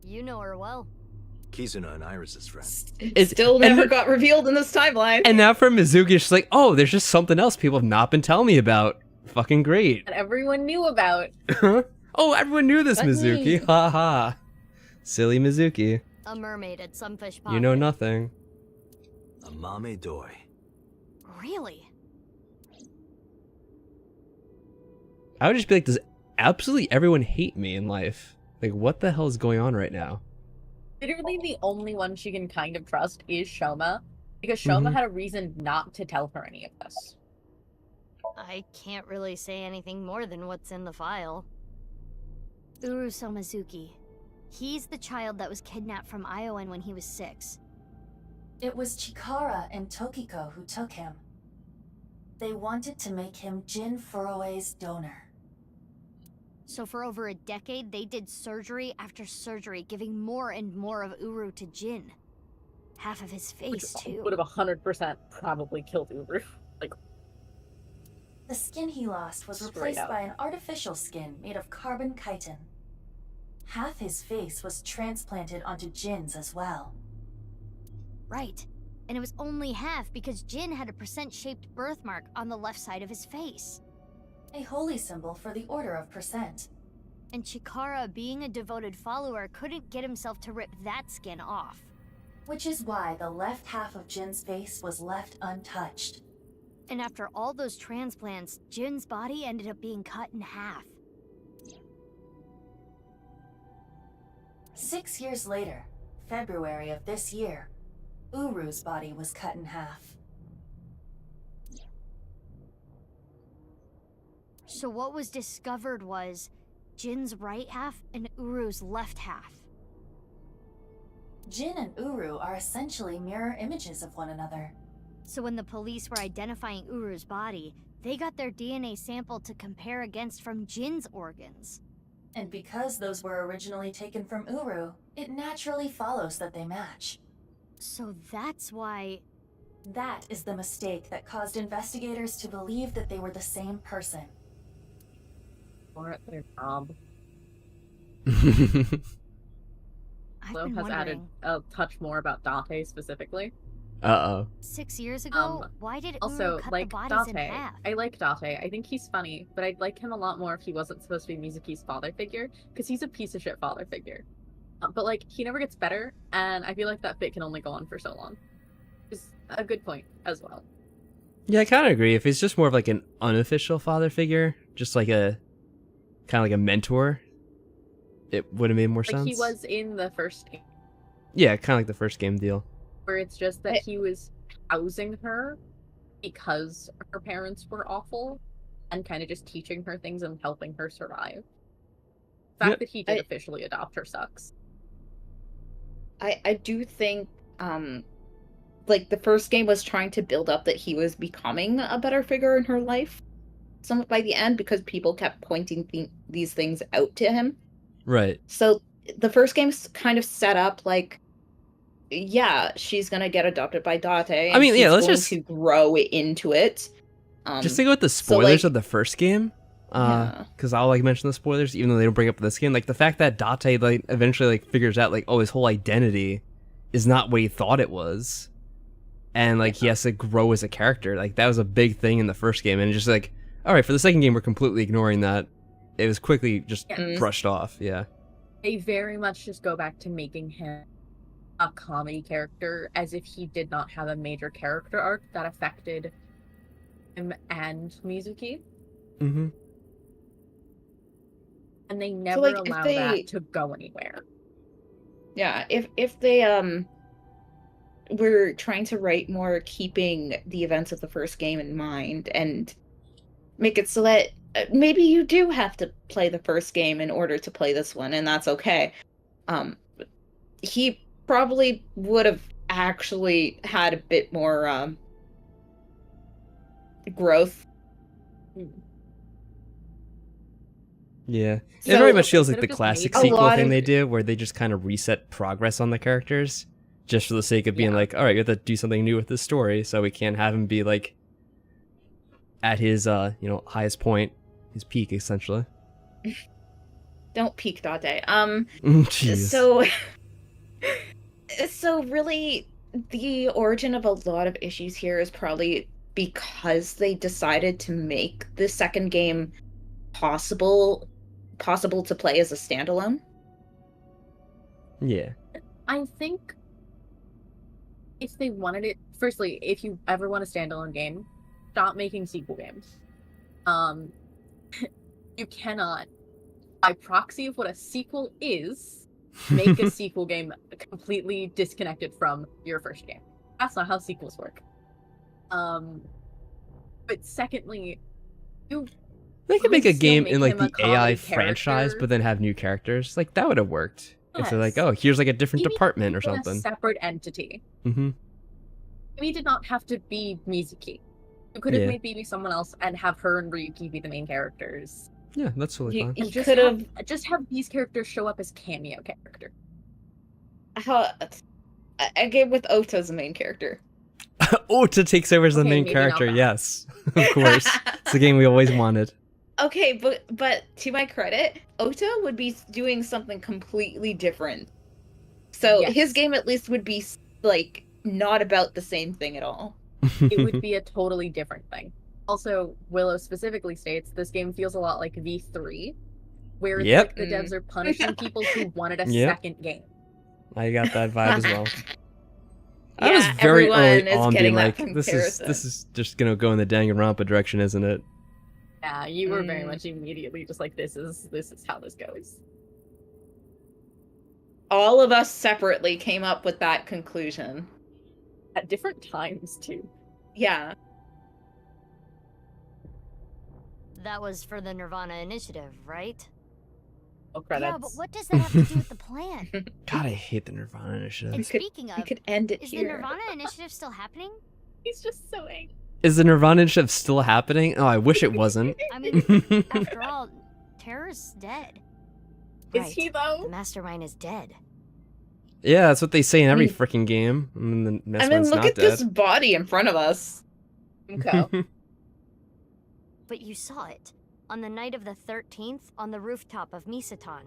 you know her well. Kizuna and Iris's friend. It still never got revealed in this timeline. And now for Mizuki, she's like, oh, there's just something else people have not been telling me about. Fucking great. That everyone knew about. Oh, everyone knew this, But Mizuki. me. Ha ha. Silly Mizuki. A mermaid at Sunfish Pond. You know nothing. A mame doi. Really? I would just be like, does absolutely everyone hate me in life? Like, what the hell is going on right now? Literally the only one she can kind of trust is Shoma, because Shoma Mhm. had a reason not to tell her any of this. I can't really say anything more than what's in the file. Uru Somazuki. He's the child that was kidnapped from Iowan when he was 6. It was Chikara and Tokiko who took him. They wanted to make him Jin Furue's donor. So for over a decade, they did surgery after surgery, giving more and more of Uru to Jin. Half of his face, too. Would have 100% probably killed Uru. Like, The skin he lost was Straight replaced up. by an artificial skin made of carbon chitin. Half his face was transplanted onto Jin's as well. Right. And it was only half because Jin had a percent-shaped birthmark on the left side of his face. A holy symbol for the Order of Percent. And Chikara, being a devoted follower, couldn't get himself to rip that skin off. Which is why the left half of Jin's face was left untouched. And after all those transplants, Jin's body ended up being cut in half. 6 years later, February of this year, Uru's body was cut in half. So what was discovered was Jin's right half and Uru's left half. Jin and Uru are essentially mirror images of one another. So when the police were identifying Uru's body, they got their DNA sample to compare against from Jin's organs. And because those were originally taken from Uru, it naturally follows that they match. So that's why... That is the mistake that caused investigators to believe that they were the same person. or at their job. I've Lo been has added wondering. a touch more about Date specifically. 6 years ago, why did Also, Uru cut like the bodies in Date, half? I like Date. I think he's funny, but I'd like him a lot more if he wasn't supposed to be Mizuki's father figure, because he's a piece of shit father figure. But like, he never gets better, and I feel like that bit can only go on for so long. Is a good point as well. Yeah, I kind of agree. If he's just more of like an unofficial father figure, just like a kind of like a mentor, it would have made more Like sense. he was in the first game, Yeah, kind of like the first game deal. where it's just that he was housing her because her parents were awful, and kind of just teaching her things and helping her survive. The fact that he did officially adopt her sucks. I do think, like, the first game was trying to build up that he was becoming a better figure in her life somewhat by the end, because people kept pointing these things out to him. Right. So the first game's kind of set up like, yeah, she's gonna get adopted by Date. I mean, yeah, she's let's going just- to grow into it. Just to go with the so, spoilers like, of the first game, Yeah. because I'll like mention the spoilers, even though they don't bring up this game. Like the fact that Date like eventually like figures out like, oh, his whole identity is not what he thought it was, and like he has to grow as a character. Like that was a big thing in the first game, and it's just like, all right, for the second game, we're completely ignoring that. It was quickly just Yes. brushed off. Yeah. They very much just go back to making him a comedy character, as if he did not have a major character arc that affected him and Mizuki. Mm-hmm. And they never like, if allow they- that to go anywhere. Yeah, if they were trying to write more keeping the events of the first game in mind and make it so that maybe you do have to play the first game in order to play this one, and that's okay. He probably would have actually had a bit more growth. Yeah. So- It very much feels They like the could've just classic made a sequel lot thing of- they do, where they just kind of reset progress on the characters, just for the sake of being like, all right, we have to do something new with this story, so we can't have him be like at his highest point, his peak essentially. Don't peak that day. Jeez. So really, the origin of a lot of issues here is probably because they decided to make the second game possible to play as a standalone. Yeah. I think if they wanted it, firstly, if you ever want a standalone game, stop making sequel games. You cannot, by proxy of what a sequel is, make a sequel game completely disconnected from your first game. That's not how sequels work. But secondly, They could make a still game make in like him a the AI comedy franchise, character. but then have new characters. Like that would have worked. If they're like, Yes. oh, here's like a different Maybe department or make it a something. separate entity. Mm-hmm. Maybe did not have to be Mizuki. You could have Yeah. made maybe someone else and have her and Ryuki be the main characters. Yeah, that's totally fine. You Just could have just have these characters show up as cameo character. a game with Ota as the main character. Ota takes over as the Okay, main maybe not character. that. Yes, of course. It's the game we always wanted. Okay, but to my credit, Ota would be doing something completely different. So Yes. his game at least would be like not about the same thing at all. It would be a totally different thing. Also, Willow specifically states this game feels a lot like V3, where it's Yep. like the devs are punishing people who wanted a Yep. second game. I got that vibe as well. I Yeah, was very everyone early is on being getting that like, comparison. this is just gonna go in the Danganronpa direction, isn't it? Yeah, you were very much immediately just like, this is how this goes. All of us separately came up with that conclusion. At different times, too. Yeah. That was for the Nirvana Initiative, right? Oh, credits. Yeah, but what does that have to do with the plan? God, I hate the Nirvana Initiative. And speaking of, could end it is here. the Nirvana Initiative still happening? He's just so angry. Is the Nirvana Initiative still happening? Oh, I wish it wasn't. I mean, after all, Terror's dead. Is Right. he, though? The mastermind is dead. Yeah, that's what they say in every freaking game. And then the I mean, Mastermind's look not at dead. this body in front of us. Okay. But you saw it on the night of the 13th on the rooftop of Misatan.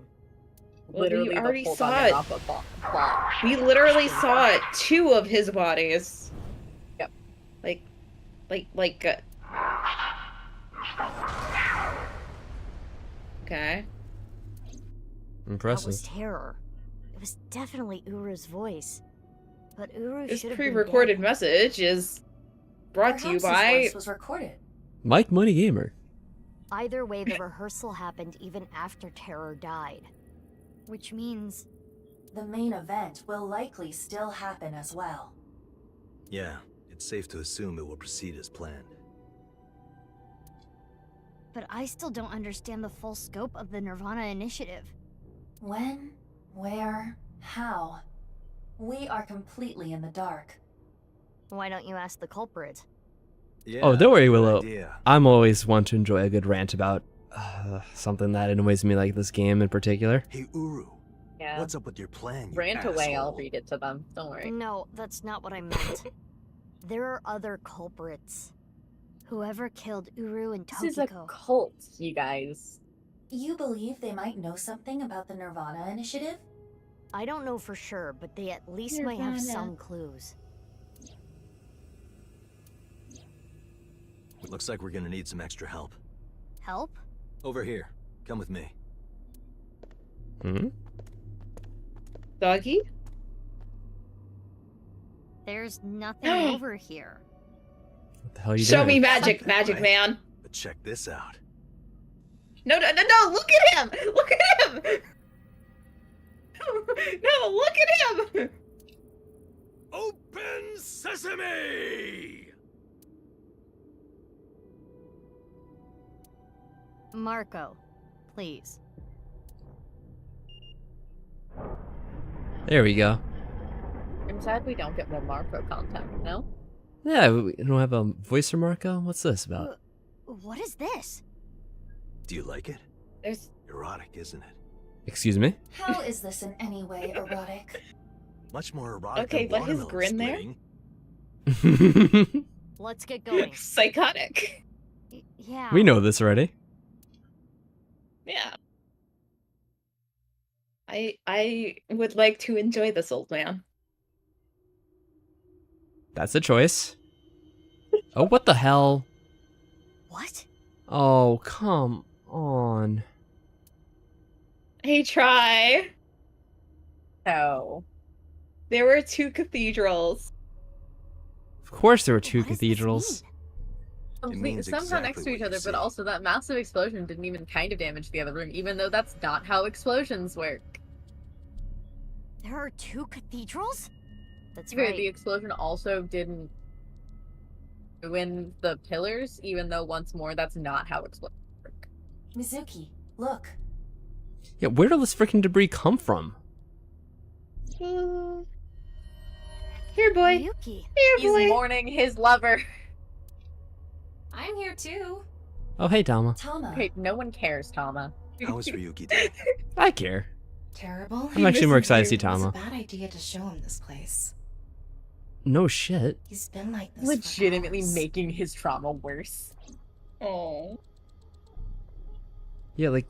Literally, we the already whole saw it. Danganronpa plot. We literally saw it. 2 of his bodies. Yep. Okay. That Impressive. was terror. It was definitely Uru's voice. But Uru This should have been pre-recorded dead. message is brought to you Perhaps his by voice was recorded. Mike Money Gamer. Either way, the rehearsal happened even after Terror died. Which means The main event will likely still happen as well. Yeah, it's safe to assume it will proceed as planned. but I still don't understand the full scope of the Nirvana Initiative. When, where, how? We are completely in the dark. Why don't you ask the culprit? Yeah, Oh, don't worry, good Willow. idea. I'm always one to enjoy a good rant about something that annoys me, like this game in particular. Hey, Uru, Yeah. what's up with your plan, you Rant away, I'll asshole? read it to them. Don't worry. No, that's not what I meant. There are other culprits. Whoever killed Uru and This is a Tokiko. cult, you guys. You believe they might know something about the Nirvana Initiative? I don't know for sure, but they at least might have Nirvana. some clues. Looks like we're gonna need some extra help. Help? Over here. Come with me. Hmm? Doggy? There's nothing over here. What the hell are you Show doing? me magic, magic man. But check this out. No, look at him! Look at him! No, look at him! Open sesame! Marco, please. There we go. I'm sad we don't get more Marco content, no? Yeah, we don't have a voice for Marco? What's this about? What is this? Do you like it? There's Erotic, isn't it? Excuse me? How is this in any way erotic? Much more erotic okay, than but his watermelon grin there. splitting. Let's get going. Psychotic. Yeah. We know this already. Yeah. I would like to enjoy this old man. That's a choice. Oh, what the hell? What? Oh, come on. Hey, try. No. There were 2 cathedrals. Of course there were 2 cathedrals. Somehow exactly next to what each you other, see. but also that massive explosion didn't even kind of damage the other room, even though that's not how explosions work. There are 2 cathedrals? That's Fair, right. the explosion also didn't ruin the pillars, even though once more that's not how explosions work. Mizuki, look. Yeah, where did this freaking debris come from? Here, boy. Yuki. Here, He's boy. mourning his lover. I'm here too. Oh, hey, Tama. Tama. Okay, no one cares, Tama. How is Ryuki doing? I care. Terrible. I'm actually more excited to see It's a Tama. bad idea to show him this place. No shit. He's been like this Legitimately for hours. making his trauma worse. Oh. Yeah, like,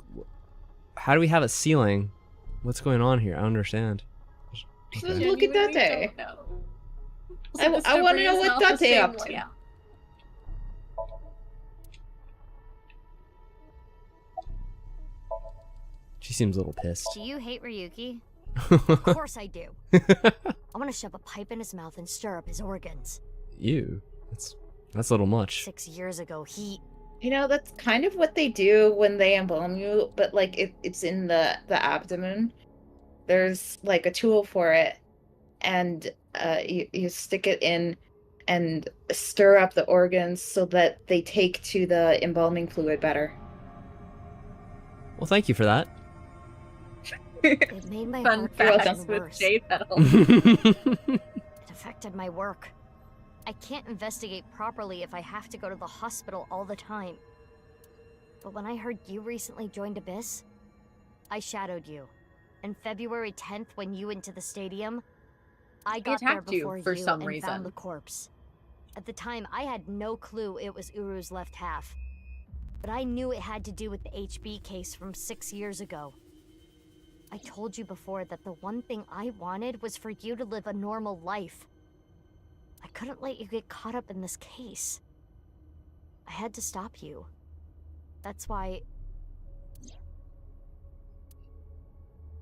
how do we have a ceiling? What's going on here? I don't understand. So Okay. look at that day. I want to know what that day up to. Yeah. She seems a little pissed. Do you hate Ryuki? Of course I do. I want to shove a pipe in his mouth and stir up his organs. Ew. That's a little much. 6 years ago, he... You know, that's kind of what they do when they embalm you, but like it's in the abdomen. There's like a tool for it, and you stick it in and stir up the organs so that they take to the embalming fluid better. Well, thank you for that. It made my Fun heart facts even with worse. Jaypetal. It affected my work. I can't investigate properly if I have to go to the hospital all the time. But when I heard you recently joined Abyss, I shadowed you. And February 10th, when you went to the stadium, I got there attacked you before for you some and reason. found the corpse. At the time, I had no clue it was Uru's left half. But I knew it had to do with the HB case from 6 years ago. I told you before that the one thing I wanted was for you to live a normal life. I couldn't let you get caught up in this case. I had to stop you. That's why...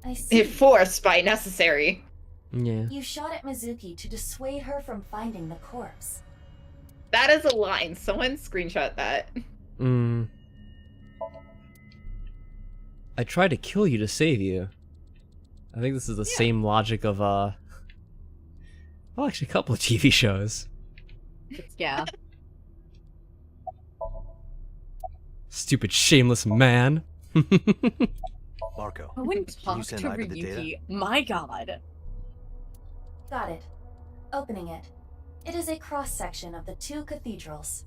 I see. If forced by necessary. Yeah. You shot at Mizuki to dissuade her from finding the corpse. That is a line. Someone screenshot that. I tried to kill you to save you. I think this is the same logic of, well, actually a couple of TV shows. Yeah. Stupid shameless man. Marco, I wouldn't can you talk to send Ida the data? Ryuki. My god. Got it. Opening it. It is a cross-section of the 2 cathedrals.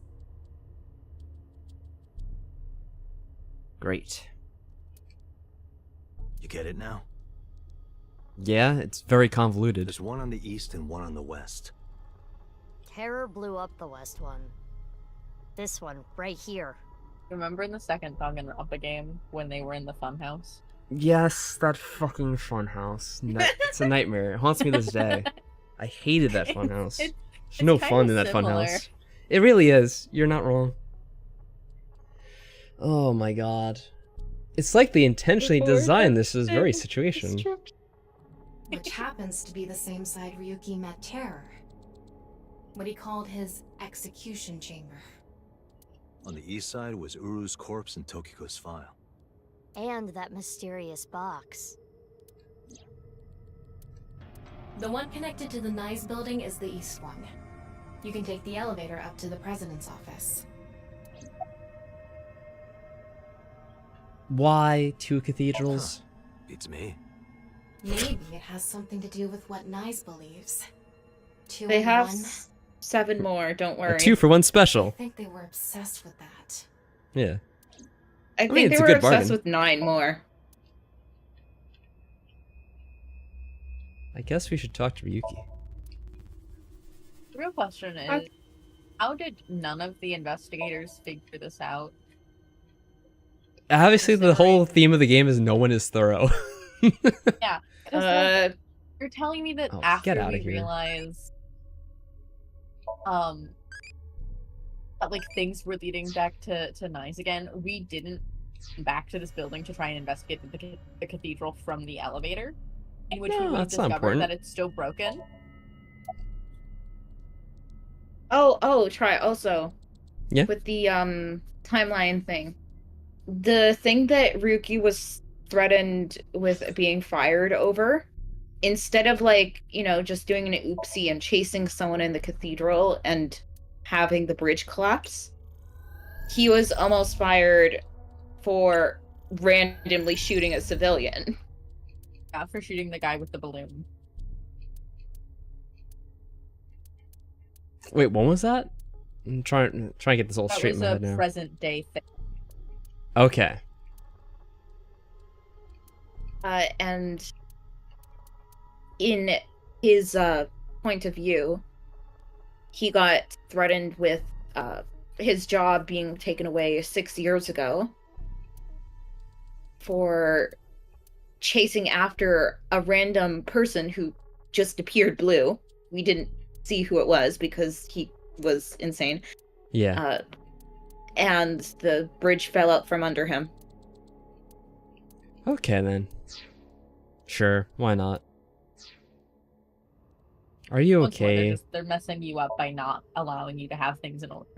Great. You get it now? Yeah, it's very convoluted. There's one on the east and one on the west. Terror blew up the west one. This one, right here. Remember in the second Danganronpa game when they were in the funhouse? Yes, that fucking funhouse. It's a nightmare. It haunts me to this day. I hated that funhouse. There's no fun in that funhouse. It really is. You're not wrong. Oh my god. It's like they intentionally designed this as very situation. Which happens to be the same side Ryuki met Terror. What he called his execution chamber. On the east side was Uru's corpse and Tokiko's file. And that mysterious box. The one connected to the Nyes building is the east one. You can take the elevator up to the president's office. Why 2 cathedrals? Beats me. Maybe it has something to do with what Nyes believes. 2 They in have one. 7 more, don't worry. A 2-for-1 I special. think they were obsessed with that. Yeah. I think mean, they it's a were good obsessed bargain. with 9 more. I guess we should talk to Ryuki. The real question is, how did none of the investigators figure this out? Obviously, the whole theme of the game is no one is thorough. Yeah. 'Cause, like, you're telling me that Oh, get after outta we here. realized that like things were leading back to Nyes again, we didn't come back to this building to try and investigate the cathedral from the elevator, in which we No, would have that's not discovered important. that it's still broken. Try also. Yeah. With the timeline thing. The thing that Ryuki was threatened with being fired over, instead of like, just doing an oopsie and chasing someone in the cathedral and having the bridge collapse, he was almost fired for randomly shooting a civilian. Yeah, for shooting the guy with the balloon. Wait, when was that? I'm trying to get this all That straight in was my a head now. present day thing. Okay. And in his point of view, he got threatened with his job being taken away 6 years ago for chasing after a random person who just appeared blue. We didn't see who it was because he was insane. Yeah. And the bridge fell out from under him. Okay, then. Sure, why not? Are you Once more, okay? they're messing you up by not allowing you to have things in order.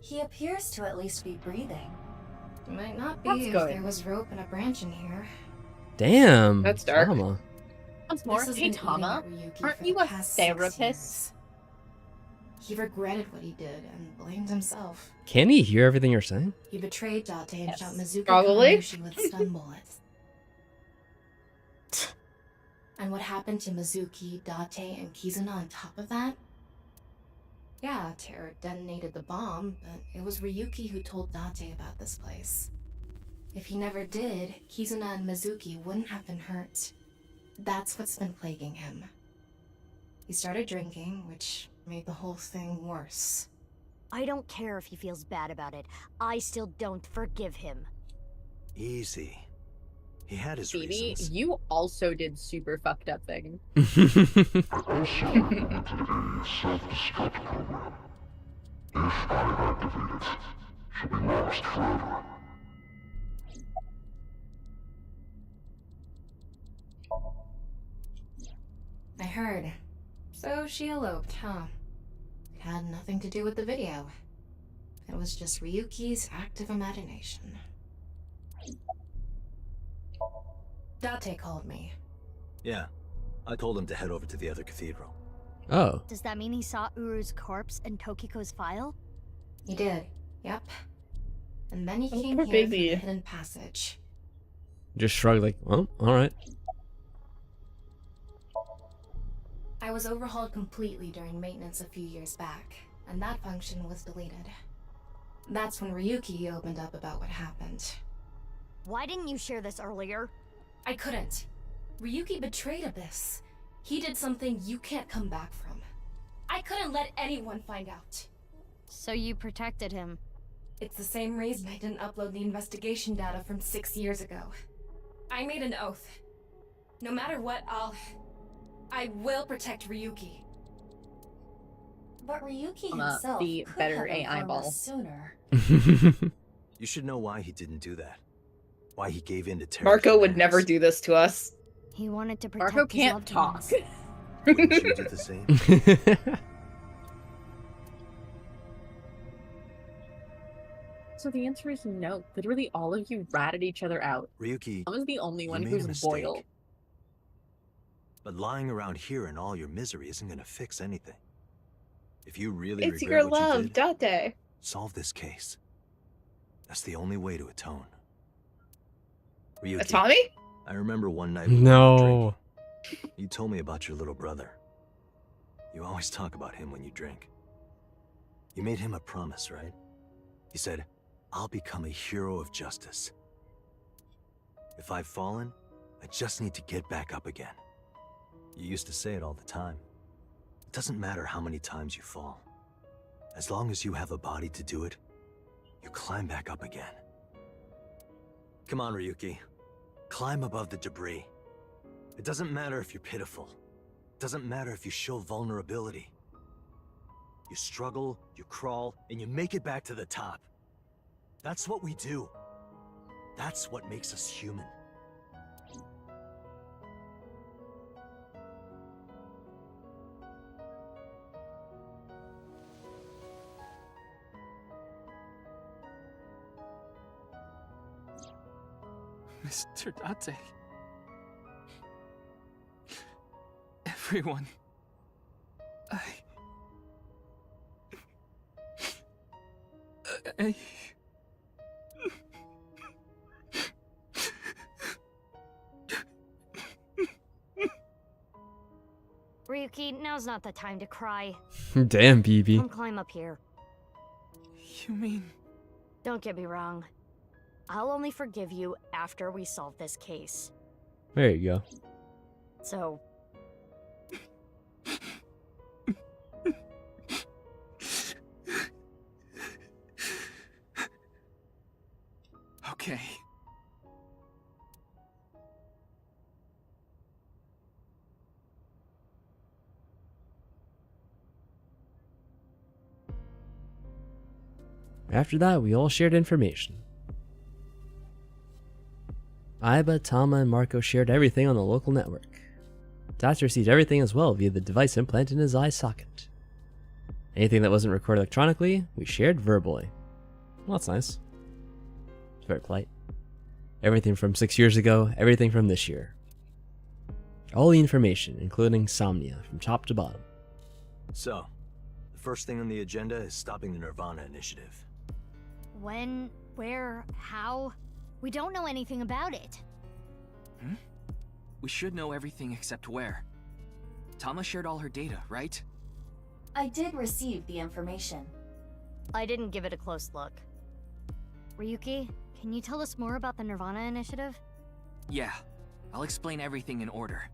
He appears to at least be breathing. Might not be That's if good. there was rope and a branch in here. Damn. That's dark. Tama. Once more, This has hey been eating Tama, at Ryuki aren't for you the a past 6 therapist? years. He regretted what he did and blamed himself. Can he hear everything you're saying? He betrayed Date and shot Mizuki Probably. Kamamushi with stun bullets. And what happened to Mizuki, Date, and Kizuna on top of that? Yeah, Terror detonated the bomb, but it was Ryuki who told Date about this place. If he never did, Kizuna and Mizuki wouldn't have been hurt. That's what's been plaguing him. He started drinking, which made the whole thing worse. I don't care if he feels bad about it. I still don't forgive him. Easy. He had his Phoebe, reasons. you also did super fucked up things. Also implemented a self-destruct program. If I activate it, she'll be lost forever. I heard. So she eloped, huh? It had nothing to do with the video. It was just Ryuki's active imagination. Date called me. Yeah. I told him to head over to the other cathedral. Oh. Does that mean he saw Uru's corpse and Tokiko's file? He did. Yep. And then he Oh, came poor here baby. for the hidden passage. Just shrugged like, well, alright. I was overhauled completely during maintenance a few years back, and that function was deleted. That's when Ryuki opened up about what happened. Why didn't you share this earlier? I couldn't. Ryuki betrayed Abyss. He did something you can't come back from. I couldn't let anyone find out. So you protected him. It's the same reason I didn't upload the investigation data from 6 years ago. I made an oath. No matter what, I will protect Ryuki. But Ryuki himself the could better have AI informed ball. us sooner. You should know why he didn't do that. Why he gave in to terror. Marco would never do this to us. He wanted to protect Marco his can't loved talk. ones. Wouldn't you do the same? So the answer is no. Literally all of you ratted each other out. Ryuki, I was the only you one made who's a mistake. loyal. But lying around here in all your misery isn't gonna fix anything. If you really It's regret your what love, you did, Date. solve this case. That's the only way to atone. Ryuki, Tommy? I remember one night we were No. drinking. You told me about your little brother. You always talk about him when you drink. You made him a promise, right? You said, I'll become a hero of justice. If I've fallen, I just need to get back up again. You used to say it all the time. It doesn't matter how many times you fall. As long as you have a body to do it, you climb back up again. Come on, Ryuki. Climb above the debris. It doesn't matter if you're pitiful. It doesn't matter if you show vulnerability. You struggle, you crawl, and you make it back to the top. That's what we do. That's what makes us human. Mr. Date. Everyone. I... Ryuki, now's not the time to cry. Damn, BB. Come climb up here. You mean... Don't get me wrong. I'll only forgive you after we solve this case. There you go. So... Okay. After that, we all shared information. Aiba, Tama, and Marco shared everything on the local network. Tats received everything as well via the device implanted in his eye socket. Anything that wasn't recorded electronically, we shared verbally. Well, that's nice. It's very polite. Everything from 6 years ago, everything from this year. All the information, including Somnia, from top to bottom. So, the first thing on the agenda is stopping the Nirvana Initiative. When, where, how? We don't know anything about it. Hmm? We should know everything except where. Tama shared all her data, right? I did receive the information. I didn't give it a close look. Ryuki, can you tell us more about the Nirvana Initiative? Yeah, I'll explain everything in order.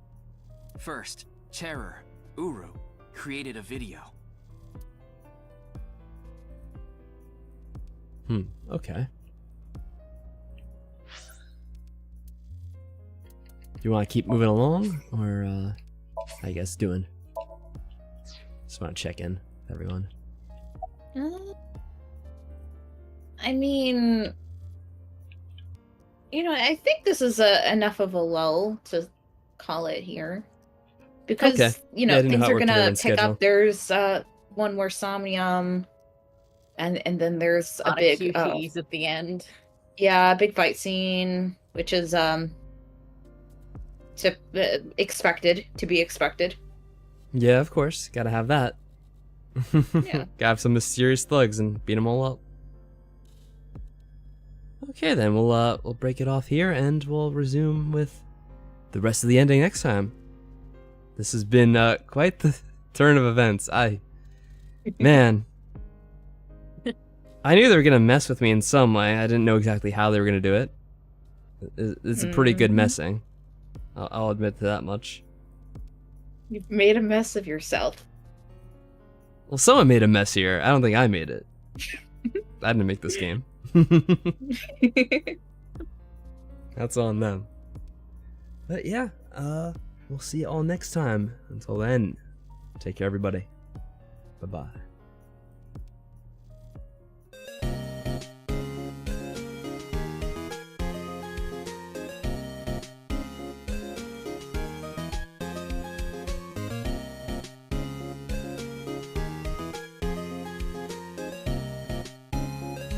First, Terror, Uru, created a video. Okay. Do you want to keep moving along, or how you guys doing? Just want to check in with everyone. I mean, you know, I think this is enough of a lull to call it here. Because, Okay. you know, Yeah, I didn't know things how it are worked in gonna everyone's pick schedule. up. There's one more Somnium, and then there's a lot big of QTs at the end. Yeah, a big fight scene, which is expected to be expected. Yeah, of course. Gotta have that. Yeah. Gotta have some mysterious thugs and beat them all up. Okay, then we'll break it off here, and we'll resume with the rest of the ending next time. This has been quite the turn of events. Man, I knew they were gonna mess with me in some way. I didn't know exactly how they were gonna do it. It's a pretty good messing. I'll admit to that much. You've made a mess of yourself. Well, someone made a mess here. I don't think I made it. I didn't make this game. That's on them. But yeah, we'll see you all next time. Until then, take care, everybody. Bye-bye.